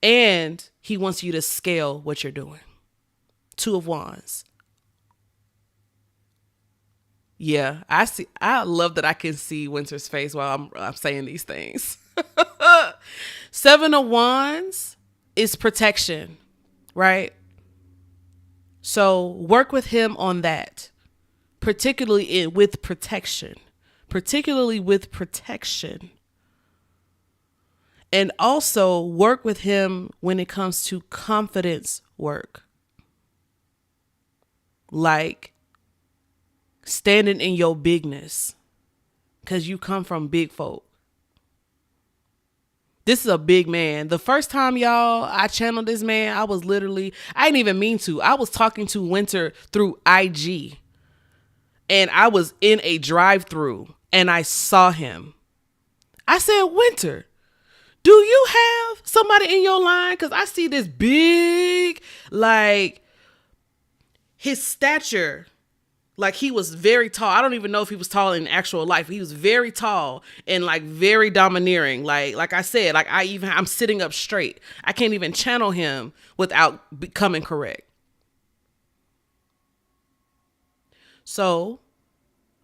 And he wants you to scale what you're doing. 2 of Wands. Yeah, I love that I can see Wynter's face while I'm saying these things. Seven of Wands is protection, right? So work with him on that, particularly with protection. And also work with him when it comes to confidence work. Like standing in your bigness, because you come from big folk. This is a big man. The first time, y'all, I channeled this man, I didn't even mean to. I was talking to Wynter through IG. And I was in a drive-through and I saw him. I said, Wynter, do you have somebody in your line? Because I see this big, like, his stature. Like, he was very tall. I don't even know if he was tall in actual life. He was very tall and like very domineering. Like I said, like I'm sitting up straight. I can't even channel him without becoming correct. So,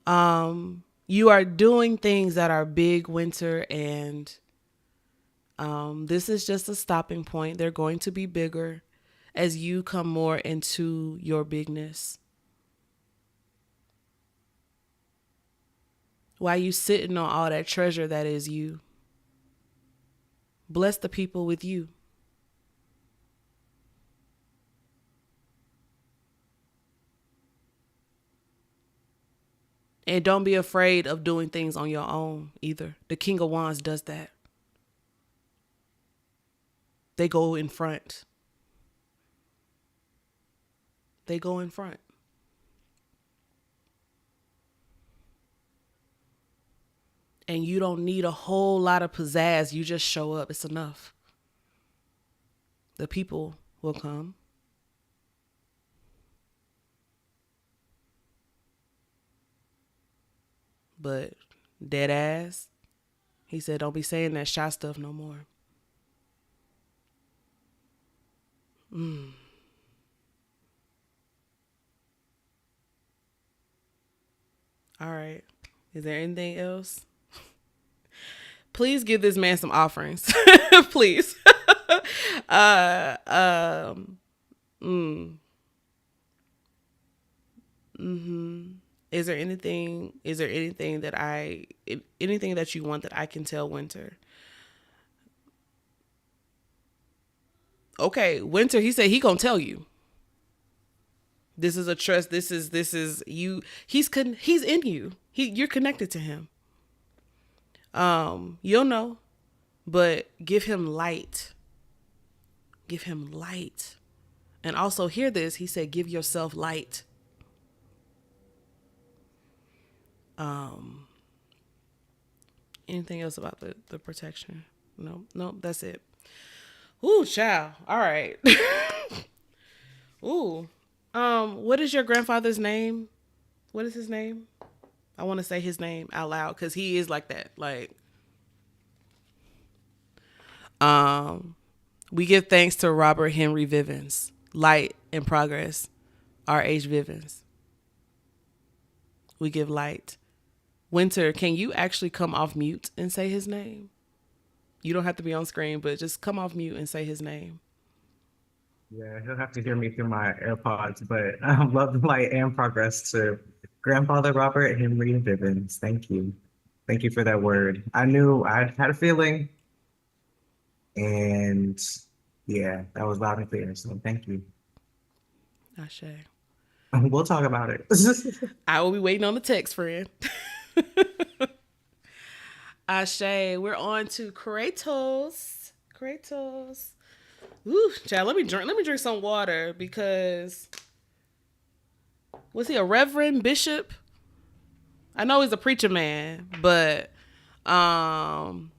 you are doing things that are big, Wynter, and this is just a stopping point. They're going to be bigger as you come more into your bigness. While you sitting on all that treasure that is you. Bless the people with you. And don't be afraid of doing things on your own either. The King of Wands does that. They go in front. They go in front. And you don't need a whole lot of pizzazz. You just show up. It's enough. The people will come. But dead ass, he said, don't be saying that shy stuff no more. All right. Is there anything else? Please give this man some offerings. Please. Is there anything that you want that I can tell Wynter? Okay, Wynter, he said he gonna tell you. This is a trust. This is you. He's in you. You're connected to him. You'll know, but give him light. Give him light. And also hear this. He said, give yourself light. Anything else about the protection? No, that's it. Ooh, child. All right. Ooh. What is your grandfather's name? What is his name? I want to say his name out loud because he is like that. Like, we give thanks to Robert Henry Vivens, light and progress, R.H. Vivens. We give light. Wynter, can you actually come off mute and say his name? You don't have to be on screen, but just come off mute and say his name. Yeah, he'll have to hear me through my AirPods, but love, light, and progress to Grandfather Robert Henry Vivens. Thank you. Thank you for that word. I knew I had a feeling, and yeah, that was loud and clear, so thank you. Ashe. We'll talk about it. I will be waiting on the text, friend. Ashe, we're on to Kratos. Ooh, child, let me drink some water because was he a reverend bishop? I know he's a preacher man, but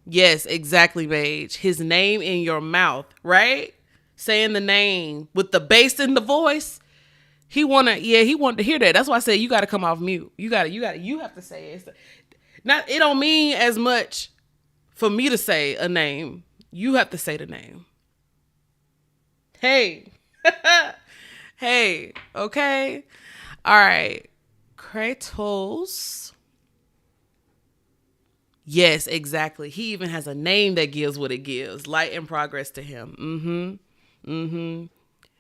yes, exactly, Maij. His name in your mouth, right? Saying the name with the bass in the voice. He wanted to hear that. That's why I said you got to come off mute. You have to say it. It don't mean as much for me to say a name. You have to say the name. Hey. Hey, okay. All right. Kratos. Yes, exactly. He even has a name that gives what it gives. Light and progress to him.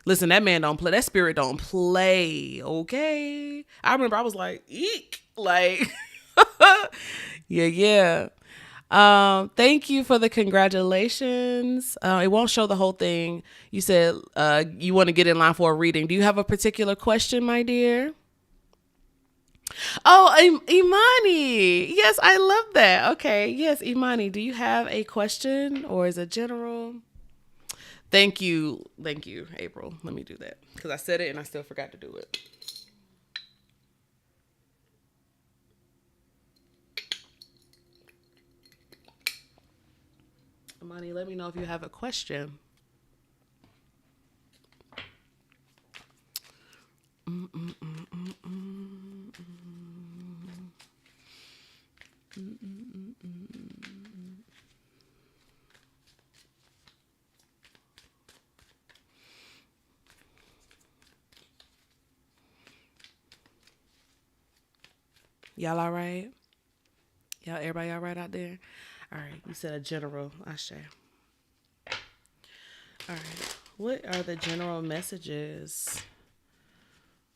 Listen, that man don't play. That spirit don't play. Okay. I remember I was like, eek. Like, yeah. Thank you for the congratulations. It won't show the whole thing. You said you want to get in line for a reading. Do you have a particular question, my dear? Oh, Imani. Yes, I love that. Okay. Yes, Imani, do you have a question or is it general? Thank you. Thank you, April. Let me do that because I said it and I still forgot to do it. Imani, let me know if you have a question. Y'all all right? Y'all, everybody all right out there? All right, you said a general. Ashe. All right. What are the general messages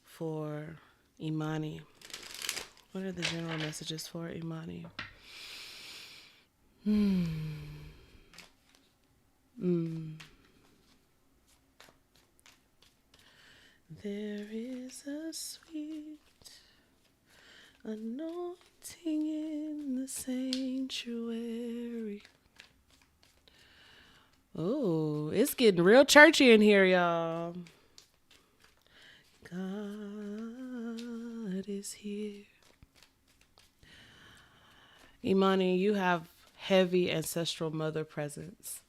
for Imani? What are the general messages for Imani? There is a sweet anointing in the sanctuary. Oh, it's getting real churchy in here, y'all. God is here. Imani, you have heavy ancestral mother presence.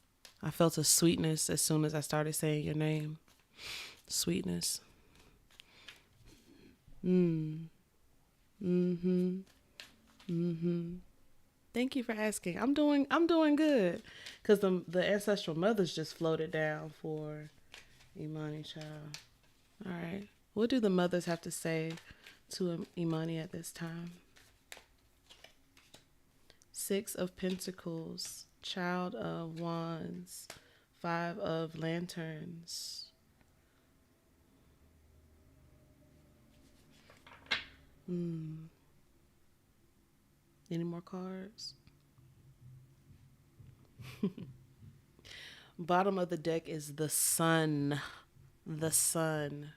I felt a sweetness as soon as I started saying your name. Sweetness. Thank you for asking. I'm doing good. Cause the ancestral mothers just floated down for Imani, child. All right. What do the mothers have to say to Imani at this time? 6 of Pentacles, Child of Wands, 5 of Lanterns. Any more cards? Bottom of the deck is the Sun. The Sun.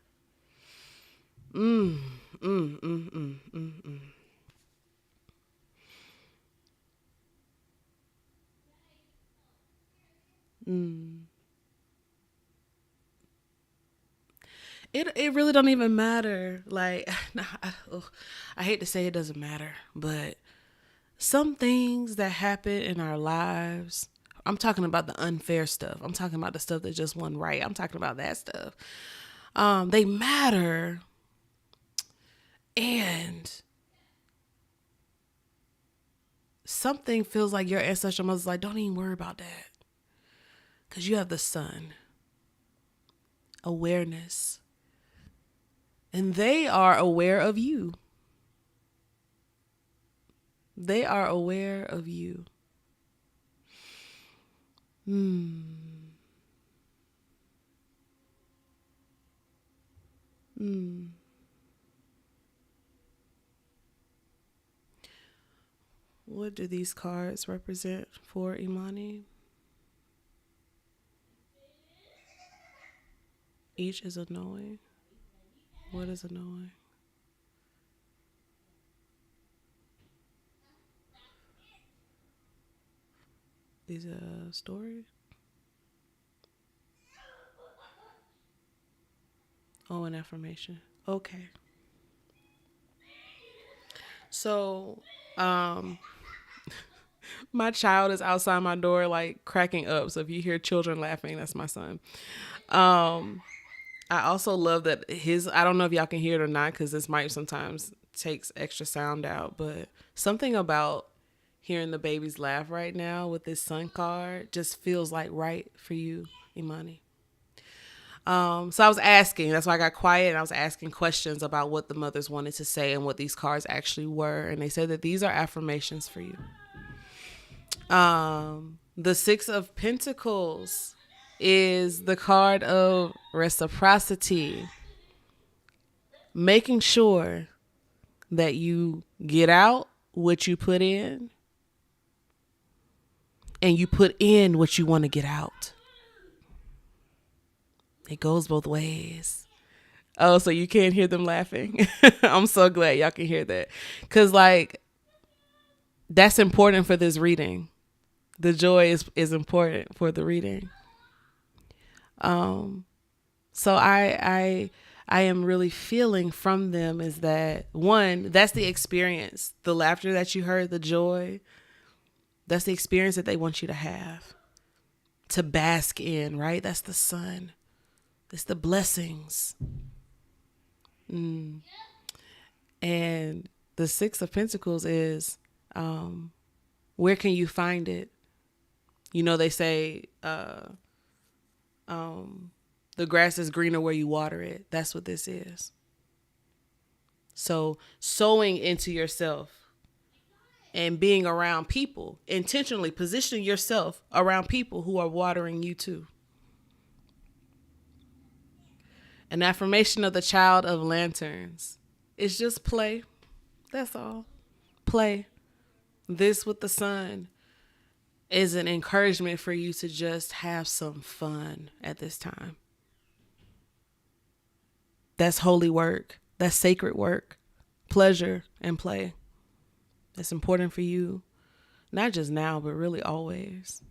It really don't even matter. Like, I hate to say it doesn't matter, but some things that happen in our lives, I'm talking about the unfair stuff. I'm talking about the stuff that just wasn't right. I'm talking about that stuff. They matter. And something feels like your ancestral mother's like, don't even worry about that. Because you have the Sun. Awareness. And they are aware of you. They are aware of you. What do these cards represent for Imani? Each is a knowing. What is a knowing? Is it a story? Oh, an affirmation. Okay. So, my child is outside my door, like cracking up. So if you hear children laughing, that's my son. I also love that I don't know if y'all can hear it or not, because this mic sometimes takes extra sound out, but something about hearing the babies laugh right now with this Sun card just feels like right for you, Imani. So I was asking, that's why I got quiet, and I was asking questions about what the mothers wanted to say and what these cards actually were. And they said that these are affirmations for you. The Six of Pentacles is the card of reciprocity, making sure that you get out what you put in and you put in what you want to get out. It goes both ways. Oh, so you can't hear them laughing. I'm so glad y'all can hear that. Because, like, that's important for this reading. The joy is important for the reading. So I am really feeling from them is that, one, that's the experience. The laughter that you heard, the joy, that's the experience that they want you to have. To bask in, right? That's the sun. It's the blessings. And the Six of Pentacles is, where can you find it? You know, they say, the grass is greener where you water it. That's what this is. So sowing into yourself and being around people, intentionally positioning yourself around people who are watering you too. An affirmation of the Child of Lanterns is just play. That's all. Play. This with the sun is an encouragement for you to just have some fun at this time. That's holy work. That's sacred work. Pleasure and play. That's important for you. Not just now, but really always.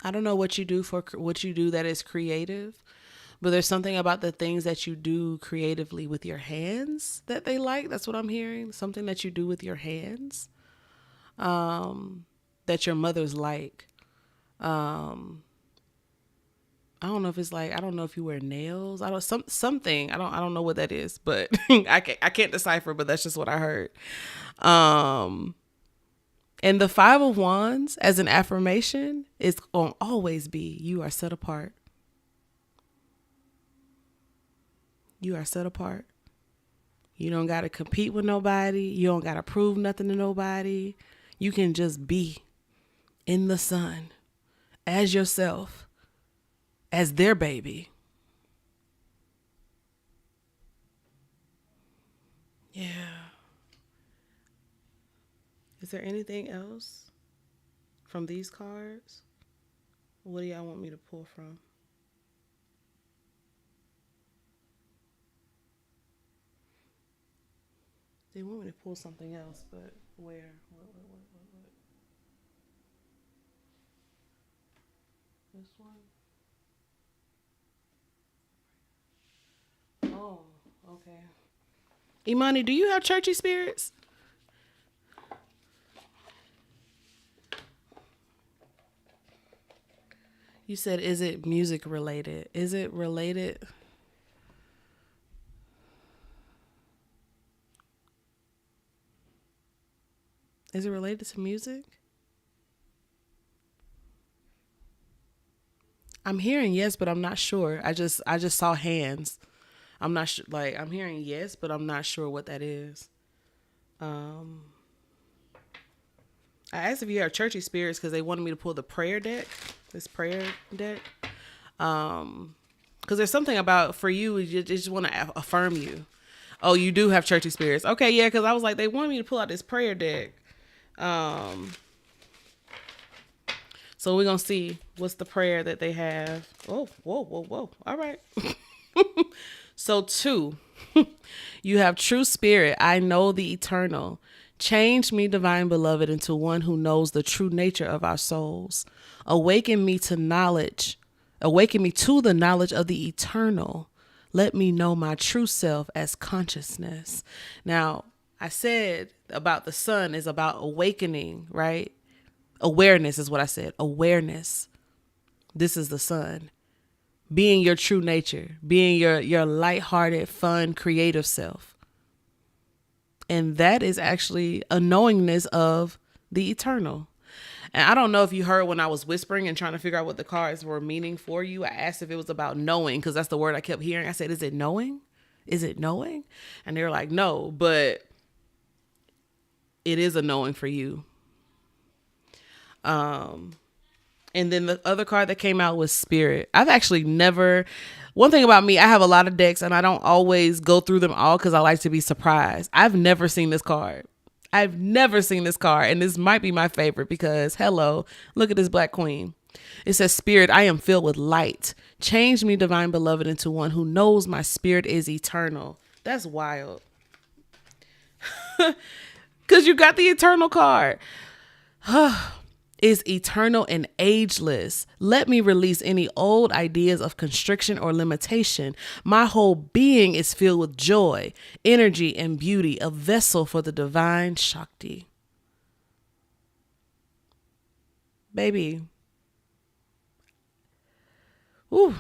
I don't know what you do that is creative, but there's something about the things that you do creatively with your hands that they like. That's what I'm hearing. Something that you do with your hands, that your mothers like. I don't know if it's like, I don't know if you wear nails. Something. I don't know what that is, but I can't decipher, but that's just what I heard. And the Five of Wands as an affirmation is going to always be, you are set apart. You are set apart. You don't got to compete with nobody. You don't got to prove nothing to nobody. You can just be in the sun as yourself, as their baby. Yeah. Is there anything else from these cards? What do y'all want me to pull from? They want me to pull something else, but where? What? This one? Oh, okay. Imani, do you have churchy spirits? You said, is it music related? Is it related? Is it related to music? I'm hearing yes, but I'm not sure. I just saw hands. I'm not sure. Like, I'm hearing yes, but I'm not sure what that is. I asked if you have churchy spirits because they wanted me to pull the prayer deck. This prayer deck. Because there's something about, for you, you just want to affirm you. Oh, you do have churchy spirits. Okay, yeah, because I was like, they wanted me to pull out this prayer deck. So we're going to see what's the prayer that they have. Oh, whoa. All right. So 2, you have true spirit. I know the eternal. Change me, divine beloved, into one who knows the true nature of our souls. Awaken me to the knowledge of the eternal. Let me know my true self as consciousness. Now, I said about the sun is about awakening, right? Awareness is what I said. Awareness. This is the sun. Being your true nature. Being your lighthearted, fun, creative self. And that is actually a knowingness of the eternal. And I don't know if you heard when I was whispering and trying to figure out what the cards were meaning for you. I asked if it was about knowing, because that's the word I kept hearing. I said, is it knowing? Is it knowing? And they were like, no, but it is a knowing for you. And then the other card that came out was Spirit. I've actually never, one thing about me, I have a lot of decks and I don't always go through them all because I like to be surprised. I've never seen this card. I've never seen this card, and this might be my favorite because, hello, look at this Black Queen. It says, Spirit, I am filled with light. Change me, divine beloved, into one who knows my spirit is eternal. That's wild. Because you got the eternal card. Is eternal and ageless. Let me release any old ideas of constriction or limitation. My whole being is filled with joy, energy, and beauty, a vessel for the divine Shakti. Baby. Ooh.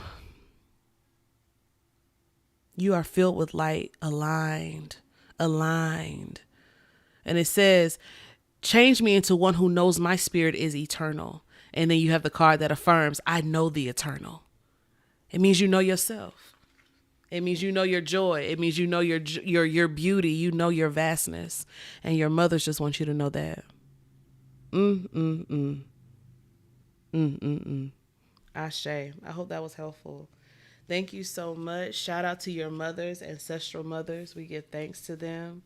You are filled with light, aligned. And it says, change me into one who knows my spirit is eternal. And then you have the card that affirms, I know the eternal. It means you know yourself. It means you know your joy. It means you know your beauty. You know your vastness. And your mothers just want you to know that. Ashe. I hope that was helpful. Thank you so much. Shout out to your mothers, ancestral mothers. We give thanks to them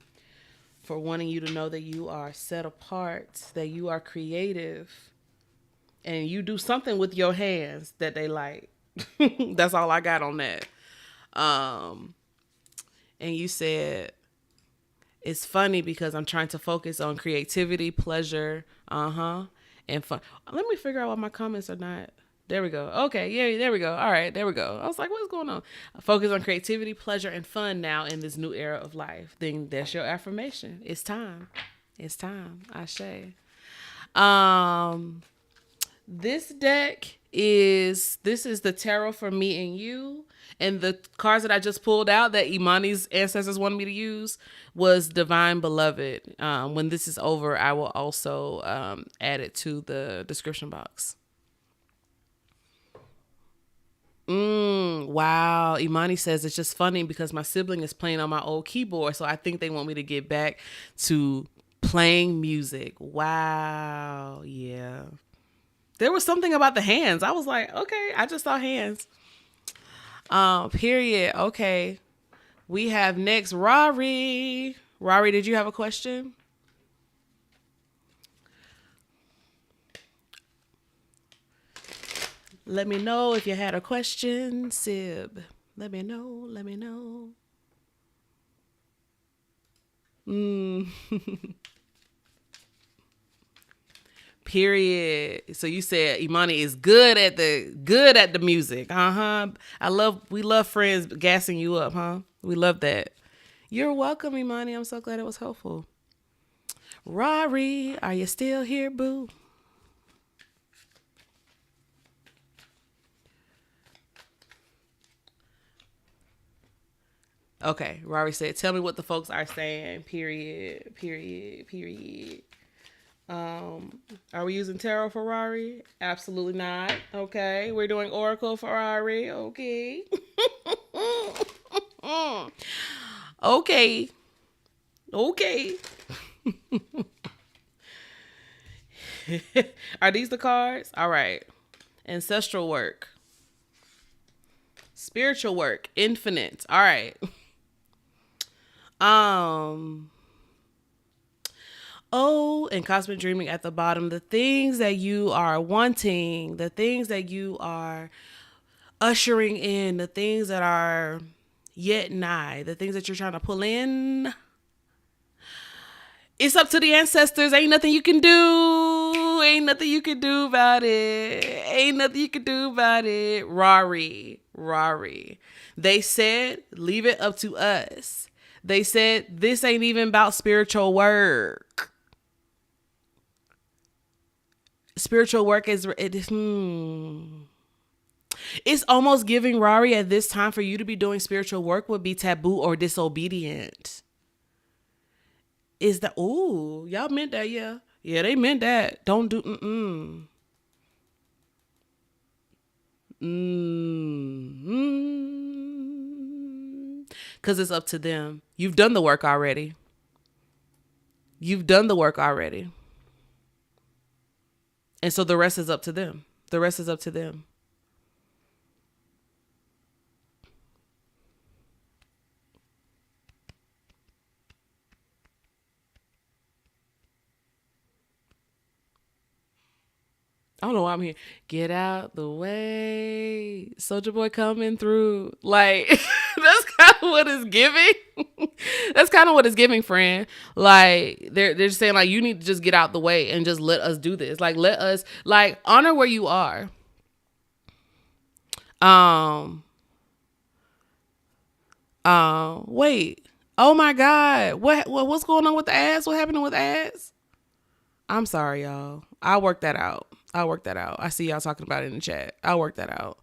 for wanting you to know that you are set apart, that you are creative, and you do something with your hands that they like. That's all I got on that. And you said, it's funny because I'm trying to focus on creativity, pleasure, and fun. Let me figure out what my comments are not. There we go. Okay, yeah, there we go. All right, there we go. I was like, what's going on? Focus on creativity, pleasure, and fun now in this new era of life. Then that's your affirmation. It's time. It's time. Ashe. This is the tarot for me and you. And the cards that I just pulled out that Imani's ancestors wanted me to use was Divine Beloved. When this is over, I will also add it to the description box. Wow. Imani says it's just funny because my sibling is playing on my old keyboard. So I think they want me to get back to playing music. Wow. Yeah. There was something about the hands. I was like, okay, I just saw hands. Period. Okay. We have next Rrari. Rrari, did you have a question? Let me know if you had a question, Sib. Let me know. Period. So you said Imani is good at the music. We love friends gassing you up, huh? We love that. You're welcome, Imani. I'm so glad it was helpful. Rrari, are you still here, boo? Okay, Rrari said, tell me what the folks are saying. Period. Are we using tarot for Rrari? Absolutely not. Okay, we're doing oracle for Rrari. Okay. Okay. Are these the cards? All right. Ancestral work. Spiritual work. Infinite. All right. And cosmic dreaming at the bottom. The things that you are wanting, the things that you are ushering in, the things that are yet nigh, the things that you're trying to pull in. It's up to the ancestors. Ain't nothing you can do. Ain't nothing you can do about it. Rrari. They said, leave it up to us. They said, this ain't even about spiritual work. Spiritual work is, it's almost giving, Rrari, at this time for you to be doing spiritual work would be taboo or disobedient. is that, ooh, y'all meant that, yeah. Yeah, they meant that. Don't do, because it's up to them. You've done the work already. You've done the work already. And so the rest is up to them. The rest is up to them. I don't know why I'm here. Get out the way. Soulja Boy coming through. Like, that's kind of what it's giving. That's kind of what it's giving, friend. Like, they're just saying, like, you need to just get out the way and just let us do this. Like, let us, like, honor where you are. Wait. Oh my God. What's going on with the ads? What happened with ads? I'm sorry, y'all. I'll work that out. I see y'all talking about it in the chat. I'll work that out.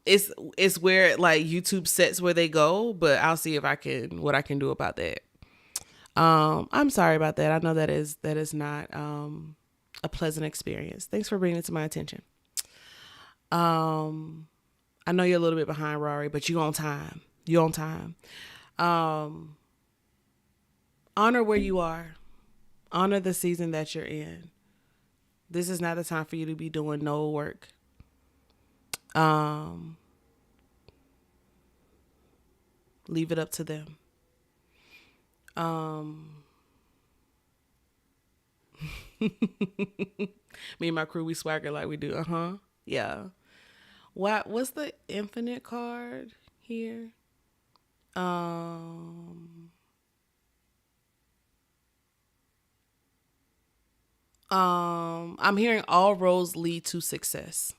It's where like YouTube sets where they go, but I'll see if what I can do about that. I'm sorry about that. I know that is not a pleasant experience. Thanks for bringing it to my attention. I know you're a little bit behind, Rrari, but you on time. You're on time. Honor where you are. Honor the season that you're in. This is not the time for you to be doing no work. Leave it up to them. Me and my crew, we swagger like we do. Yeah. What's the infinite card here? I'm hearing all roads lead to success.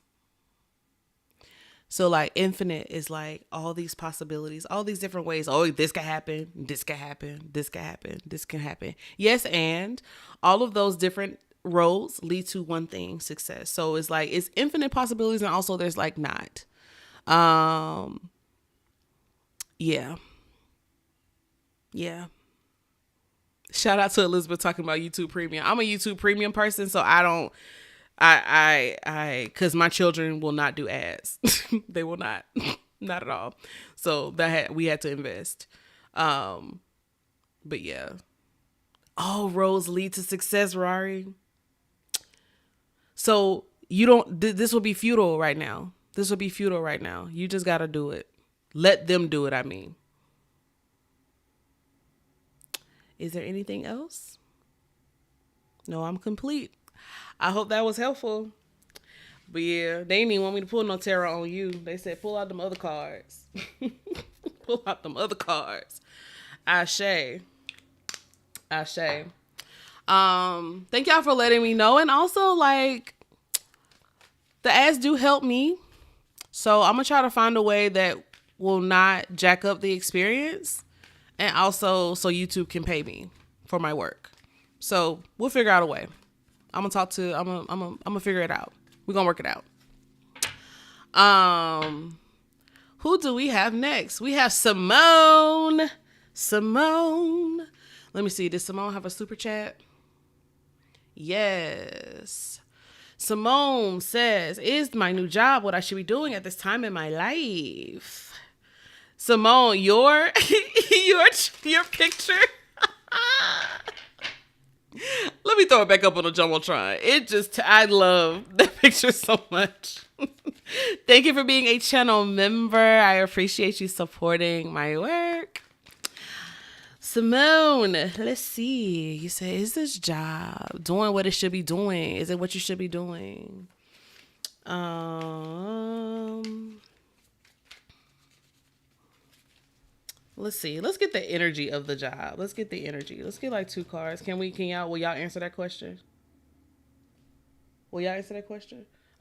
So like infinite is like all these possibilities, all these different ways. Oh, this can happen. This can happen. This can happen. This can happen. Yes. And all of those different roads lead to one thing, success. So it's like, it's infinite possibilities. And also there's like not, yeah. Shout out to Elizabeth talking about YouTube Premium. I'm a YouTube Premium person, so I because my children will not do ads. They will not, not at all. So we had to invest. But yeah. All roads lead to success, Rrari. So this will be futile right now. You just got to do it. Let them do it, I mean. Is there anything else? No, I'm complete. I hope that was helpful. But yeah, they didn't even want me to pull no tarot on you. They said, pull out them other cards. Pull out them other cards. Ashe. Thank y'all for letting me know. And also, like, the ads do help me. So I'm going to try to find a way that will not jack up the experience. And also so YouTube can pay me for my work. So we'll figure out a way. I'm gonna figure it out. We're gonna work it out. Who do we have next? We have Simone. Let me see. Did Simone have a super chat? Yes. Simone says, is my new job what I should be doing at this time in my life? Simone, your picture. Let me throw it back up on the Jumbotron. I love that picture so much. Thank you for being a channel member. I appreciate you supporting my work. Simone, let's see. You say, is this job doing what it should be doing? Is it what you should be doing? Let's see. Let's get the energy of the job. Let's get like 2 cards. Will y'all answer that question?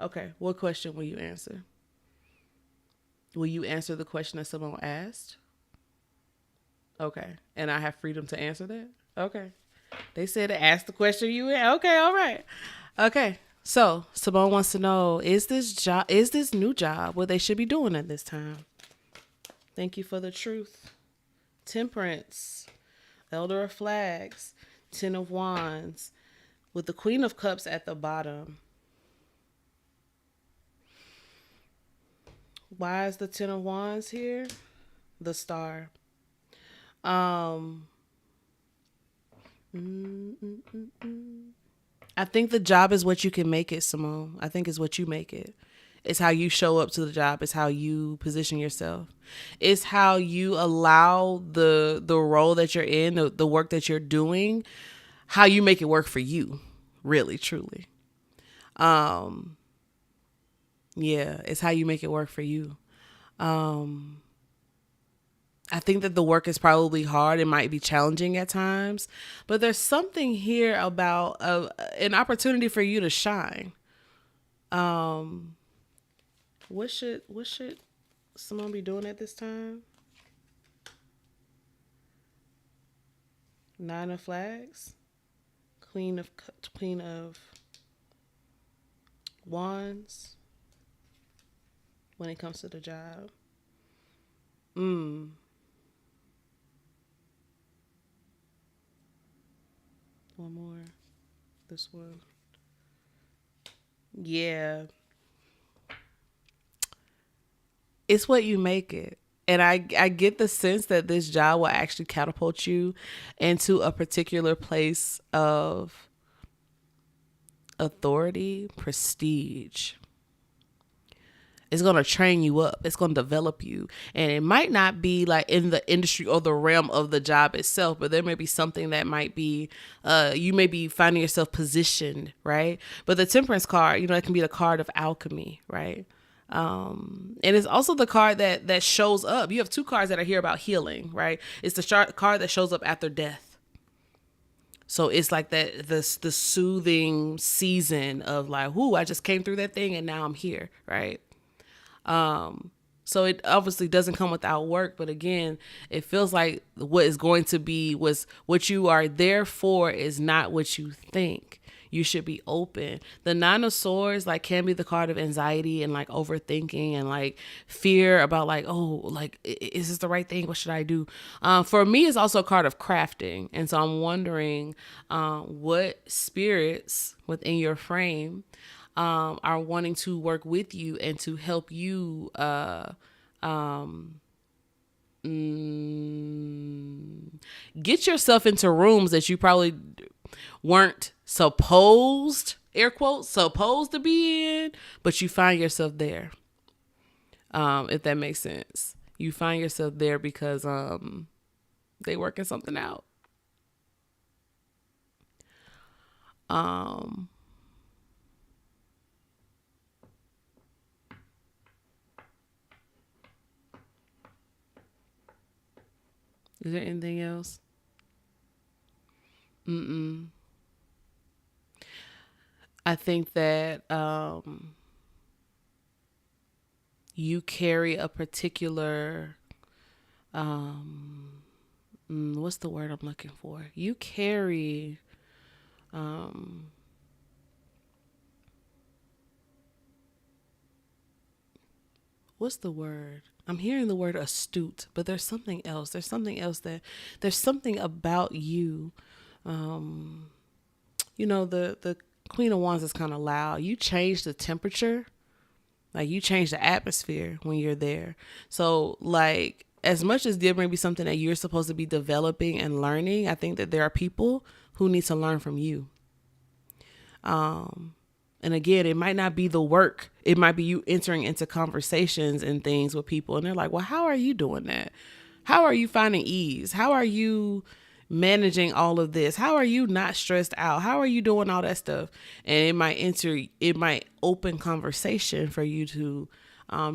Okay. What question will you answer? Will you answer the question that someone asked? Okay. And I have freedom to answer that? Okay. They said to ask the question okay, all right. Okay. So Simone wants to know, is this new job what they should be doing at this time? Thank you for the truth. Temperance. Elder of Flags, Ten of Wands, with the Queen of Cups at the bottom. Why is the Ten of Wands here? The Star. I think the job is what you can make it, Simone. I think it's what you make it. It's how you show up to the job. It's how you position yourself. It's how you allow the role that you're in, the work that you're doing, how you make it work for you, really, truly. Yeah, it's how you make it work for you. I think that the work is probably hard. It might be challenging at times, but there's something here about an opportunity for you to shine. What should Simone be doing at this time? Nine of Flags, Queen of Wands. When it comes to the job. One more. This one. Yeah. It's what you make it. And I get the sense that this job will actually catapult you into a particular place of authority, prestige. It's going to train you up. It's going to develop you. And it might not be like in the industry or the realm of the job itself, but there may be something that might be, you may be finding yourself positioned, right? But the Temperance card, it can be the card of alchemy, right? And it's also the card that shows up. You have two cards that are here about healing, right? It's the card that shows up after death. So it's like that, the soothing season of like, whoo, I just came through that thing and now I'm here, right? So it obviously doesn't come without work, but again, it feels like what is going to be what you are there for is not what you think. You should be open. The Nine of Swords can be the card of anxiety and overthinking and fear about is this the right thing? What should I do? For me, it's also a card of crafting. And so I'm wondering, what spirits within your frame are wanting to work with you and to help you get yourself into rooms that you probably weren't supposed, air quotes, supposed to be in, but you find yourself there. If that makes sense. You find yourself there because they working something out. Is there anything else? I think that you carry a particular what's the word I'm looking for? You carry what's the word? I'm hearing the word astute, but there's something else. There's something about you. The Queen of Wands is kind of loud. You change the temperature. You change the atmosphere when you're there. So as much as there may be something that you're supposed to be developing and learning, I think that there are people who need to learn from you. And again, it might not be the work. It might be you entering into conversations and things with people. And they're like, well, how are you doing that? How are you finding ease? How are you managing all of this? How are you not stressed out? How are you doing all that stuff? And it might open conversation for you to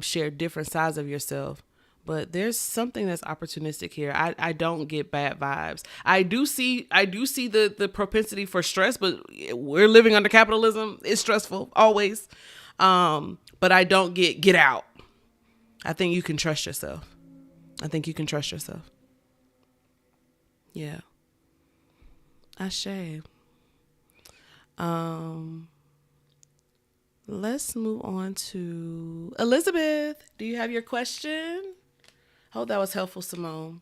share different sides of yourself. But there's something that's opportunistic here. I don't get bad vibes. I do see the propensity for stress, but we're living under capitalism. It's stressful always. But I don't get out. I think you can trust yourself. Yeah. Ashe. Let's move on to Elizabeth. Do you have your question? Hope that was helpful, Simone.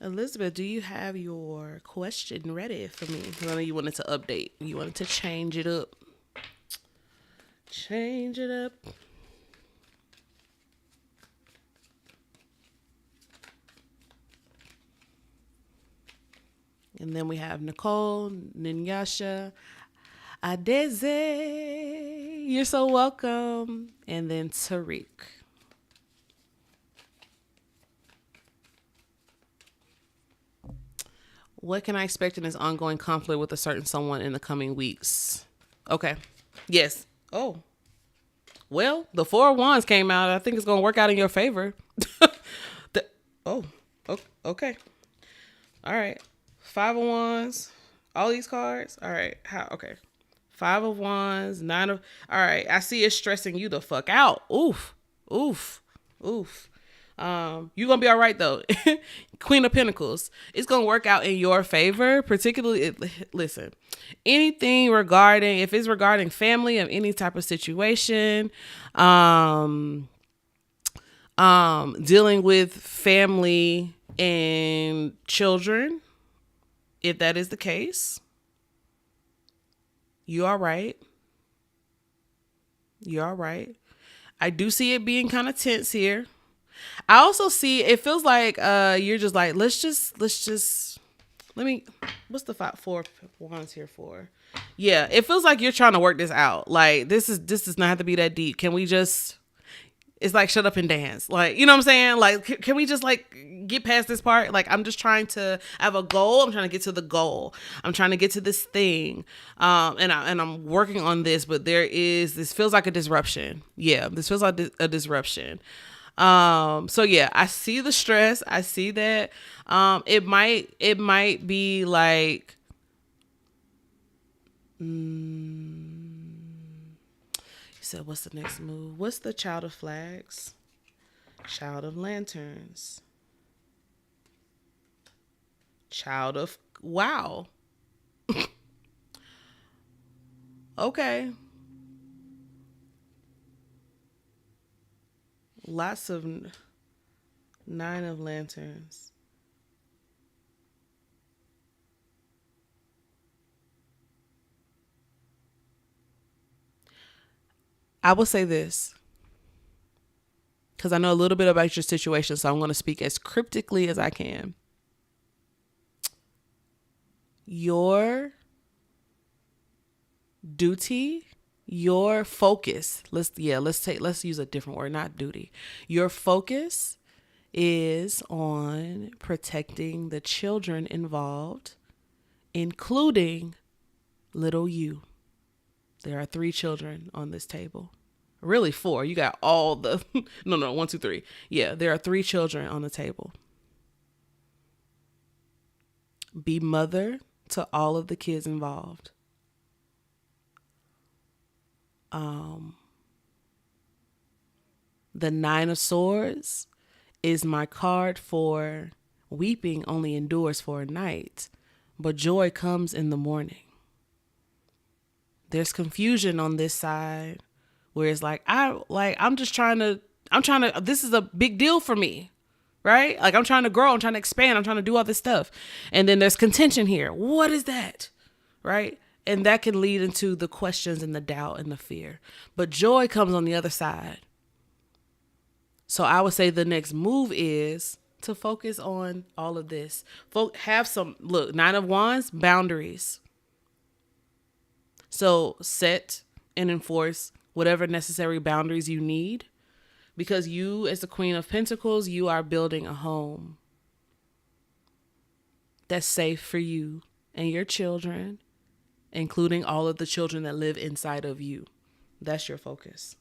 Elizabeth, do you have your question ready for me? I know you wanted to update. You wanted to change it up. Change it up. And then we have Nicole, Nyasha, Adazeo. You're so welcome. And then Tariq. What can I expect in this ongoing conflict with a certain someone in the coming weeks? Okay. Yes. Oh. Well, the Four of Wands came out. I think it's going to work out in your favor. Okay. All right. Five of Wands. All these cards. All right. Okay. Five of Wands. Nine of. All right. I see it stressing you the fuck out. Oof. You're going to be all right, though. Queen of Pentacles. It's going to work out in your favor, particularly, listen, anything regarding, if it's regarding family of any type of situation, dealing with family and children, if that is the case, you are right. You're all right. I do see it being kind of tense here. I also see it feels like you're just like let's just what's the four of wands here for? Yeah, it feels like you're trying to work this out. Like this does not have to be that deep. Can we just? It's like shut up and dance. Like, you know what I'm saying? Like, can we just like get past this part? Like, I'm just trying to have a goal. I'm trying to get to the goal. I'm trying to get to this thing. And I'm working on this, but this feels like a disruption. Yeah, this feels like a disruption. So yeah, I see the stress. I see that. It might be like, you said, what's the next move? What's the Child of Flags? Child of Lanterns. Child of, wow. Okay. Lots of Nine of Lanterns. I will say this, because I know a little bit about your situation, so I'm going to speak as cryptically as I can. Your duty, your focus, let's use a different word, not duty. Your focus is on protecting the children involved, including little you. There are 3 children on this table. Really 4. You got all the, no, 1, 2, 3. Yeah, there are 3 children on the table. Be mother to all of the kids involved. The 9 of Swords is my card for weeping only endures for a night, but joy comes in the morning. There's confusion on this side where it's like, this is a big deal for me, right? Like I'm trying to grow, I'm trying to expand, I'm trying to do all this stuff. And then there's contention here. What is that? Right? And that can lead into the questions and the doubt and the fear. But joy comes on the other side. So I would say the next move is to focus on all of this. Have some, 9 of Wands, boundaries. So set and enforce whatever necessary boundaries you need, because you, as the Queen of Pentacles, you are building a home that's safe for you and your children, including all of the children that live inside of you. That's your focus.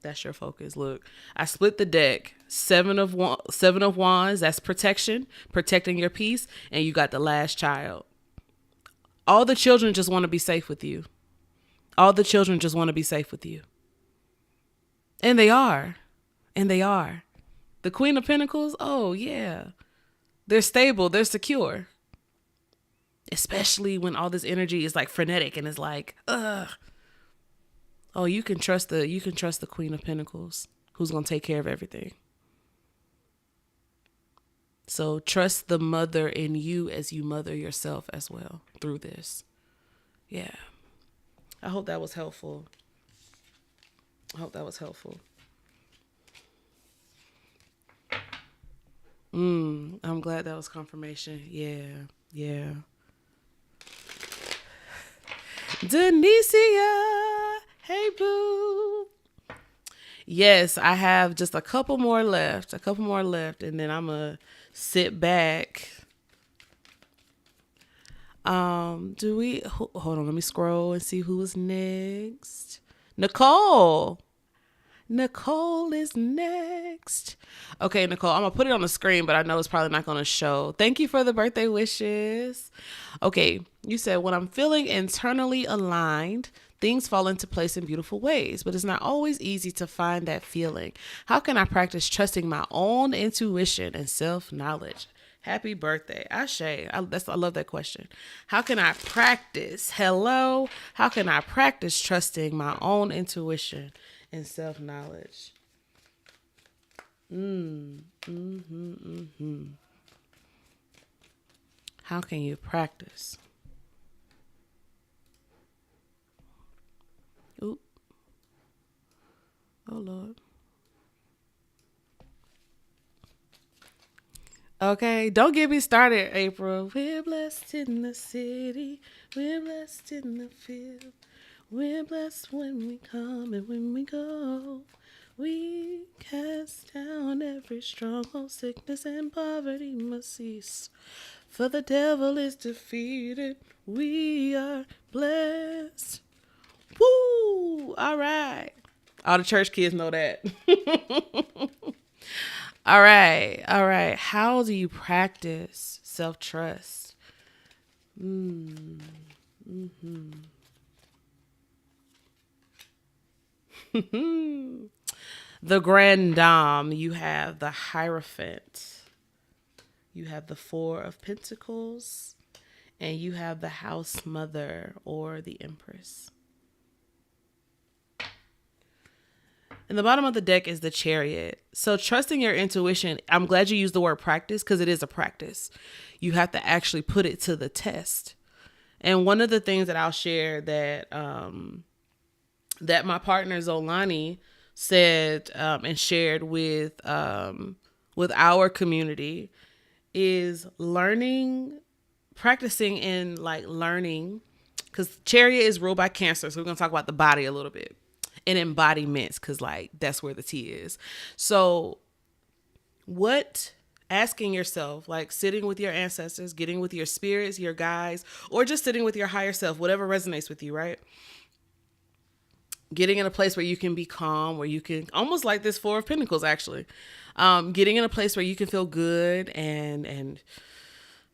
That's your focus. Look, I split the deck. 7 of Wands, that's protection, protecting your peace, and you got the last child. All the children just want to be safe with you. All the children just want to be safe with you. And they are. And they are. The Queen of Pentacles, oh yeah. They're stable. They're secure. Especially when all this energy is like frenetic and it's like, ugh. Oh, you can trust the Queen of Pentacles, who's going to take care of everything. So trust the mother in you as you mother yourself as well through this. Yeah. I hope that was helpful. I'm glad that was confirmation. Yeah. Donnecia, hey boo. Yes, I have just a couple more left, and then I'm gonna sit back. Hold on, let me scroll and see who is next. Nicole is next. Okay, Nicole, I'm gonna put it on the screen, but I know it's probably not gonna show. Thank you for the birthday wishes. Okay, you said, when I'm feeling internally aligned, things fall into place in beautiful ways, but it's not always easy to find that feeling. How can I practice trusting my own intuition and self-knowledge? Happy birthday. Ashe. I love that question. How can I practice? Hello? How can I practice trusting my own intuition and self-knowledge? How can you practice? Oop. Oh, Lord. Okay, don't get me started, April. We're blessed in the city. We're blessed in the field. We're blessed when we come and when we go. We cast down every stronghold, sickness and poverty must cease. For the devil is defeated. We are blessed. Woo! All right. All the church kids know that. All right. How do you practice self-trust? The Grand Dame, you have the Hierophant, you have the Four of Pentacles, and you have the House Mother or the Empress. And the bottom of the deck is the Chariot. So trusting your intuition, I'm glad you used the word practice because it is a practice. You have to actually put it to the test. And one of the things that I'll share that that my partner Zolani said and shared with our community is practicing in learning, because Chariot is ruled by Cancer. So we're going to talk about the body a little bit. And embodiments, because that's where the T is. So asking yourself, sitting with your ancestors, getting with your spirits, your guides, or just sitting with your higher self, whatever resonates with you, right? Getting in a place where you can be calm, where you can, almost like this Four of Pentacles, actually. Getting in a place where you can feel good and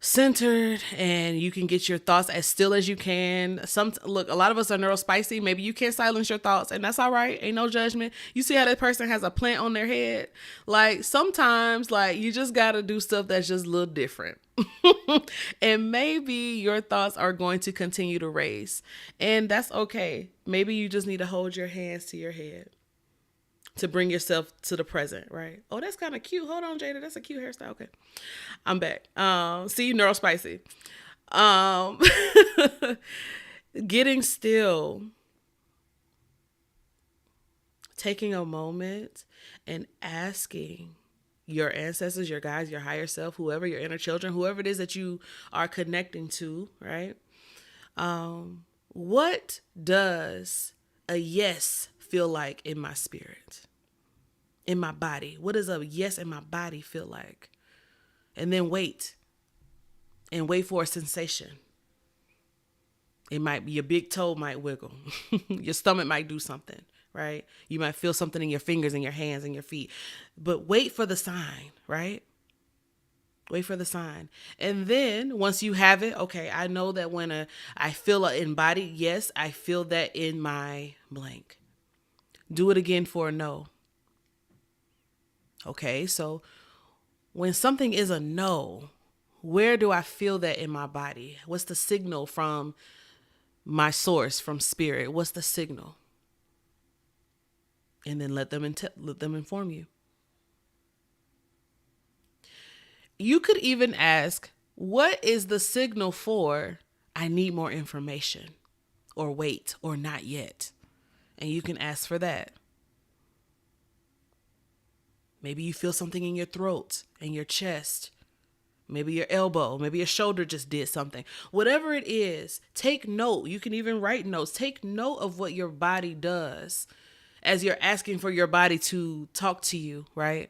centered, and you can get your thoughts as still as you can. Look, a lot of us are neurospicy. Maybe you can't silence your thoughts, and that's all right. Ain't no judgment. You see how that person has a plant on their head? Sometimes you just got to do stuff that's just a little different. And maybe your thoughts are going to continue to race, and that's okay. Maybe you just need to hold your hands to your head to bring yourself to the present, right? Oh, that's kind of cute. Hold on, Jeida. That's a cute hairstyle. Okay. I'm back. See, neurospicy. Getting still. Taking a moment and asking your ancestors, your guides, your higher self, whoever, your inner children, whoever it is that you are connecting to, right? What does a yes feel like in my spirit, in my body? What does a yes in my body feel like? And then wait for a sensation. It might be your big toe might wiggle. Your stomach might do something, right? You might feel something in your fingers and your hands and your feet, but wait for the sign, right? Wait for the sign. And then once you have it, okay, I know that when I feel an embodied yes, I feel that in my blank. Do it again for a no. Okay, so when something is a no, where do I feel that in my body? What's the signal from my source, from spirit? What's the signal? And then let them inform you. you could even ask, what is the signal for I need more information, or wait, or not yet? And you can ask for that. Maybe you feel something in your throat, in your chest, maybe your elbow, maybe your shoulder just did something. Whatever it is, take note. You can even write notes. Take note of what your body does as you're asking for your body to talk to you, right?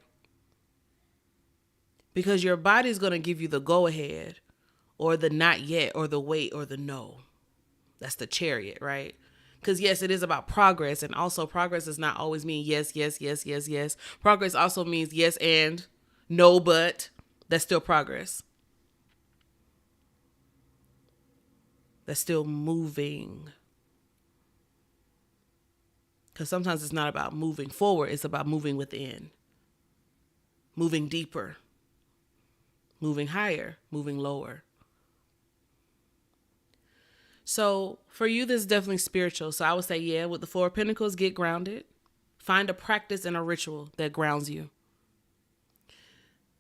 Because your body is going to give you the go ahead, or the not yet, or the wait, or the no. That's the chariot, right? Because yes, it is about progress. And also progress does not always mean yes, yes, yes, yes, yes. Progress also means yes and no, but that's still progress. That's still moving. Because sometimes it's not about moving forward. It's about moving within. Moving deeper. Moving higher. Moving lower. So for you, this is definitely spiritual. So I would say, yeah, with the Four of Pentacles, get grounded. Find a practice and a ritual that grounds you.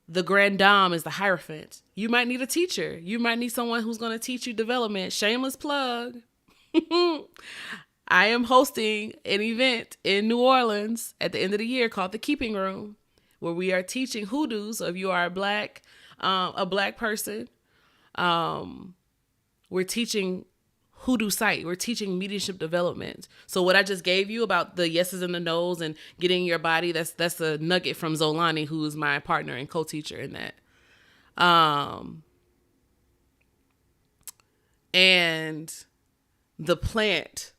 The Grand Dame is the Hierophant. You might need a teacher. You might need someone who's going to teach you development. Shameless plug. I am hosting an event in New Orleans at the end of the year called The Keeping Room, where we are teaching hoodoos. So if you are a black person, we're teaching hoodoo sight. We're teaching mediumship development. So what I just gave you about the yeses and the nos and getting your body, that's a nugget from Zolani, who is my partner and co-teacher in that. And the plant,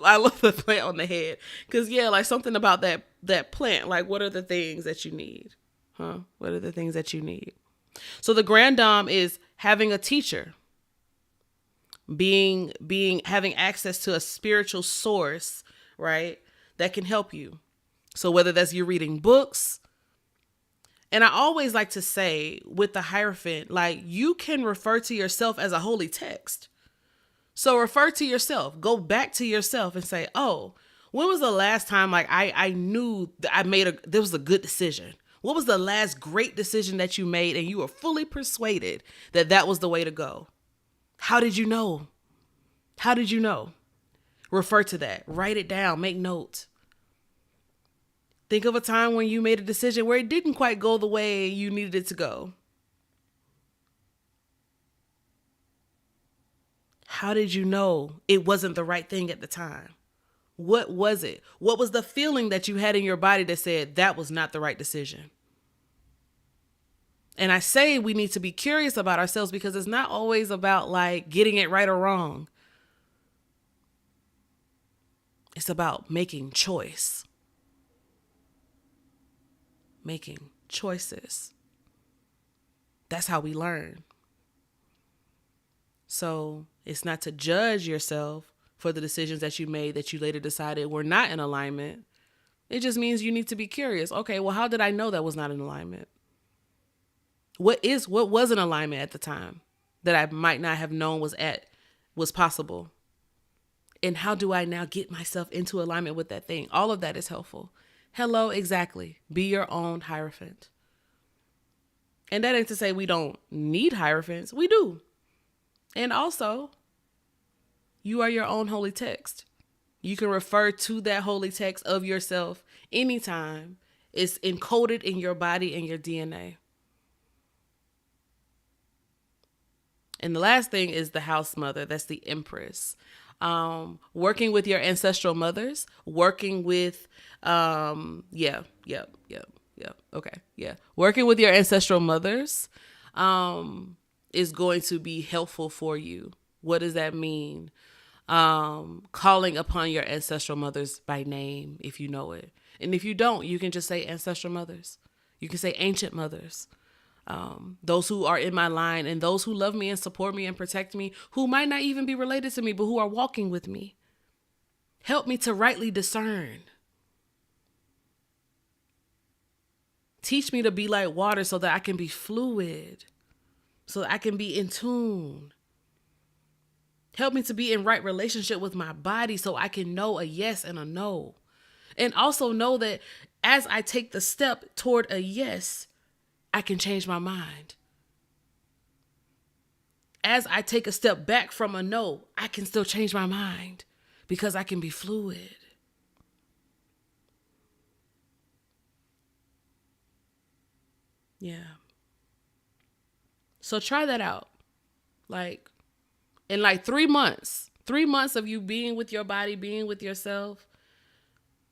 I love the plant on the head. Cause yeah, like something about that plant, like what are the things that you need? What are the things that you need? So the Grand Dame is having a teacher. Having access to a spiritual source, right, that can help you. So whether that's you reading books, and I always like to say with the Hierophant, like you can refer to yourself as a holy text. So refer to yourself, go back to yourself and say, oh, when was the last time like I knew that there was a good decision? What was the last great decision that you made and you were fully persuaded that that was the way to go? How did you know? How did you know? Refer to that. Write it down. Make notes. Think of a time when you made a decision where it didn't quite go the way you needed it to go. How did you know it wasn't the right thing at the time? What was it? What was the feeling that you had in your body that said that was not the right decision? And I say we need to be curious about ourselves because it's not always about like getting it right or wrong. It's about making choice. Making choices. That's how we learn. So it's not to judge yourself for the decisions that you made that you later decided were not in alignment. It just means you need to be curious. Okay, well, how did I know that was not in alignment? What was in alignment at the time that I might not have known was possible? And how do I now get myself into alignment with that thing? All of that is helpful. Hello, exactly. Be your own Hierophant. And that ain't to say we don't need Hierophants. We do. And also, you are your own holy text. You can refer to that holy text of yourself anytime. It's encoded in your body and your DNA. And the last thing is the house mother. That's the Empress. Working with your ancestral mothers, working with, working with your ancestral mothers, is going to be helpful for you. What does that mean? Calling upon your ancestral mothers by name, if you know it. And if you don't, you can just say ancestral mothers. You can say ancient mothers. Those who are in my line and those who love me and support me and protect me, who might not even be related to me, but who are walking with me. Help me to rightly discern. Teach me to be like water so that I can be fluid, so that I can be in tune. Help me to be in right relationship with my body so I can know a yes and a no. And also know that as I take the step toward a yes, I can change my mind. as I take a step back from a no, I can still change my mind because I can be fluid. Yeah. So try that out. Like in like 3 months of you being with your body, being with yourself.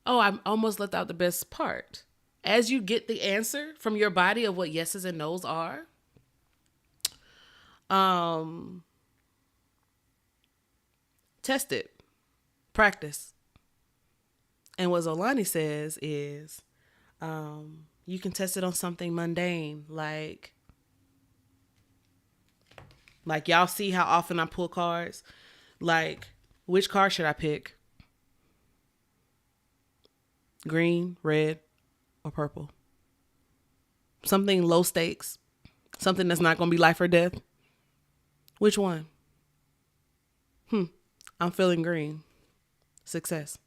Oh, I almost left out the best part. As you get the answer from your body of what yeses and nos are, test it, practice. And what Zolani says is, you can test it on something mundane, like y'all see how often I pull cards. Like, which card should I pick? Green, red, or purple? Something low stakes, something that's not going to be life or death. Which one? I'm feeling green. Success.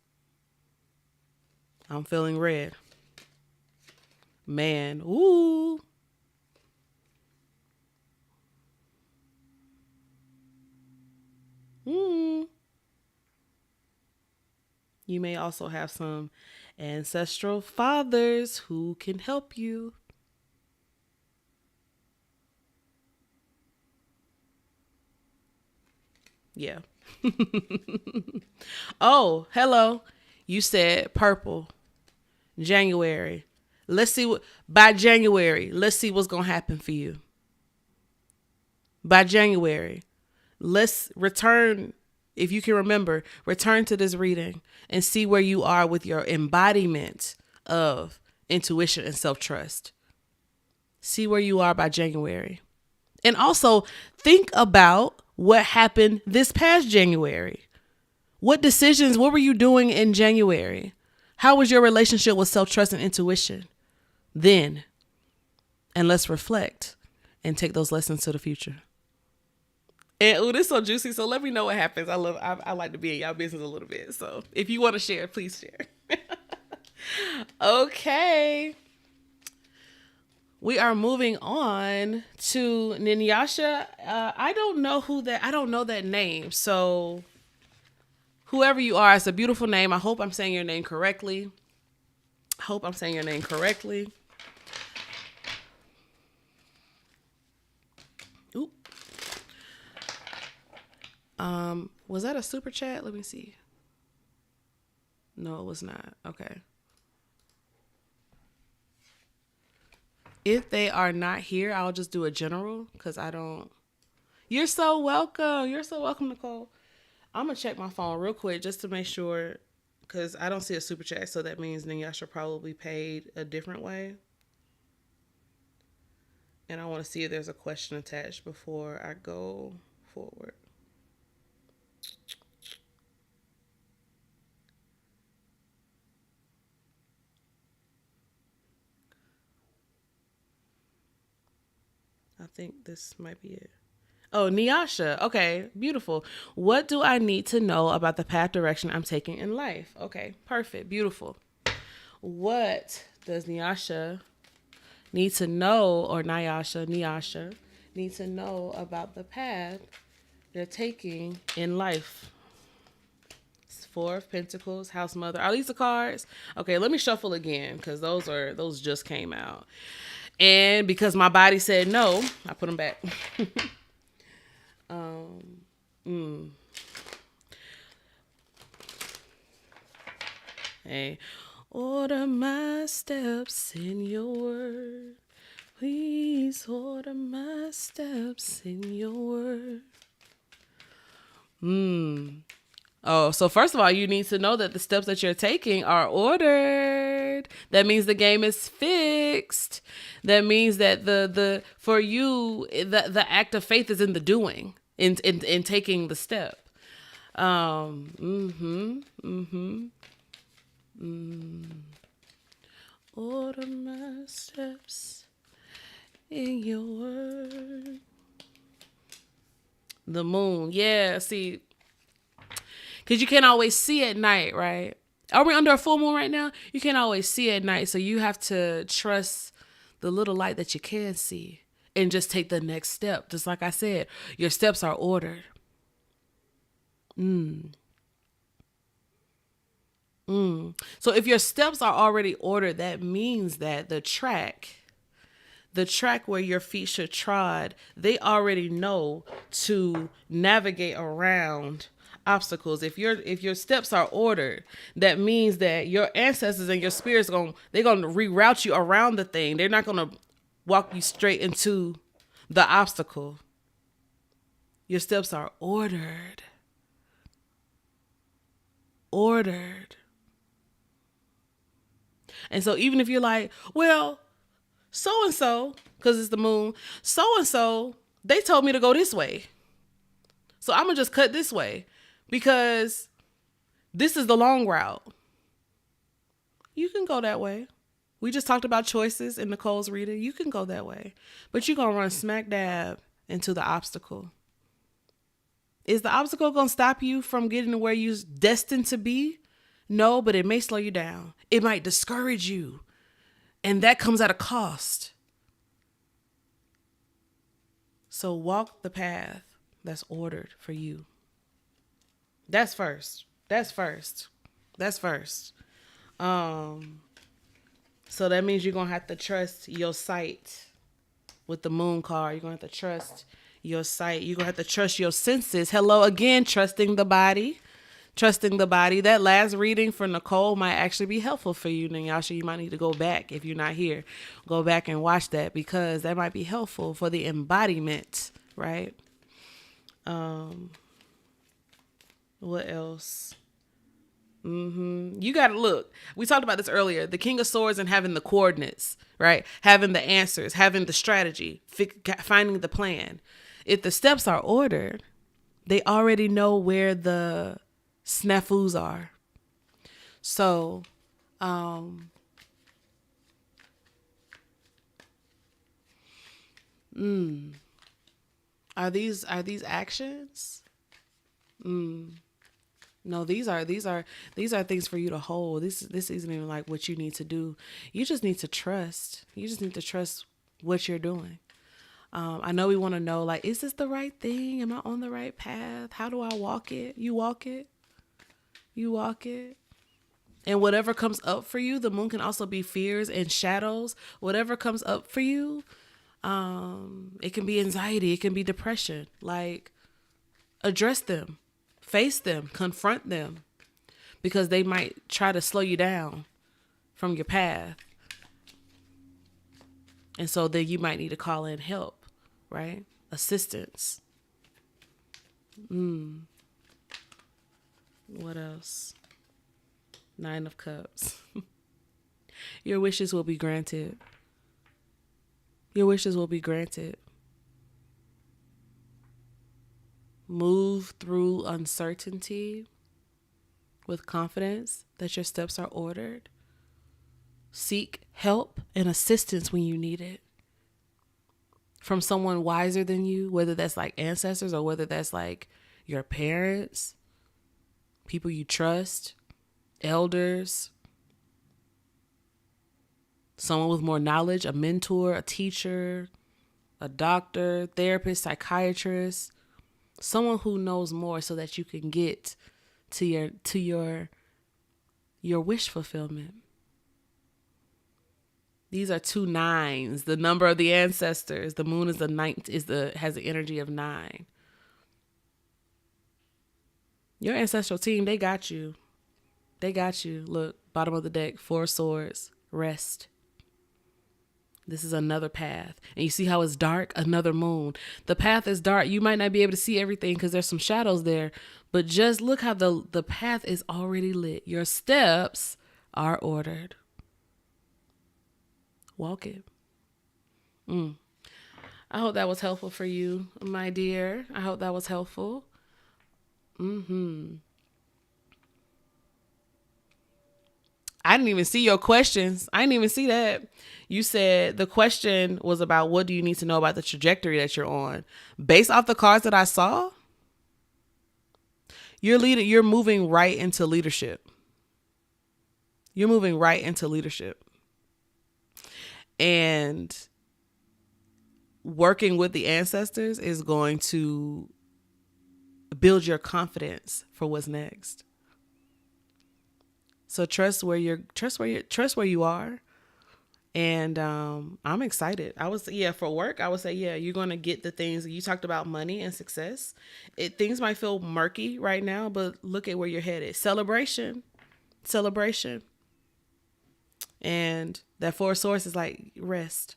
I'm feeling red. Man, ooh. You may also have some ancestral fathers who can help you. Yeah. Oh, hello. You said purple. January. Let's see what by January. Let's see what's going to happen for you. By January. Let's return, if you can remember, return to this reading and see where you are with your embodiment of intuition and self-trust. See where you are by January. And also think about what happened this past January. What decisions, what were you doing in January? How was your relationship with self-trust and intuition then? And let's reflect and take those lessons to the future. And this is so juicy. So let me know what happens. I like to be in y'all business a little bit. So if you want to share, please share. Okay. We are moving on to Nyasha. I don't know that name. So whoever you are, it's a beautiful name. I hope I'm saying your name correctly. Oop. Was that a super chat? Let me see. No, it was not. Okay. If they are not here, I'll just do a general because I don't. You're so welcome. You're so welcome, Nicole. I'm going to check my phone real quick just to make sure because I don't see a super chat. So that means Nyasha probably paid a different way. And I want to see if there's a question attached before I go forward. I think this might be it. Oh, Nyasha. Okay, beautiful. What do I need to know about the path direction I'm taking in life? Okay, perfect. Beautiful. What does Nyasha need to know, or Nyasha need to know about the path they're taking in life? It's Four of Pentacles, House Mother. Are these the cards? Okay, let me shuffle again because those just came out. And because my body said no, I put them back. Hey, order my steps in your word. Please order my steps in your word. Oh, so first of all, you need to know that the steps that you're taking are ordered. That means the game is fixed. That means that the for you the act of faith is in the doing, in taking the step. Order my steps in your word. The moon, yeah. See. Because you can't always see at night, right? Are we under a full moon right now? You can't always see at night. So you have to trust the little light that you can see and just take the next step. Just like I said, your steps are ordered. So if your steps are already ordered, that means that the track where your feet should trod, they already know to navigate around obstacles. If your steps are ordered, that means that your ancestors and your spirits they're gonna reroute you around the thing. They're not gonna walk you straight into the obstacle. Your steps are ordered. And so even if you're like, well, so-and-so, because it's the moon, so-and-so, they told me to go this way. So I'm going to just cut this way because this is the long route. You can go that way. We just talked about choices in Nicole's reading. You can go that way, but you're going to run smack dab into the obstacle. Is the obstacle going to stop you from getting to where you're destined to be? No, but it may slow you down. It might discourage you. And that comes at a cost. So walk the path that's ordered for you. That's first. So that means you're going to have to trust your sight with the moon card. You're going to have to trust your sight. You're going to have to trust your senses. Hello again, trusting the body. That last reading for Nicole might actually be helpful for you, Nyasha. You might need to go back if you're not here. Go back and watch that because that might be helpful for the embodiment, right? What else? You got to look. We talked about this earlier. The King of Swords and having the coordinates, right? Having the answers, having the strategy, finding the plan. If the steps are ordered, they already know where the snafus are. So, are these actions? No, these are things for you to hold. This isn't even like what you need to do. You just need to trust. You just need to trust what you're doing. I know we want to know, like, is this the right thing? Am I on the right path? How do I walk it? You walk it. And whatever comes up for you, the moon can also be fears and shadows. Whatever comes up for you, it can be anxiety. It can be depression. Like, address them, face them, confront them, because they might try to slow you down from your path. And so then you might need to call in help, right? Assistance. What else? 9 of Cups. Your wishes will be granted. Move through uncertainty with confidence that your steps are ordered. Seek help and assistance when you need it from someone wiser than you, whether that's like ancestors or whether that's like your parents, people you trust, elders, someone with more knowledge, a mentor, a teacher, a doctor, therapist, psychiatrist, someone who knows more so that you can get to your wish fulfillment. These are 2 9s, the number of the ancestors. The moon is the 9th, has the energy of 9. Your ancestral team, they got you. Look, bottom of the deck, 4 swords, rest. This is another path. And you see how it's dark? Another moon. The path is dark. You might not be able to see everything because there's some shadows there, but just look how the path is already lit. Your steps are ordered. Walk it. I hope that was helpful for you, my dear. I hope that was helpful. I didn't even see your questions. I didn't even see that. You said the question was about what do you need to know about the trajectory that you're on. Based off the cards that I saw, you're moving right into leadership. And working with the ancestors is going to build your confidence for what's next. So trust where you are. And I'm excited. For work, I would say, you're going to get the things. You talked about money and success. Things might feel murky right now, but look at where you're headed. Celebration. And that Four of Swords is like rest.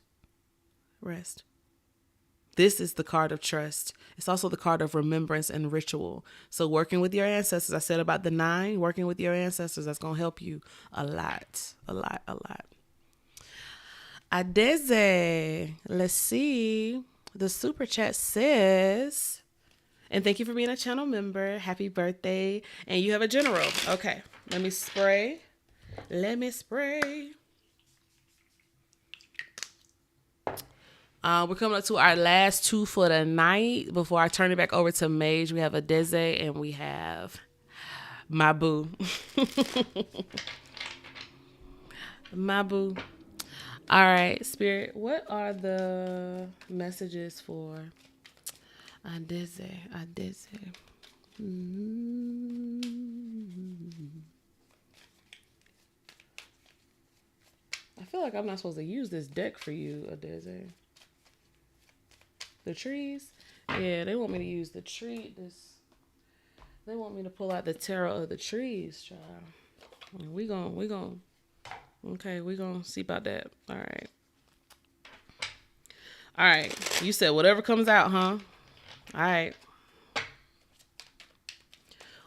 This is the card of trust. It's also the card of remembrance and ritual. So working with your ancestors, I said about the 9, working with your ancestors, that's going to help you a lot. Adazeo, let's see. The super chat says, and thank you for being a channel member. Happy birthday. And you have a general. Okay, let me spray. We're coming up to our last 2 for the night. Before I turn it back over to Maij, we have Adazeo and we have my boo. My boo. All right, Spirit, what are the messages for Adazeo? I feel like I'm not supposed to use this deck for you, Adazeo. The trees? Yeah, they want me to use the tree. They want me to pull out the tarot of the trees, child. We gon' see about that. All right. You said whatever comes out, huh? All right.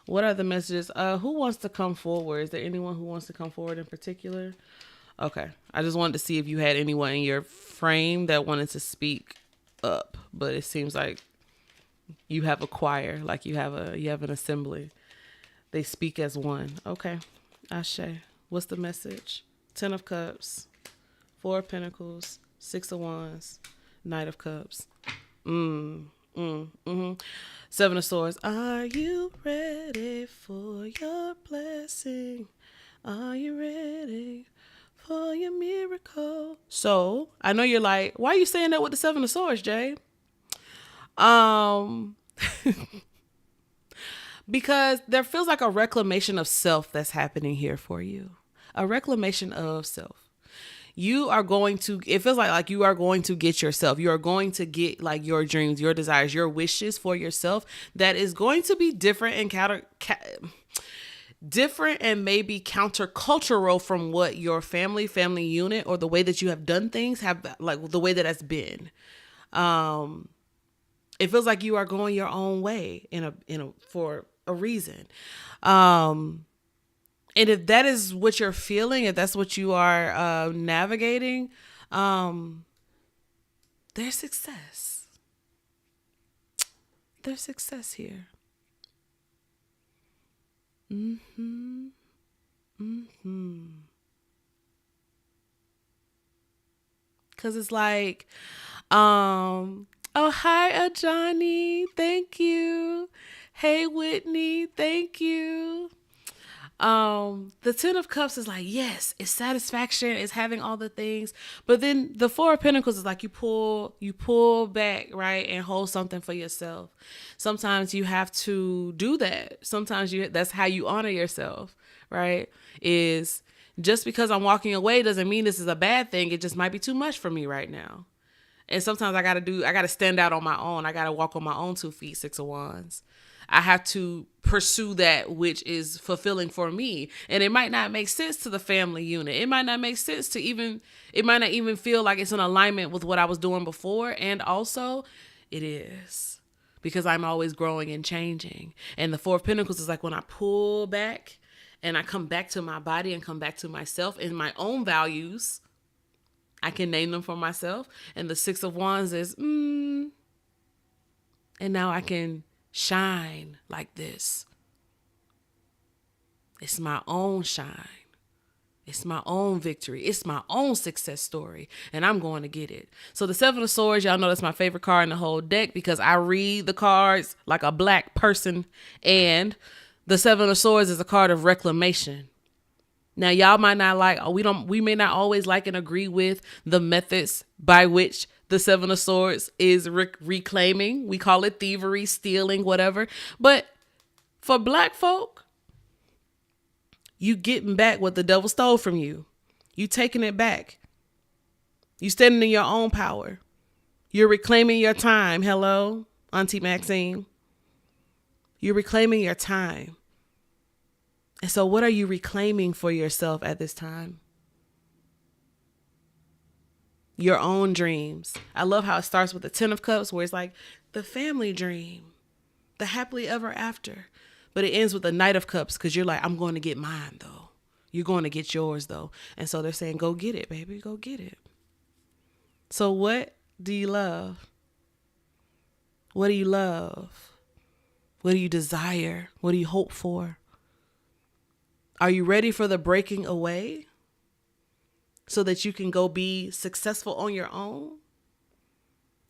What are the messages? Who wants to come forward? Is there anyone who wants to come forward in particular? Okay. I just wanted to see if you had anyone in your frame that wanted to speak up, but it seems like you have a choir, like you have an assembly. They speak as one. Okay. Ashe. What's the message? 10 of Cups, 4 of Pentacles, 6 of Wands, Knight of Cups. 7 of Swords. Are you ready for your blessing? Are you ready for your miracle? So I know you're like, why are you saying that with the 7 of Swords, Jay? Because there feels like a reclamation of self that's happening here for you. A reclamation of self. It feels like you are going to get yourself. You are going to get like your dreams, your desires, your wishes for yourself. That is going to be different and different and maybe countercultural from what your family unit or the way that you have done things have, like the way that has been. It feels like you are going your own way for a reason. And if that is what you're feeling, if that's what you are navigating, there's success. There's success here. Cause it's like, oh, hi, Ajani. Thank you. Hey, Whitney. Thank you. The 10 of Cups is like, yes, it's satisfaction, it's having all the things. But then the 4 of Pentacles is like you pull back, right, and hold something for yourself. Sometimes you have to do that. Sometimes that's how you honor yourself, right? Is just because I'm walking away doesn't mean this is a bad thing. It just might be too much for me right now. And sometimes I gotta stand out on my own. I gotta walk on my own 2 feet, 6 of Wands. I have to pursue that which is fulfilling for me. And it might not make sense to the family unit. It might not make sense it might not even feel like it's in alignment with what I was doing before. And also it is, because I'm always growing and changing. And the 4 of Pentacles is like when I pull back and I come back to my body and come back to myself and my own values, I can name them for myself. And the 6 of Wands is, and now I can shine like this. It's my own shine. It's my own victory. It's my own success story. And I'm going to get it. So the 7 of Swords, y'all know that's my favorite card in the whole deck because I read the cards like a black person. And the 7 of Swords is a card of reclamation. Now, y'all might not like, we may not always like and agree with the methods by which The Seven of Swords is reclaiming. We call it thievery, stealing, whatever. But for Black folk, you getting back what the devil stole from you. You taking it back. You standing in your own power. You're reclaiming your time. Hello, Auntie Maxine. You're reclaiming your time. And so what are you reclaiming for yourself at this time? Your own dreams. I love how it starts with the 10 of Cups, where it's like the family dream, the happily ever after. But it ends with the Knight of Cups, because you're like, I'm going to get mine, though. You're going to get yours, though. And so they're saying, go get it, baby. Go get it. So what do you love? What do you love? What do you desire? What do you hope for? Are you ready for the breaking away so that you can go be successful on your own?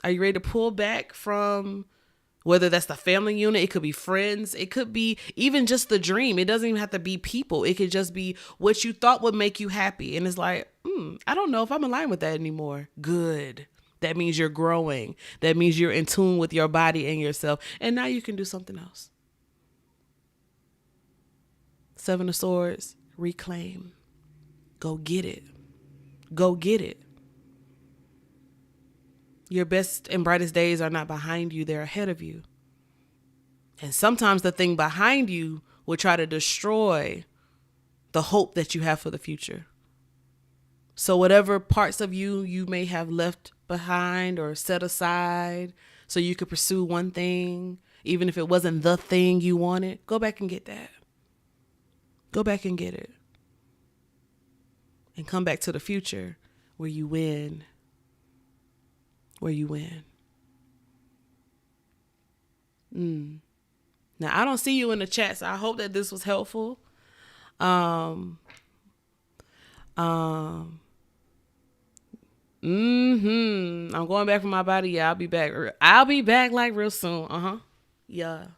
Are you ready to pull back from, whether that's the family unit, it could be friends, it could be even just the dream. It doesn't even have to be people. It could just be what you thought would make you happy. And it's like, I don't know if I'm aligned with that anymore. Good. That means you're growing. That means you're in tune with your body and yourself. And now you can do something else. Seven of Swords, reclaim. Go get it. Go get it. Your best and brightest days are not behind you. They're ahead of you. And sometimes the thing behind you will try to destroy the hope that you have for the future. So whatever parts of you may have left behind or set aside so you could pursue one thing, even if it wasn't the thing you wanted, go back and get that. Go back and get it. And come back to the future where you win. Where you win. Now, I don't see you in the chat, so I hope that this was helpful. I'm going back from my body. Yeah, I'll be back. I'll be back like real soon. Yeah.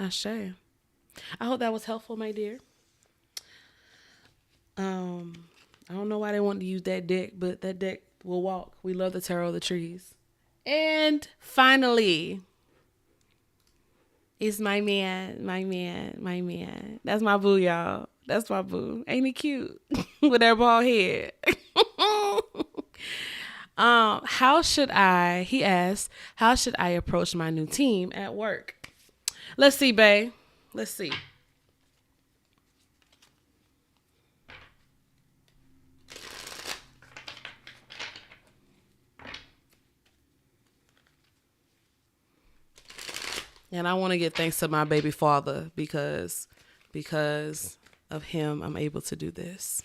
Ashe. I hope that was helpful, my dear. I don't know why they wanted to use that deck, but that deck will walk. We love the Tarot of the Trees. And finally, it's my man. That's my boo, y'all. That's my boo. Ain't he cute? With that bald head. He asked, how should I approach my new team at work? Let's see, babe. Let's see. And I want to give thanks to my baby father because of him, I'm able to do this.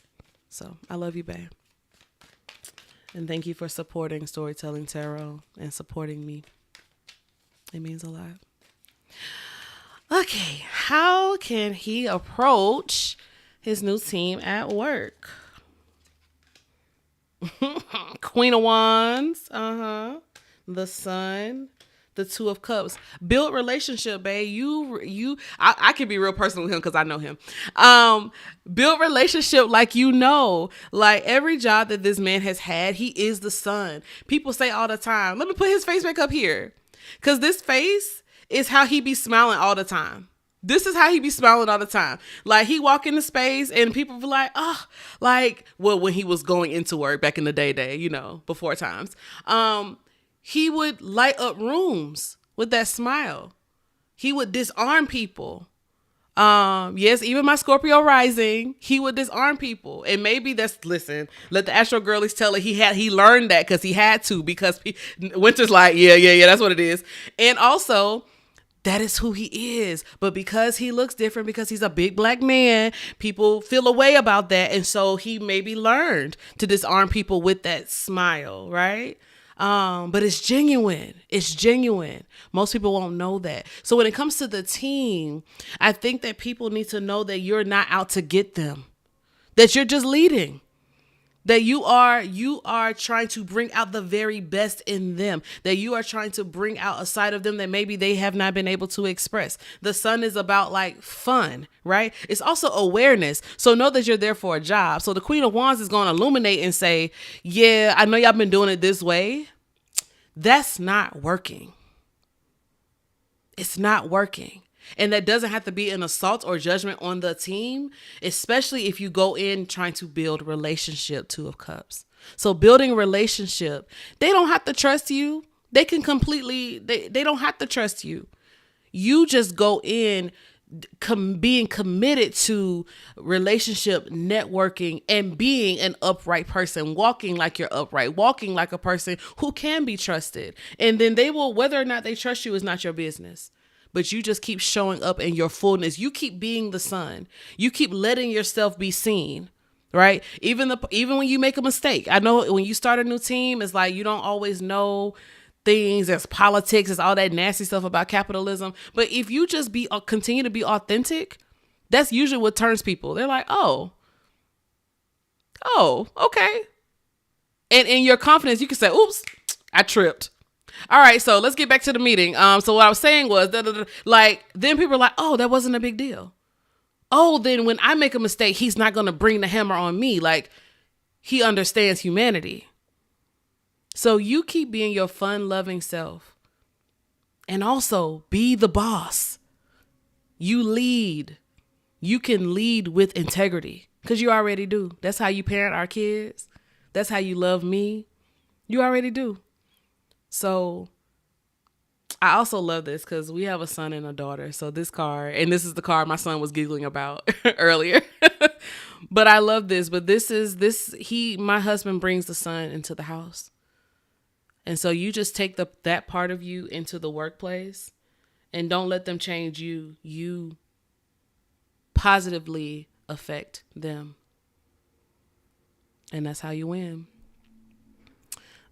So I love you, babe. And thank you for supporting Storytelling Tarot and supporting me. It means a lot. Okay, how can he approach his new team at work? Queen of Wands, the Sun, the Two of Cups. Build relationship, babe. I can be real personal with him because I know him. Build relationship like like every job that this man has had, he is the sun. People say all the time, let me put his face back up here. Because this face is how he be smiling all the time. This is how he be smiling all the time. Like he walk into space and people be like, when he was going into work back in the day, before times. He would light up rooms with that smile. He would disarm people. Yes, even my Scorpio rising, he would disarm people. And maybe let the Astro Girlies tell it. He learned that because he had to, because Wynter's like, yeah, that's what it is. And also, that is who he is. But because he looks different, because he's a big Black man, people feel a way about that. And so he maybe learned to disarm people with that smile, right? But it's genuine. It's genuine. Most people won't know that. So when it comes to the team, I think that people need to know that you're not out to get them, that you're just leading, that you are trying to bring out the very best in them, that you are trying to bring out a side of them that maybe they have not been able to express. The sun is about like fun, right? It's also awareness. So know that you're there for a job. So the Queen of Wands is going to illuminate and say, yeah, I know y'all been doing it this way. That's not working. It's not working. And that doesn't have to be an assault or judgment on the team, especially if you go in trying to build relationship, Two of Cups. So building relationship, they don't have to trust you. They can completely, they don't have to trust you. You just go in being committed to relationship, networking, and being an upright person, walking like you're upright, walking like a person who can be trusted. And then they will, whether or not they trust you is not your business. But you just keep showing up in your fullness. You keep being the sun. You keep letting yourself be seen, right? Even when you make a mistake. I know when you start a new team, it's like you don't always know things. There's politics. There's all that nasty stuff about capitalism. But if you just continue to be authentic, that's usually what turns people. They're like, oh, okay. And in your confidence, you can say, oops, I tripped. All right, so let's get back to the meeting. So what I was saying was like, then people are like, oh, that wasn't a big deal. Oh, then when I make a mistake, he's not going to bring the hammer on me. Like, he understands humanity. So you keep being your fun loving self, and also be the boss. You lead. You can lead with integrity because you already do. That's how you parent our kids. That's how you love me. You already do. So I also love this because we have a son and a daughter. So this card, and this is the card my son was giggling about earlier. But I love this. But my husband brings the son into the house. And so you just take that part of you into the workplace and don't let them change you. You positively affect them. And that's how you win.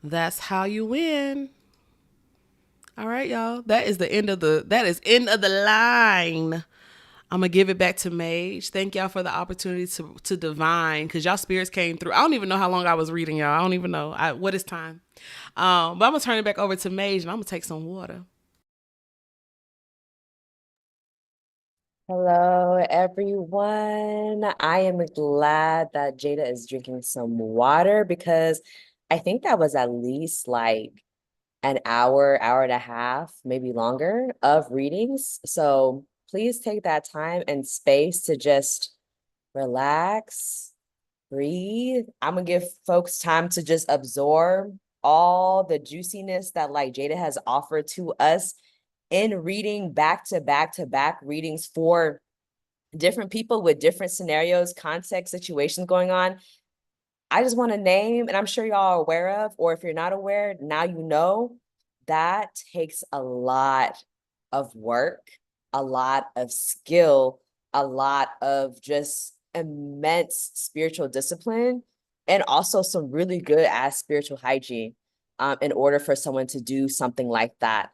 That's how you win. All right, y'all. That is end of the line. I'm going to give it back to Maij. Thank y'all for the opportunity to divine, because y'all spirits came through. I don't even know how long I was reading, y'all. I don't even know. What is time? But I'm going to turn it back over to Maij, and I'm going to take some water. Hello, everyone. I am glad that Jeida is drinking some water because I think that was at least like an hour and a half, maybe longer of readings. So please take that time and space to just relax, breathe. I'm gonna give folks time to just absorb all the juiciness that like Jeida has offered to us in reading back to back readings for different people with different scenarios, context, situations going on. I just want to name, and I'm sure y'all are aware of, or if you're not aware, now you know, that takes a lot of work, a lot of skill, a lot of just immense spiritual discipline, and also some really good ass spiritual hygiene in order for someone to do something like that.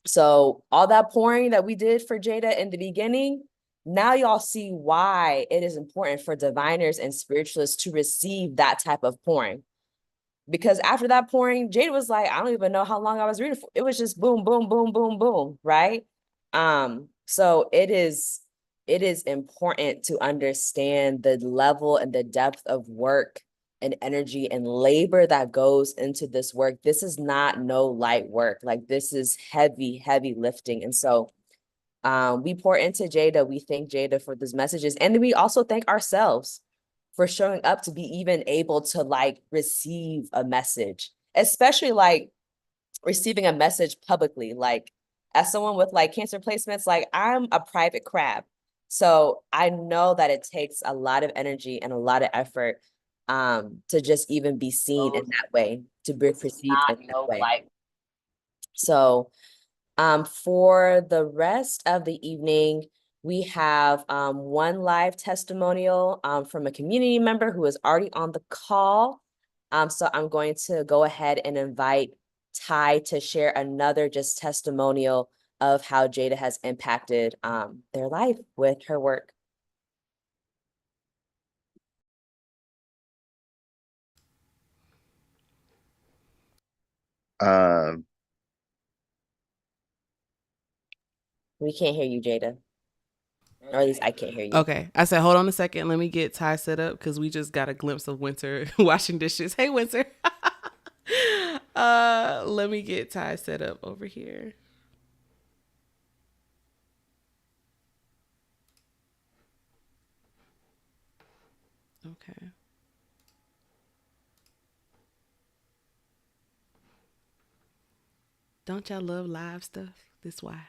So all that pouring that we did for Jeida in the beginning, now y'all see why it is important for diviners and spiritualists to receive that type of pouring. Because after that pouring, Jeida was like, I don't even know how long I was reading for. It was just boom, boom, boom, boom, boom, right? So it is important to understand the level and the depth of work and energy and labor that goes into this work. This is not no light work. Like, this is heavy, heavy lifting. And so we pour into Jeida. We thank Jeida for these messages. And we also thank ourselves for showing up to be even able to like receive a message, especially like receiving a message publicly. Like, as someone with like cancer placements, like I'm a private crab. So I know that it takes a lot of energy and a lot of effort to just even be seen in that way, to be perceived in that way. So for the rest of the evening, we have one live testimonial from a community member who is already on the call. So I'm going to go ahead and invite Ty to share another just testimonial of how Jeida has impacted their life with her work. Um, We can't hear you, Jeida. Or at least I can't hear you. Okay. I said, hold on a second. Let me get Ty set up because we just got a glimpse of Wynter washing dishes. Hey, Wynter. Let me get Ty set up over here. Okay. Don't y'all love live stuff? This why.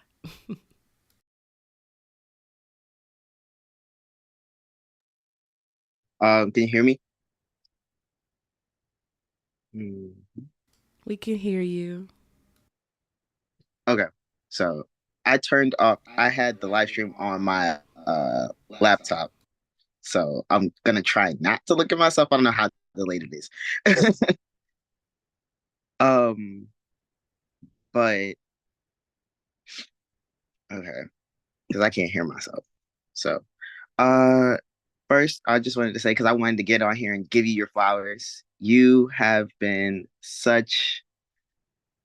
can you hear me? We can hear you. Okay. So I turned off, I had the live stream on my laptop. So I'm gonna try not to look at myself. I don't know how delayed it is. um, but okay, because I can't hear myself. So uh first I just wanted to say, because I wanted to get on here and give you your flowers. You have been such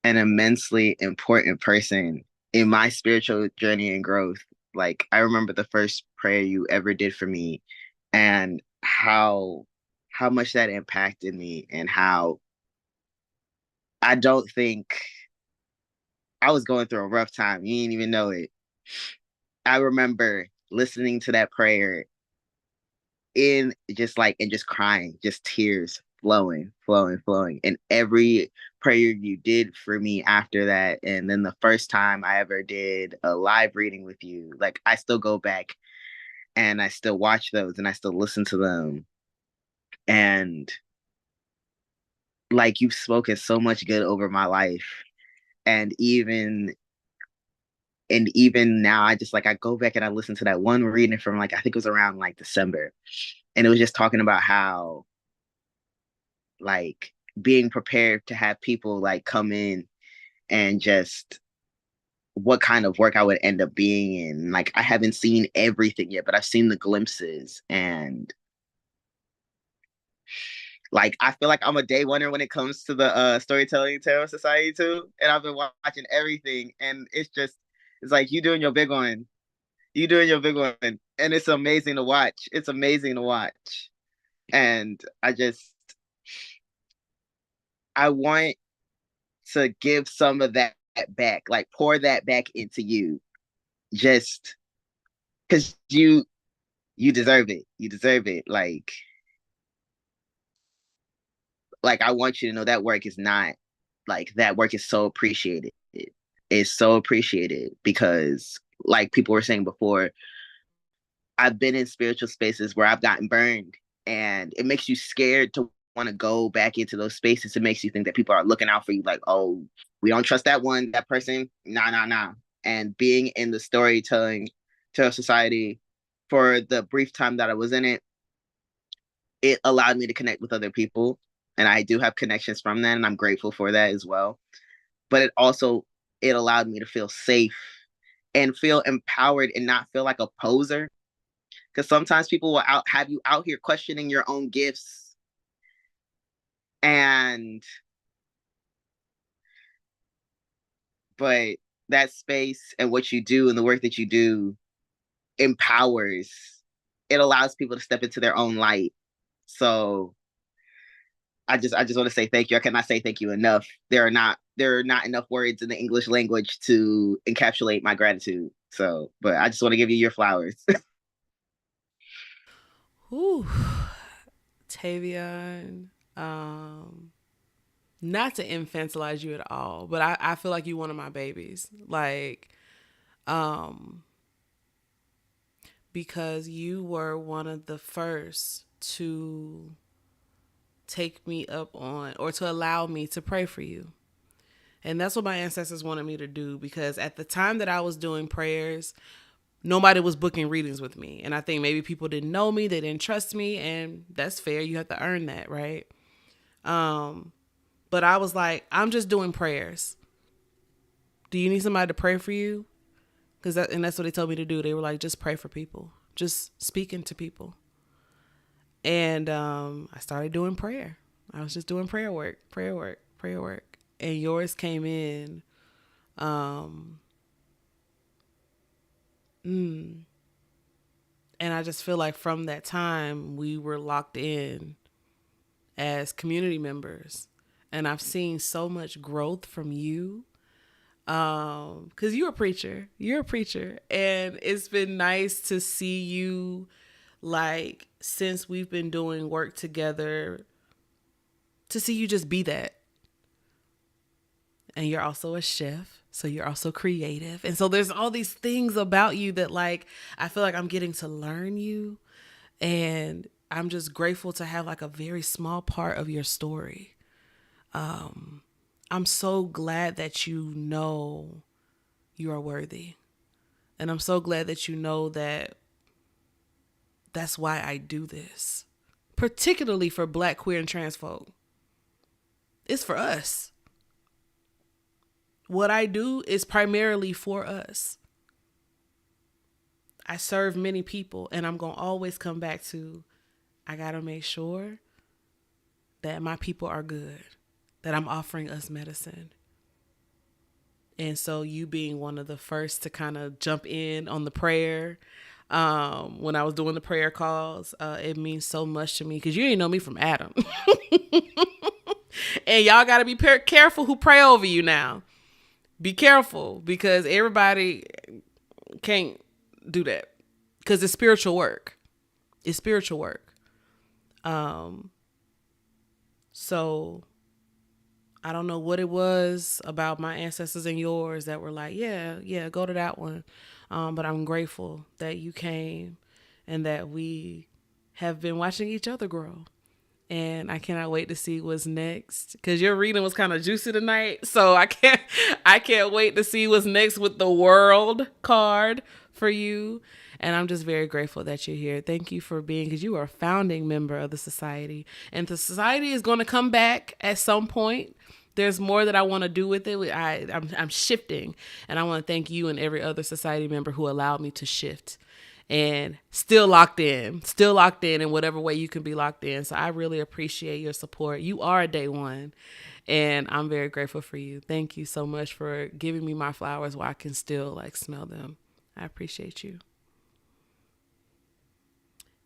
an immensely important person in my spiritual journey and growth. Like, I remember the first prayer you ever did for me, and how much that impacted me, and how I don't think I was going through a rough time. You didn't even know it. I remember listening to that prayer in just like, and just crying, just tears flowing, flowing, flowing. And every prayer you did for me after that, and then the first time I ever did a live reading with you, like, I still go back and I still watch those and I still listen to them. And like, you've spoken so much good over my life. And even now, I just like, I go back and I listen to that one reading from, like, I think it was around like December, and it was just talking about how, like, being prepared to have people like come in, and just what kind of work I would end up being in. Like, I haven't seen everything yet, but I've seen the glimpses. And like, I feel like I'm a day oneer when it comes to the Storytelling Tarot Society too. And I've been watching everything, and it's like, you doing your big one. You doing your big one. And it's amazing to watch. It's amazing to watch. And I want to give some of that back, like, pour that back into you, just because you deserve it. You deserve it. Like, I want you to know that work is not, like, that work is so appreciated. It's so appreciated because, like people were saying before, I've been in spiritual spaces where I've gotten burned, and it makes you scared to want to go back into those spaces. It makes you think that people are looking out for you, like, oh, we don't trust that person. Nah, nah, nah. And being in the Storytelling Tarot Society for the brief time that I was in it, it allowed me to connect with other people. And I do have connections from that, and I'm grateful for that as well. But it allowed me to feel safe and feel empowered and not feel like a poser. Because sometimes people will have you out here questioning your own gifts. But that space and what you do and the work that you do empowers. It allows people to step into their own light. So I just want to say thank you. I cannot say thank you enough. There are not enough words in the English language to encapsulate my gratitude. So, but I just want to give you your flowers. Ooh, Tavion. Not to infantilize you at all, but I feel like you're one of my babies. Like, because you were one of the first to take me up on, or to allow me to pray for you. And that's what my ancestors wanted me to do, because at the time that I was doing prayers, nobody was booking readings with me. And I think maybe people didn't know me, they didn't trust me, and that's fair. You have to earn that, right? But I was like, I'm just doing prayers. Do you need somebody to pray for you? And that's what they told me to do. They were like, just pray for people. Just speaking to people. And I started doing prayer. I was just doing prayer work. and yours came in. And I just feel like from that time we were locked in as community members, and I've seen so much growth from you. Because you're a preacher, and it's been nice to see you, like, since we've been doing work together, to see you just be that. And you're also a chef, so you're also creative, and so there's all these things about you that, like, I feel like I'm getting to learn you, and I'm just grateful to have like a very small part of your story. I'm so glad that you know you are worthy. And I'm so glad that you know that that's why I do this, particularly for Black, queer, and trans folk. It's for us. What I do is primarily for us. I serve many people, and I'm going to always come back to, I got to make sure that my people are good, that I'm offering us medicine. And so you being one of the first to kind of jump in on the prayer, when I was doing the prayer calls, it means so much to me, because you didn't know me from Adam. And y'all got to be careful who pray over you now. Be careful, because everybody can't do that, because it's spiritual work. It's spiritual work. So I don't know what it was about my ancestors and yours that were like, yeah, go to that one. But I'm grateful that you came and that we have been watching each other grow. And I cannot wait to see what's next, because your reading was kind of juicy tonight. So I can't wait to see what's next with the world card for you. And I'm just very grateful that you're here. Thank you for being, because you are a founding member of the society, and the society is going to come back at some point. There's more that I want to do with it. I'm shifting, and I want to thank you and every other society member who allowed me to shift, and still locked in in whatever way you can be locked in. So I really appreciate your support. You are a day one, and I'm very grateful for you. Thank you so much for giving me my flowers while I can still like smell them. I appreciate you.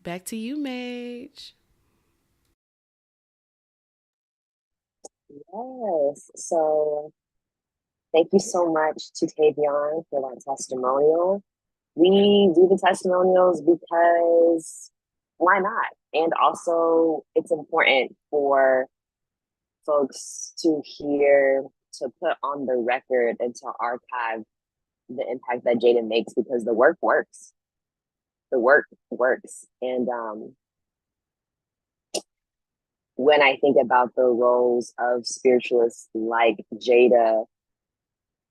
Back to you, Maij. Yes. So thank you so much to Tavion for that testimonial. We do the testimonials because why not? And also, it's important for folks to hear, to put on the record, and to archive the impact that Jeida makes, because the work works. The work works. And when I think about the roles of spiritualists like Jeida,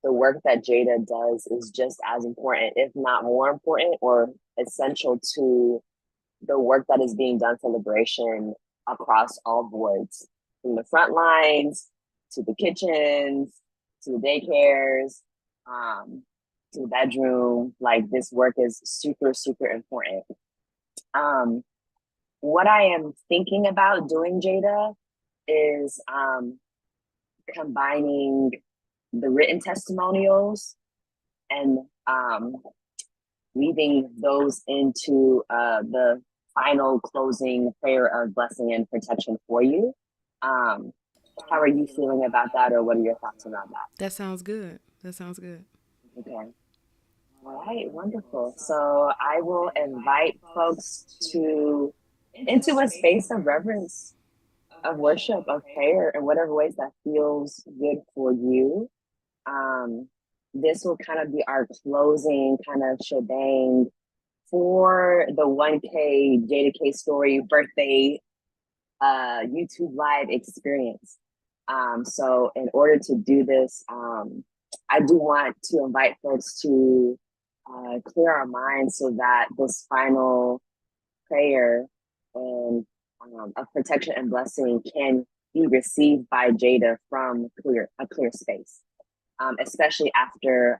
the work that Jeida does is just as important, if not more important or essential to the work that is being done for liberation across all boards, from the front lines to the kitchens, to the daycares, to the bedroom. Like, this work is super, super important. What I am thinking about doing, Jeida, is combining the written testimonials and weaving those into the final closing prayer of blessing and protection for you. How are you feeling about that, or what are your thoughts around that? That sounds good. Okay. All right, wonderful. So I will invite folks into a space of reverence, of worship, of prayer, in whatever ways that feels good for you. This will kind of be our closing kind of shebang for the 1K Jeida K Story birthday YouTube live experience. So in order to do this, I do want to invite folks to clear our minds so that this final prayer and of protection and blessing can be received by Jeida from a clear space, especially after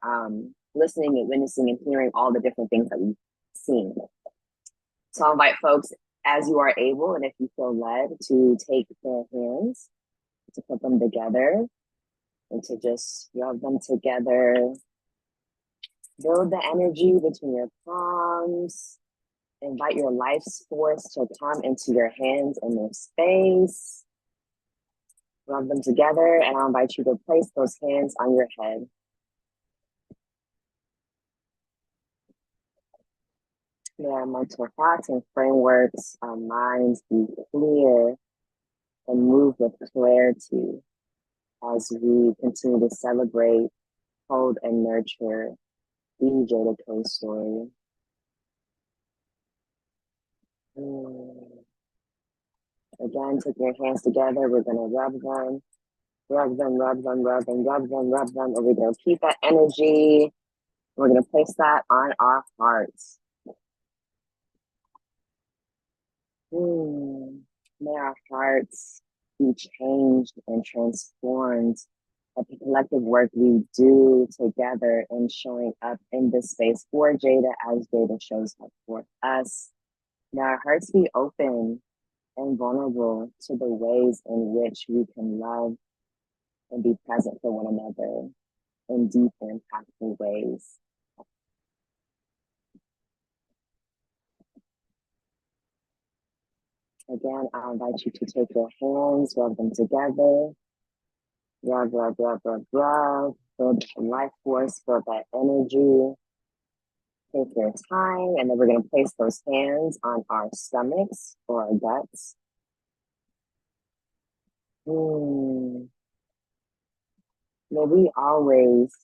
listening and witnessing and hearing all the different things that we've seen. So I'll invite folks, as you are able, and if you feel led, to take their hands, to put them together, and to just rub them together. Build the energy between your palms. Invite your life's force to come into your hands and their space. Rub them together, and I'll invite you to place those hands on your head. May our mental thoughts and frameworks, our minds be clear and move with clarity as we continue to celebrate, hold, and nurture the Jeida K story. Again, take your hands together. We're going to rub them, rub them, rub them, rub them, rub them, rub them. And we're going to keep that energy. We're going to place that on our hearts. May our hearts be changed and transformed by the collective work we do together in showing up in this space for Jeida as Jeida shows up for us. May our hearts be open and vulnerable to the ways in which we can love and be present for one another in deep and impactful ways. Again, I invite you to take your hands, rub them together. Rub, rub, rub, rub, rub. Feel the life force, feel that energy. Take your time, and then we're going to place those hands on our stomachs or our guts. May we always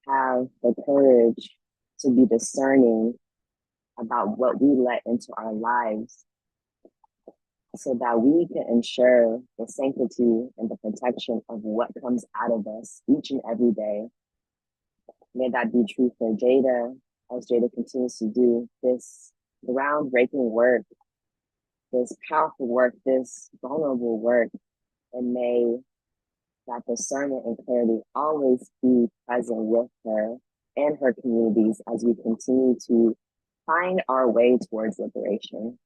have the courage to be discerning about what we let into our lives so that we can ensure the sanctity and the protection of what comes out of us each and every day. May that be true for Jeida as Jeida continues to do this groundbreaking work, this powerful work, this vulnerable work, and may that discernment and clarity always be present with her and her communities as we continue to find our way towards liberation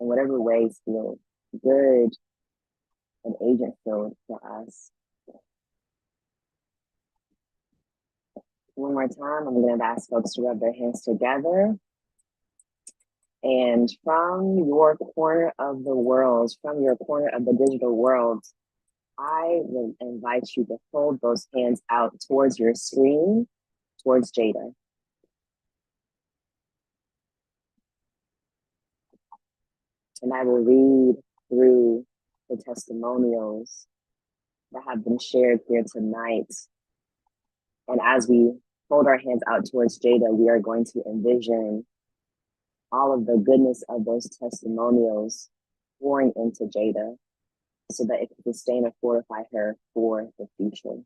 in whatever ways feel good and agent-filled for us. One more time, I'm going to ask folks to rub their hands together. And from your corner of the world, from your corner of the digital world, I will invite you to hold those hands out towards your screen, towards Jeida. And I will read through the testimonials that have been shared here tonight. And as we hold our hands out towards Jeida, we are going to envision all of the goodness of those testimonials pouring into Jeida so that it can sustain and fortify her for the future.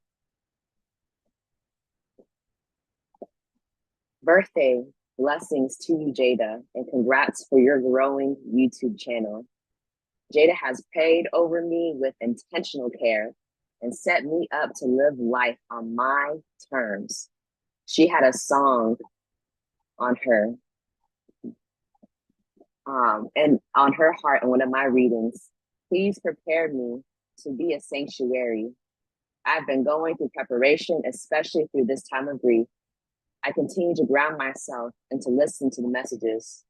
Birthday blessings to you, Jeida, and congrats for your growing YouTube channel. Jeida has prayed over me with intentional care and set me up to live life on my terms. She had a song on her, and on her heart in one of my readings. Please prepare me to be a sanctuary. I've been going through preparation, especially through this time of grief. I continue to ground myself and to listen to the messages.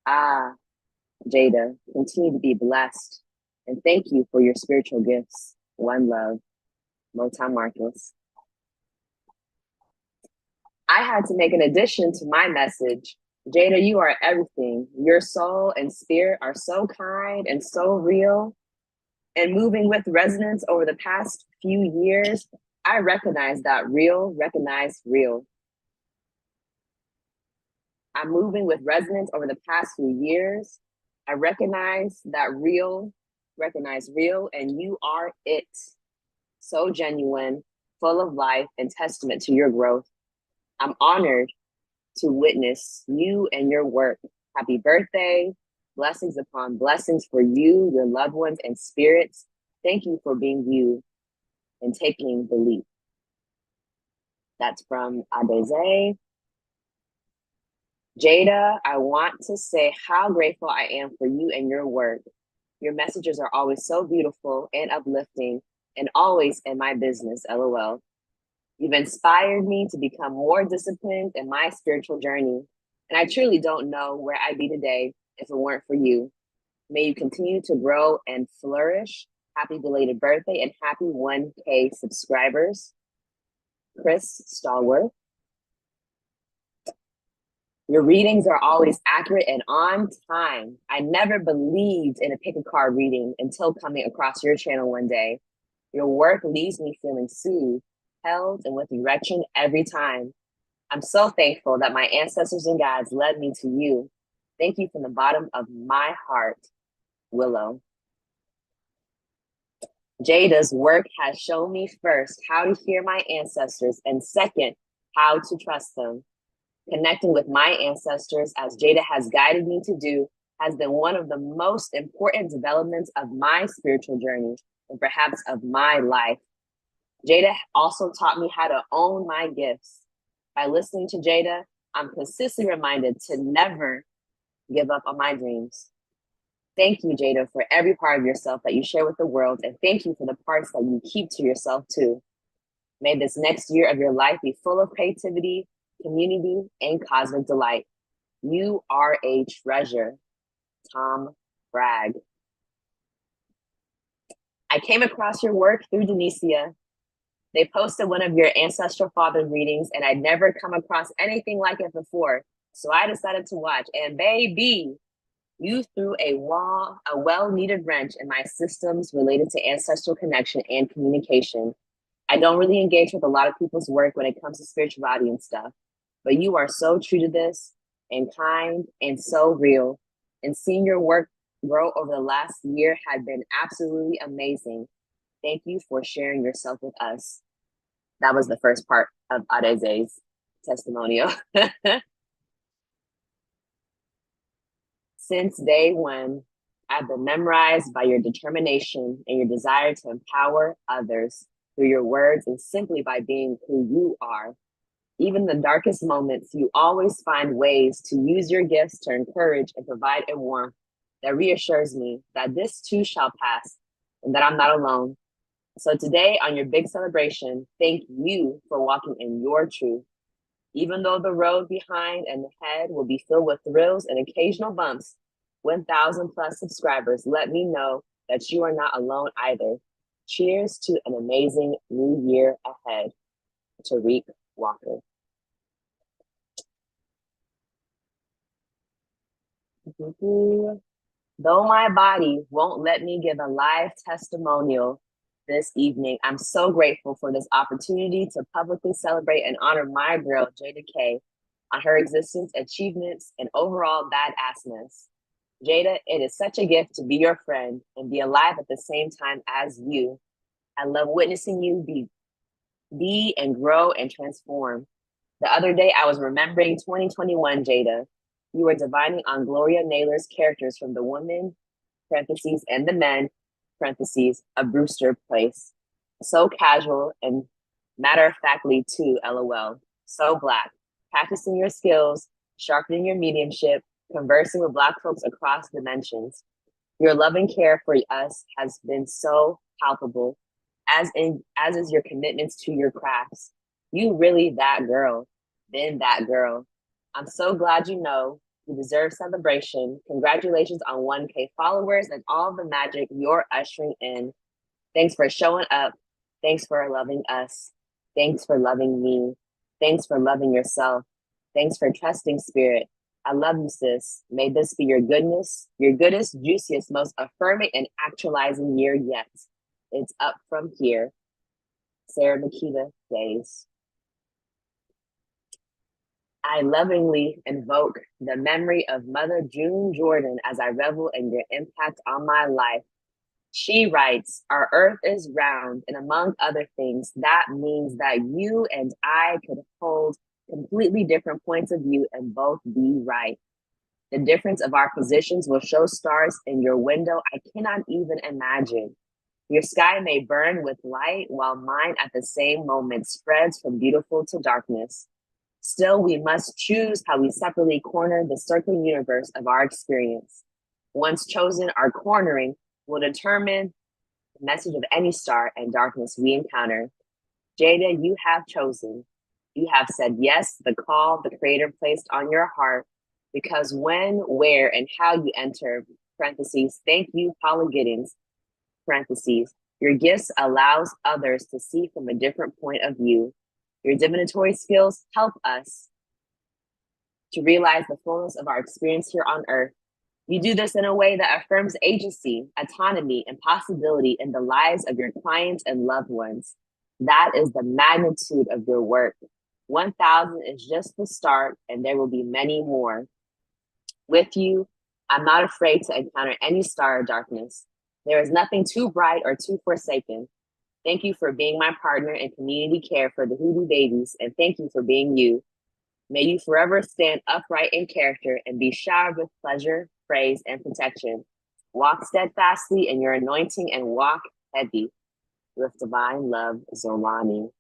Jeida, continue to be blessed. And thank you for your spiritual gifts. One love, Motown Marcus. I had to make an addition to my message. Jeida, you are everything. Your soul and spirit are so kind and so real. And moving with resonance over the past few years, I recognize that recognize real. I'm moving with resonance over the past few years. I recognize that recognize real, and you are it. So genuine, full of life, and testament to your growth. I'm honored to witness you and your work. Happy birthday. Blessings upon blessings for you, your loved ones, and spirits. Thank you for being you and taking the leap. That's from Adazeo. Jeida, I want to say how grateful I am for you and your work. Your messages are always so beautiful and uplifting. and always in my business, LOL. You've inspired me to become more disciplined in my spiritual journey, and I truly don't know where I'd be today if it weren't for you. May you continue to grow and flourish. Happy belated birthday and happy 1K subscribers. Chris Stallworth. Your readings are always accurate and on time. I never believed in a pick a card reading until coming across your channel one day. Your work leaves me feeling soothed, held, and with erection every time. I'm so thankful that my ancestors and guides led me to you. Thank you from the bottom of my heart, Willow. Jaida's work has shown me first how to hear my ancestors and second, how to trust them. Connecting with my ancestors as Jaida has guided me to do has been one of the most important developments of my spiritual journey and perhaps of my life. Jaida also taught me how to own my gifts. By listening to Jaida, I'm consistently reminded to never give up on my dreams. Thank you, Jaida, for every part of yourself that you share with the world, and thank you for the parts that you keep to yourself too. May this next year of your life be full of creativity, community, and cosmic delight. You are a treasure. Tom Bragg. I came across your work through Donnecia. They posted one of your ancestral father readings, and I'd never come across anything like it before, so I decided to watch. And baby, you threw a well-needed wrench in my systems related to ancestral connection and communication. I don't really engage with a lot of people's work when it comes to spirituality and stuff, but you are so true to this and kind and so real. And seeing your work grow over the last year had been absolutely amazing. Thank you for sharing yourself with us. That was the first part of Adazeo's testimonial. Since day one, I've been memorized by your determination and your desire to empower others through your words and simply by being who you are. Even in the darkest moments, you always find ways to use your gifts to encourage and provide a warmth that reassures me that this too shall pass and that I'm not alone. So today on your big celebration, thank you for walking in your truth. Even though the road behind and ahead will be filled with thrills and occasional bumps, 1,000 plus subscribers let me know that you are not alone either. Cheers to an amazing new year ahead. Tariq Walker. Though my body won't let me give a live testimonial this evening, I'm so grateful for this opportunity to publicly celebrate and honor my girl, Jaida K, on her existence, achievements, and overall badassness. Jaida, it is such a gift to be your friend and be alive at the same time as you. I love witnessing you be and grow and transform. The other day, I was remembering 2021 Jaida. You were divining on Gloria Naylor's characters from The Woman, parentheses, and The Men, parentheses, a Brewster Place. So casual and matter-of-factly too, LOL. So Black. Practicing your skills, sharpening your mediumship, conversing with Black folks across dimensions. Your loving care for us has been so palpable, as is your commitments to your crafts. You really that girl, been that girl. I'm so glad you know you deserve celebration. Congratulations on 1K followers and all the magic you're ushering in. Thanks for showing up. Thanks for loving us. Thanks for loving me. Thanks for loving yourself. Thanks for trusting spirit. I love you, sis. May this be your goodness, your goodest, juiciest, most affirming and actualizing year yet. It's up from here. Sarah Makita Days. I lovingly invoke the memory of Mother June Jordan as I revel in your impact on my life. She writes, our earth is round, and among other things, that means that you and I could hold completely different points of view and both be right. The difference of our positions will show stars in your window I cannot even imagine. Your sky may burn with light while mine at the same moment spreads from beautiful to darkness. Still, we must choose how we separately corner the circling universe of our experience. Once chosen, our cornering will determine message of any star and darkness we encounter. Jeida, you have chosen. You have said yes to the call the Creator placed on your heart, because when, where, and how you enter, parentheses, thank you, Paula Giddings, parentheses, your gifts allows others to see from a different point of view. Your divinatory skills help us to realize the fullness of our experience here on earth. You do this in a way that affirms agency, autonomy, and possibility in the lives of your clients and loved ones. That is the magnitude of your work. 1,000 is just the start, and there will be many more. With you, I'm not afraid to encounter any star or darkness. There is nothing too bright or too forsaken. Thank you for being my partner in community care for the Hoodoo babies, and thank you for being you. May you forever stand upright in character and be showered with pleasure, praise, and protection. Walk steadfastly in your anointing and walk heavy with divine love, Zolani.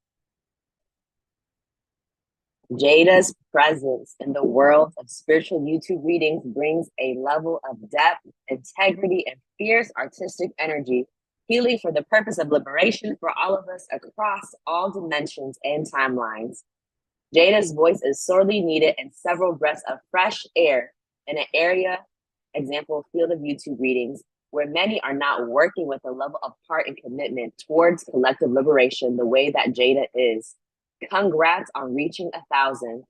Jeida's presence in the world of spiritual YouTube readings brings a level of depth, integrity, and fierce artistic energy, healing for the purpose of liberation for all of us across all dimensions and timelines. Jeida's voice is sorely needed in several breaths of fresh air in an area, example, field of YouTube readings, where many are not working with a level of heart and commitment towards collective liberation the way that Jeida is. Congrats on reaching 1,000,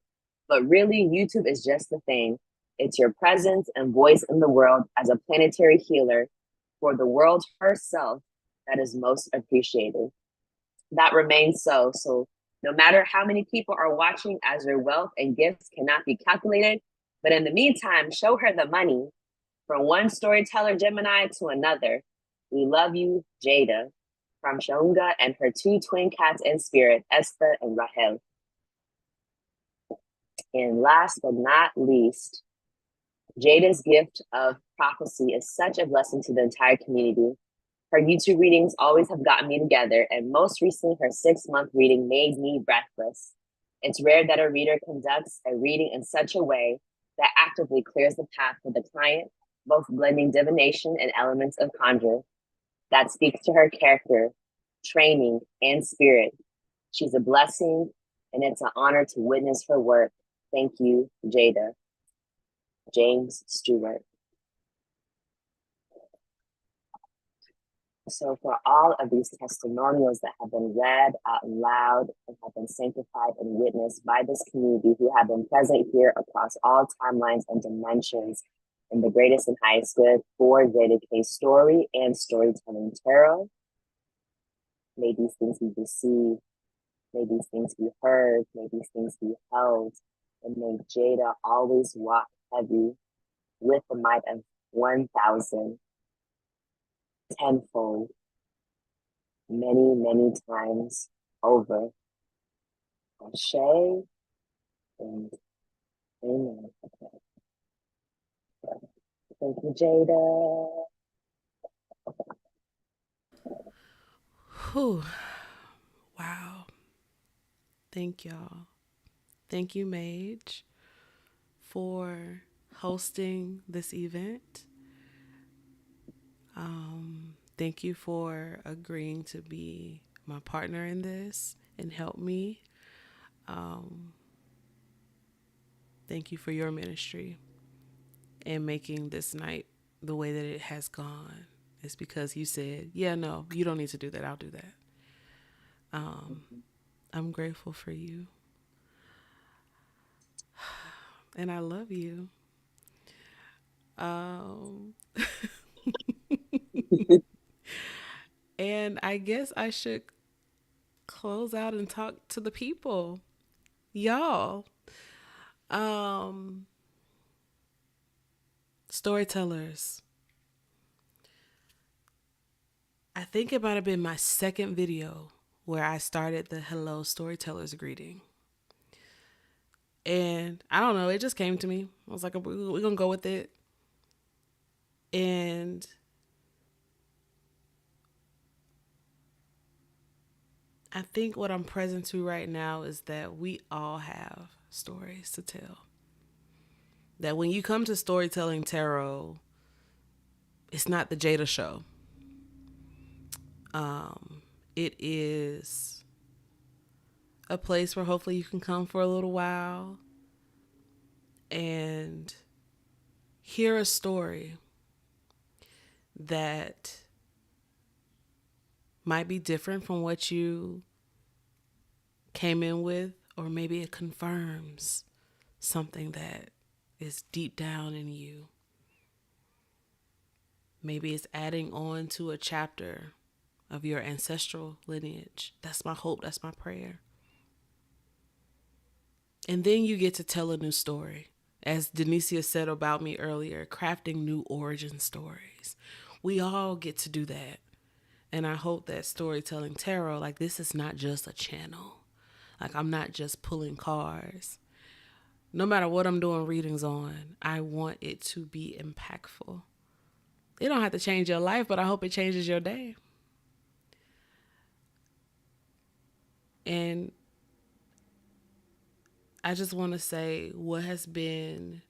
but really YouTube is just the thing. It's your presence and voice in the world as a planetary healer for the world herself that is most appreciated. That remains so. So no matter how many people are watching, as your wealth and gifts cannot be calculated, but in the meantime, show her the money from one storyteller Gemini to another. We love you, Jeida, from Shaunga and her two twin cats in spirit, Esther and Rahel. And last but not least, Jeida's gift of prophecy is such a blessing to the entire community. Her YouTube readings always have gotten me together, and most recently, her 6-month reading made me breathless. It's rare that a reader conducts a reading in such a way that actively clears the path for the client, both blending divination and elements of conjure. That speaks to her character, training, and spirit. She's a blessing, and it's an honor to witness her work. Thank you, Jeida. James Stewart. So for all of these testimonials that have been read out loud and have been sanctified and witnessed by this community who have been present here across all timelines and dimensions in the greatest and highest good for Jeida K Story and Storytelling Tarot, may these things be received, may these things be heard, may these things be held, and may Jeida always walk heavy with the might of 1,000, tenfold, many, many times over. Ashe and amen. Thank you, Jeida. Whew. Wow. Thank y'all. Thank you, Maij, for hosting this event. Thank you for agreeing to be my partner in this and help me. Thank you for your ministry and making this night the way that it has gone. It's because you said, yeah, no, you don't need to do that. I'll do that. I'm grateful for you. And I love you. And I guess I should close out and talk to the people. Y'all. Storytellers. I think it might have been my second video where I started the Hello Storytellers greeting. And I don't know, it just came to me. I was like, we're going to go with it. And I think what I'm present to right now is that we all have stories to tell. That when you come to Storytelling Tarot, it's not the Jeida show. It is a place where hopefully you can come for a little while and hear a story that might be different from what you came in with, or maybe it confirms something that is deep down in you. Maybe it's adding on to a chapter of your ancestral lineage. That's my hope. That's my prayer. And then you get to tell a new story. As Donnecia said about me earlier, crafting new origin stories. We all get to do that. And I hope that Storytelling Tarot, like, this is not just a channel. Like, I'm not just pulling cards. No matter what I'm doing readings on, I want it to be impactful. It don't have to change your life, but I hope it changes your day. And I just want to say what has been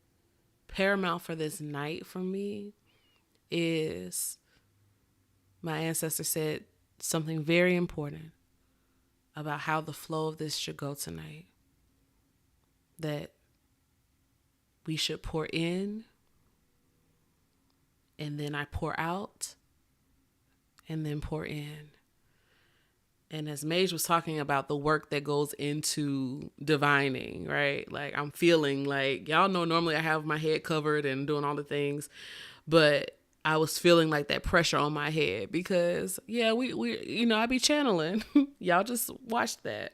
paramount for this night for me is my ancestor said something very important about how the flow of this should go tonight. That we should pour in, and then I pour out, and then pour in. And as Maij was talking about the work that goes into divining, right? Like, I'm feeling like, y'all know normally I have my head covered and doing all the things, but I was feeling like that pressure on my head because, yeah, we you know, I be channeling. Y'all just watched that.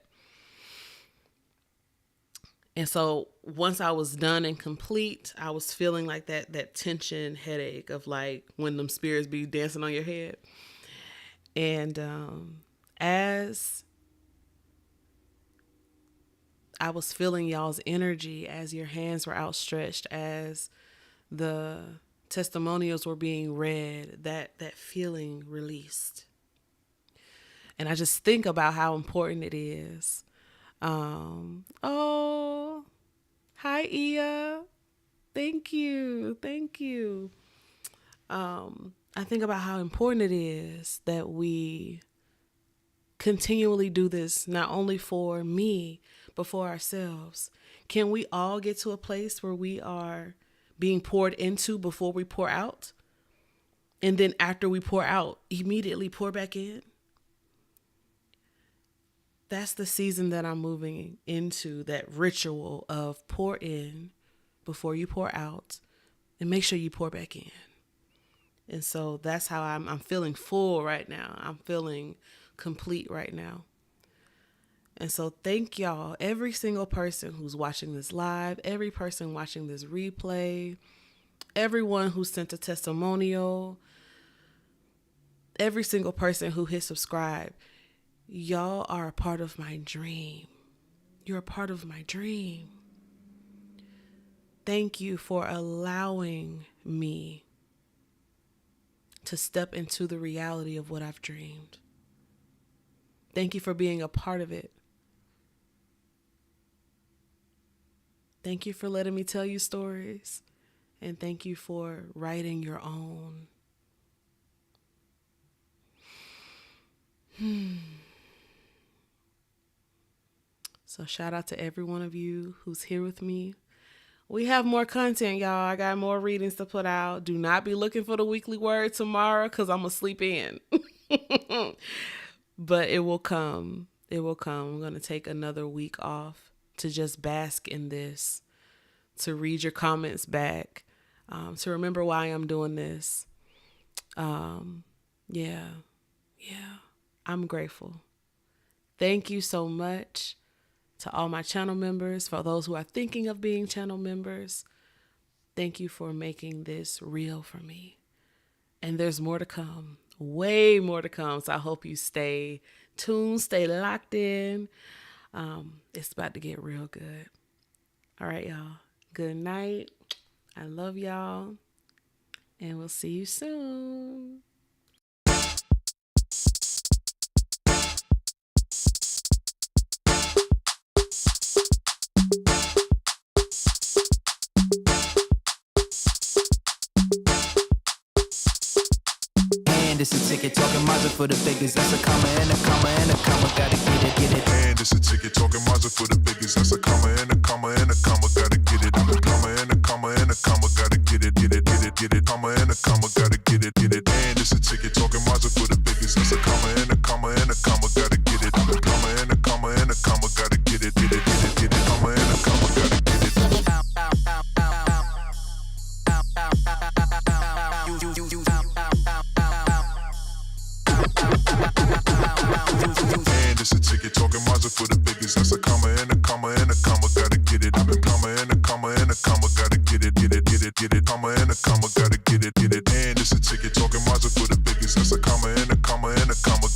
And so once I was done and complete, I was feeling like that tension headache of like when them spirits be dancing on your head. And as I was feeling y'all's energy, as your hands were outstretched, as the testimonials were being read, that feeling released. And I just think about how important it is. Oh, hi, Ia. Thank you. I think about how important it is that we continually do this, not only for me, but for ourselves. Can we all get to a place where we are being poured into before we pour out? And then after we pour out, immediately pour back in? That's the season that I'm moving into, that ritual of pour in before you pour out, and make sure you pour back in. And so that's how I'm feeling full right now. I'm feeling complete right now. And so thank y'all, every single person who's watching this live, every person watching this replay, everyone who sent a testimonial, every single person who hit subscribe. Y'all are a part of my dream. You're a part of my dream. Thank you for allowing me to step into the reality of what I've dreamed. Thank you for being a part of it. Thank you for letting me tell you stories. And thank you for writing your own. So shout out to every one of you who's here with me. We have more content, y'all. I got more readings to put out. Do not be looking for the weekly word tomorrow because I'm going to sleep in. But it will come. It will come. I'm going to take another week off to just bask in this, to read your comments back, to remember why I'm doing this. Yeah. I'm grateful. Thank you so much to all my channel members, for those who are thinking of being channel members. Thank you for making this real for me. And there's more to come, way more to come. So I hope you stay tuned, stay locked in. It's about to get real good. All right, y'all. Good night. I love y'all. And we'll see you soon. And it's a ticket talking Maja for the biggest. That's a comma and a comma and a comma. Gotta get it, get it. And it's a ticket talking Maja for the biggest. That's a comma and a comma and a comma. Gotta get it. I'm a comma and a comma and a comma. Gotta get it, get it, get it, get it. Comma and a comma. Gotta get it, get it. And it's a ticket talking Maja for the biggest. That's a comma and a comma and a comma. Gotta get it. I'm a comma and a comma and a comma. Gotta get it, get it, get it, get it. Comma and a comma. Gotta get it. And it's a ticket talking Maja for the biggest. That's a comma and a comma and a comma. Gotta get it. I'm a comma and a comma and a comma. Gotta get it, get it, get it, get it. Comma and a comma. Gotta get it, get it. And it's a ticket talking Maja for the biggest. That's a comma and a comma and a comma.